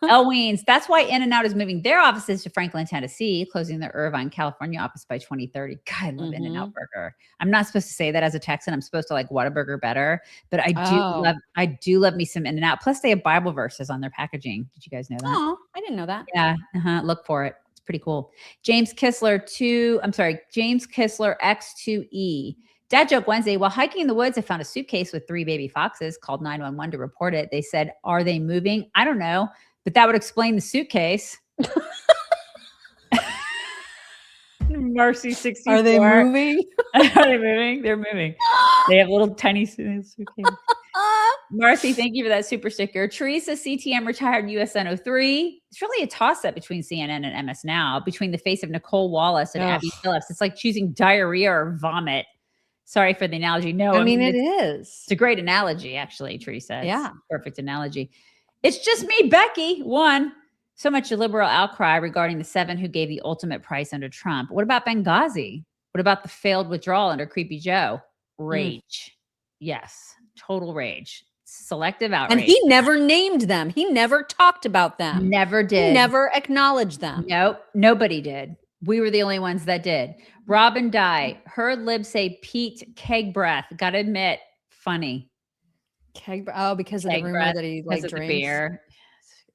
Speaker 2: Elweens, that's why In-N-Out is moving their offices to Franklin, Tennessee, closing their Irvine, California office by 2030. God, I love In-N-Out Burger. I'm not supposed to say that as a Texan. I'm supposed to like Whataburger better, but I do love me some In-N-Out. Plus, they have Bible verses on their packaging. Did you guys know that?
Speaker 1: Oh, I didn't know that.
Speaker 2: Yeah, look for it. It's pretty cool. James Kissler X2E. Dad joke Wednesday. While hiking in the woods, I found a suitcase with 3 baby foxes, called 911 to report it. They said, are they moving? I don't know, but that would explain the suitcase. Mercy 64.
Speaker 1: Are they moving?
Speaker 2: Are they moving? They're moving. They have little tiny suitcases. Marcy, thank you for that super sticker. Teresa, CTM retired USN 03. It's really a toss-up between CNN and MS Now, between the face of Nicole Wallace and Abby Phillips. It's like choosing diarrhea or vomit. Sorry for the analogy. No,
Speaker 1: I mean it is.
Speaker 2: It's a great analogy, actually, Teresa.
Speaker 1: Yeah.
Speaker 2: It's a perfect analogy. It's just me, Becky. 1. So much liberal outcry regarding the 7 who gave the ultimate price under Trump. What about Benghazi? What about the failed withdrawal under Creepy Joe? Rage. Yes. Total rage. Selective outrage.
Speaker 1: And he never named them. He never talked about them.
Speaker 2: Never did.
Speaker 1: He never acknowledged them.
Speaker 2: Nope. Nobody did. We were the only ones that did. Robin Dye, heard Lib say Pete keg breath. Gotta admit, funny.
Speaker 1: Keg breath. Oh, because of the rumor that he like drinks.
Speaker 2: Beer.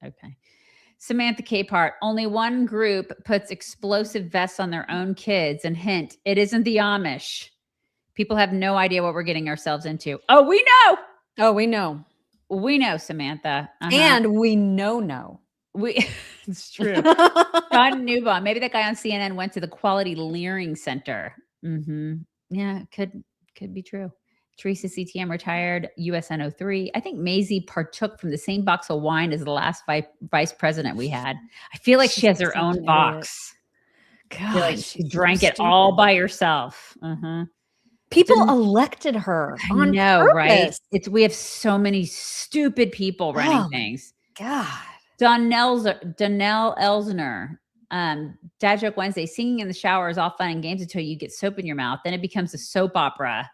Speaker 2: Okay. Samantha Capehart, only one group puts explosive vests on their own kids. And hint, it isn't the Amish. People have no idea what we're getting ourselves into. Oh, we know.
Speaker 1: Oh, we know.
Speaker 2: We know, Samantha.
Speaker 1: And we know.
Speaker 2: It's true. John Newbaum. Maybe that guy on CNN went to the Quality Leering Center. Yeah, could be true. Teresa CTM retired USN 03. I think Mazie partook from the same box of wine as the last vice president we had. I feel like she has her own box. God, like she drank it all by herself.
Speaker 1: People elected her.
Speaker 2: I know, right? We have so many stupid people running things.
Speaker 1: God.
Speaker 2: Donnell Elsner, Dad Joke Wednesday, singing in the shower is all fun and games until you get soap in your mouth. Then it becomes a soap opera.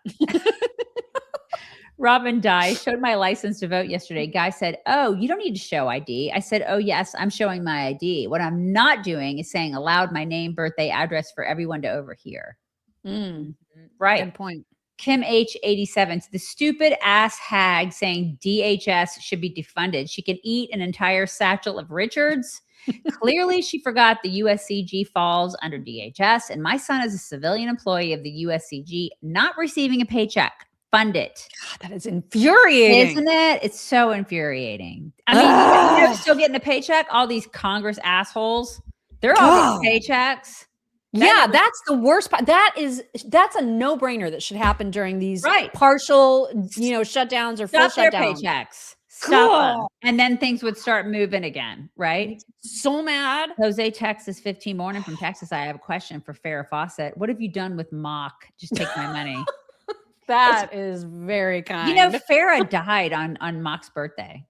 Speaker 2: Robin Dye, showed my license to vote yesterday. Guy said, oh, you don't need to show ID. I said, oh, yes, I'm showing my ID. What I'm not doing is saying aloud my name, birthday, address for everyone to overhear. Right.
Speaker 1: Good point.
Speaker 2: Kim H. 87, to the stupid ass hag saying DHS should be defunded. She can eat an entire satchel of Richards. Clearly, she forgot the USCG falls under DHS, and my son is a civilian employee of the USCG, not receiving a paycheck. Fund it.
Speaker 1: God, that is infuriating.
Speaker 2: Isn't it? It's so infuriating. I mean, you're still getting a paycheck? All these Congress assholes, they're all getting paychecks.
Speaker 1: That's the worst part. That's a no-brainer that should happen during these partial, shutdowns or full shutdowns.
Speaker 2: Stop Stop them. And then things would start moving again, right?
Speaker 1: So mad.
Speaker 2: Jose Texas 15 morning from Texas. I have a question for Farrah Fawcett. What have you done with Mock? Just take my money.
Speaker 1: That is very kind.
Speaker 2: You know, Farrah died on Mock's birthday.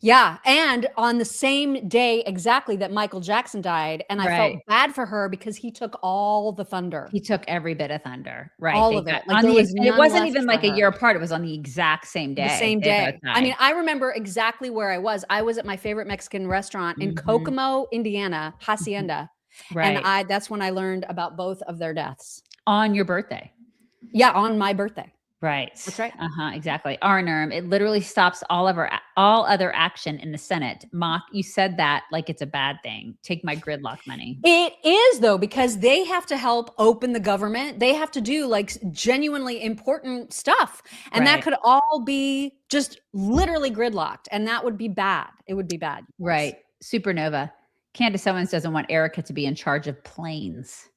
Speaker 1: Yeah. And on the same day exactly that Michael Jackson died. And I felt bad for her because he took all the thunder.
Speaker 2: He took every bit of thunder. Right.
Speaker 1: All of it. Like,
Speaker 2: it wasn't even like a year apart. It was on the exact same day.
Speaker 1: The same day. I mean, I remember exactly where I was. I was at my favorite Mexican restaurant in Kokomo, Indiana, Hacienda.
Speaker 2: Right.
Speaker 1: And that's when I learned about both of their deaths.
Speaker 2: On your birthday.
Speaker 1: Yeah, on my birthday.
Speaker 2: Right.
Speaker 1: That's right.
Speaker 2: Exactly. Arnerm, it literally stops all other action in the Senate. Mock, you said that like it's a bad thing. Take my gridlock money.
Speaker 1: It is though, because they have to help open the government. They have to do like genuinely important stuff. And that could all be just literally gridlocked. And that would be bad. It would be bad.
Speaker 2: Right. Supernova. Candace Owens doesn't want Erika to be in charge of planes.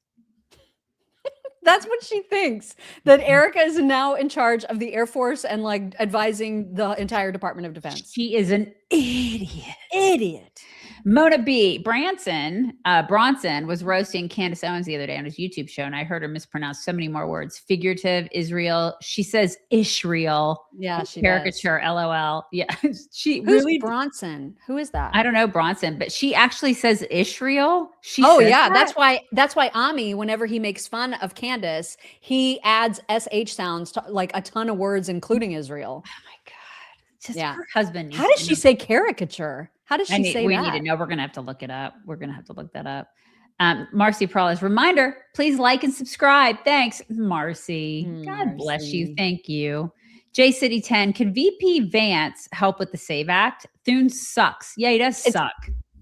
Speaker 1: That's what she thinks, that Erika is now in charge of the Air Force and like advising the entire Department of Defense.
Speaker 2: She is an idiot.
Speaker 1: Idiot.
Speaker 2: Mona B. Bronson was roasting Candace Owens the other day on his YouTube show, and I heard her mispronounce so many more words. Figurative, Israel. She says Israel.
Speaker 1: Yeah, she
Speaker 2: caricature, does. LOL. Yeah.
Speaker 1: Who's
Speaker 2: really
Speaker 1: Bronson? Who is that?
Speaker 2: I don't know Bronson, but she actually says Israel.
Speaker 1: That's why Ami, whenever he makes fun of Candace, he adds SH sounds to like a ton of words, including Israel.
Speaker 2: Oh my God. Just her husband.
Speaker 1: How does she say caricature? How does she say that?
Speaker 2: We need to know. We're going to have to look it up. We're going to have to look that up. Marcy Prowler's reminder, please like and subscribe. Thanks, Marcy. God bless you. Thank you. J City 10, can VP Vance help with the SAVE Act? Thune sucks. Yeah, he does suck.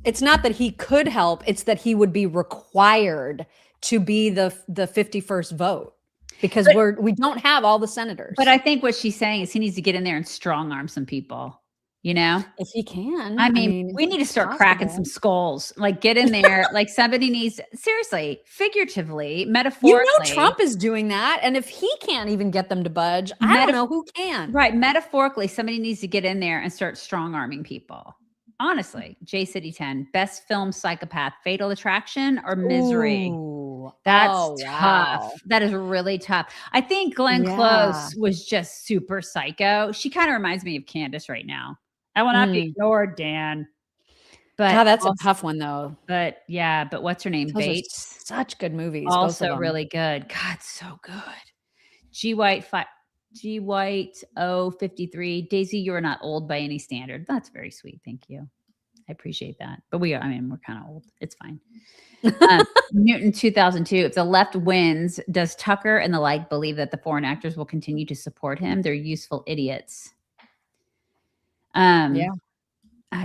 Speaker 1: It's not that he could help. It's that he would be required to be the 51st vote because we don't have all the senators.
Speaker 2: But I think what she's saying is he needs to get in there and strong arm some people. You know,
Speaker 1: if he can.
Speaker 2: I mean we need to start cracking some skulls. Like get in there. Like somebody needs, seriously, figuratively, metaphorically.
Speaker 1: You know, Trump is doing that, and if he can't even get them to budge, I don't know who can.
Speaker 2: Right, metaphorically, somebody needs to get in there and start strong arming people. Honestly, J City 10, best film psychopath, Fatal Attraction or Misery?
Speaker 1: Ooh.
Speaker 2: That's tough. That is really tough. I think Glenn Close was just super psycho. She kind of reminds me of Candace right now. I will not be ignored, Dan. But
Speaker 1: that's a tough one, though.
Speaker 2: But yeah, but what's her name?
Speaker 1: Those
Speaker 2: Bates.
Speaker 1: Such good movies.
Speaker 2: Also really good. God, so good. G White 053. Daisy, you are not old by any standard. That's very sweet. Thank you. I appreciate that. But we're kind of old. It's fine. Newton 2002. If the left wins, does Tucker and the like believe that the foreign actors will continue to support him? They're useful idiots. I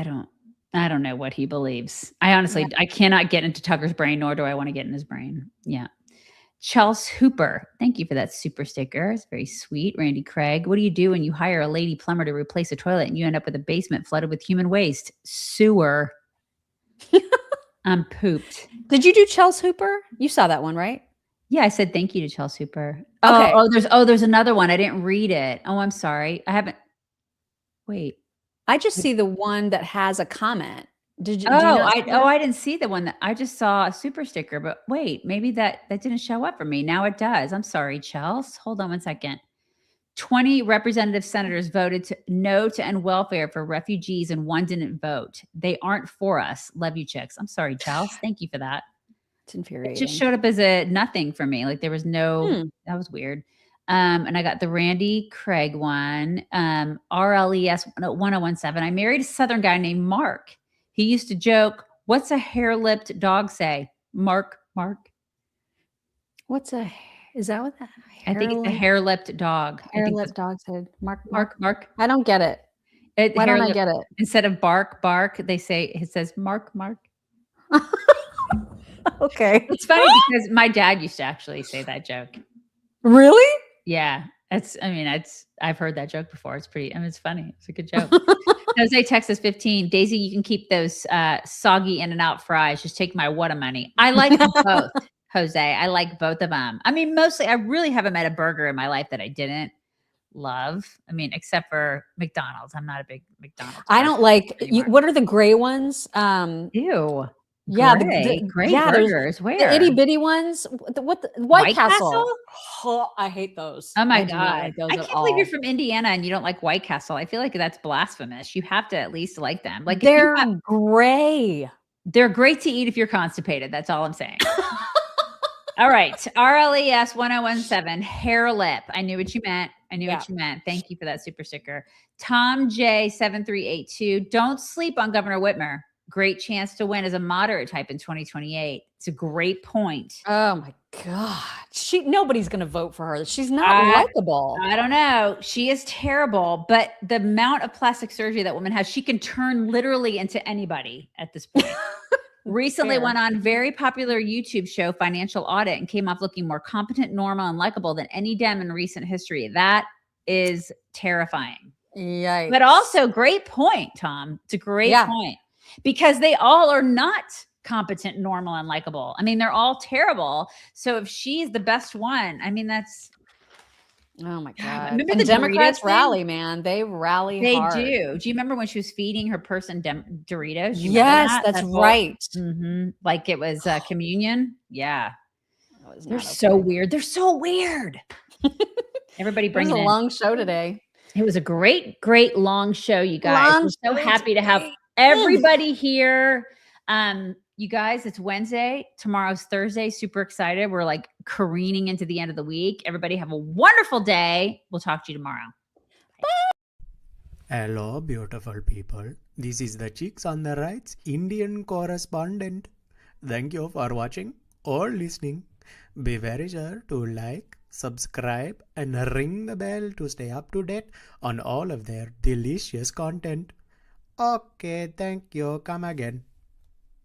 Speaker 2: don't know what he believes. I honestly, I cannot get into Tucker's brain, nor do I want to get in his brain. Yeah. Chelsea Hooper, thank you for that super sticker. It's very sweet. Randy Craig, what do you do when you hire a lady plumber to replace a toilet and you end up with a basement flooded with human waste? Sewer. I'm pooped.
Speaker 1: Did you do Chelsea Hooper? You saw that one, right?
Speaker 2: Yeah, I said thank you to Chelsea Hooper.
Speaker 1: Okay.
Speaker 2: There's another one. I didn't read it. Oh, I'm sorry. I haven't. Wait.
Speaker 1: I just see the one that has a comment. Did you?
Speaker 2: I didn't see the one that I just saw a super sticker, but wait, maybe that didn't show up for me. Now it does. I'm sorry, Chelsea. Hold on one second. 20 representative senators voted no to end welfare for refugees and one didn't vote. They aren't for us. Love you, chicks. I'm sorry, Chelsea. Thank you for that.
Speaker 1: It's infuriating.
Speaker 2: It just showed up as a nothing for me. Like there was no, that was weird. And I got the Randy Craig one, RLES 1017. I married a Southern guy named Mark. He used to joke, what's a hair-lipped dog say? Mark.
Speaker 1: Is that what that?
Speaker 2: I think it's a hair-lipped dog.
Speaker 1: Hair-lipped dog said, Mark.
Speaker 2: I
Speaker 1: don't get it. Why don't I get it?
Speaker 2: Instead of bark, it says Mark.
Speaker 1: Okay.
Speaker 2: It's funny because my dad used to actually say that joke.
Speaker 1: Really?
Speaker 2: Yeah. I've heard that joke before. It's it's funny. It's a good joke. Jose Texas 15. Daisy, you can keep those soggy In-N-Out fries. Just take my what a money. I like them both, Jose. I like both of them. I mean, mostly I really haven't met a burger in my life that I didn't love. I mean, except for McDonald's. I'm not a big McDonald's.
Speaker 1: I don't like. What are the gray ones?
Speaker 2: Ew.
Speaker 1: Yeah,
Speaker 2: gray
Speaker 1: there's
Speaker 2: burgers. Where?
Speaker 1: the itty bitty ones. The White Castle. Oh, I hate those.
Speaker 2: Oh my
Speaker 1: I do not
Speaker 2: God.
Speaker 1: like those
Speaker 2: I
Speaker 1: at
Speaker 2: can't believe
Speaker 1: all.
Speaker 2: you're from Indiana and you don't like White Castle. I feel like that's blasphemous. You have to at least like them. Like
Speaker 1: They're gray.
Speaker 2: They're great to eat if you're constipated. That's all I'm saying. All right. RLES 1017, hair lip. I knew what you meant. What you meant. Thank you for that super sticker. Tom J 7382. Don't sleep on Governor Whitmer. Great chance to win as a moderate type in 2028. It's a great point.
Speaker 1: Oh my God. Nobody's going to vote for her. She's not likable.
Speaker 2: I don't know. She is terrible, but the amount of plastic surgery that woman has, she can turn literally into anybody at this point. Recently went on very popular YouTube show, Financial Audit, and came off looking more competent, normal, and likable than any Dem in recent history. That is terrifying.
Speaker 1: Yikes.
Speaker 2: But also, great point, Tom. It's a great point. Because they all are not competent, normal, and likable. I mean, they're all terrible. So if she's the best one, I mean, that's...
Speaker 1: Oh my God.
Speaker 2: Remember
Speaker 1: and
Speaker 2: the
Speaker 1: Democrats
Speaker 2: Doritos
Speaker 1: rally, man. They rally
Speaker 2: They
Speaker 1: hard.
Speaker 2: do. Do you remember when she was feeding her person Doritos? You remember
Speaker 1: Yes,
Speaker 2: that?
Speaker 1: that's right.
Speaker 2: Like it was communion. Yeah. They're
Speaker 1: not
Speaker 2: so weird. They're so weird. Everybody bring
Speaker 1: It
Speaker 2: it
Speaker 1: was a
Speaker 2: in.
Speaker 1: long show today.
Speaker 2: It was a great, great long show, you guys.
Speaker 1: Long
Speaker 2: We're so
Speaker 1: show
Speaker 2: happy to have
Speaker 1: today.
Speaker 2: everybody here. You guys, it's Wednesday. Tomorrow's Thursday. Super excited. We're like careening into the end of the week. Everybody have a wonderful day. We'll talk to you tomorrow.
Speaker 7: Hello, beautiful people. This is the Chicks on the Right's Indian correspondent. Thank you for watching or listening. Be very sure to like, subscribe, and ring the bell to stay up to date on all of their delicious content. Okay, thank you. Come again.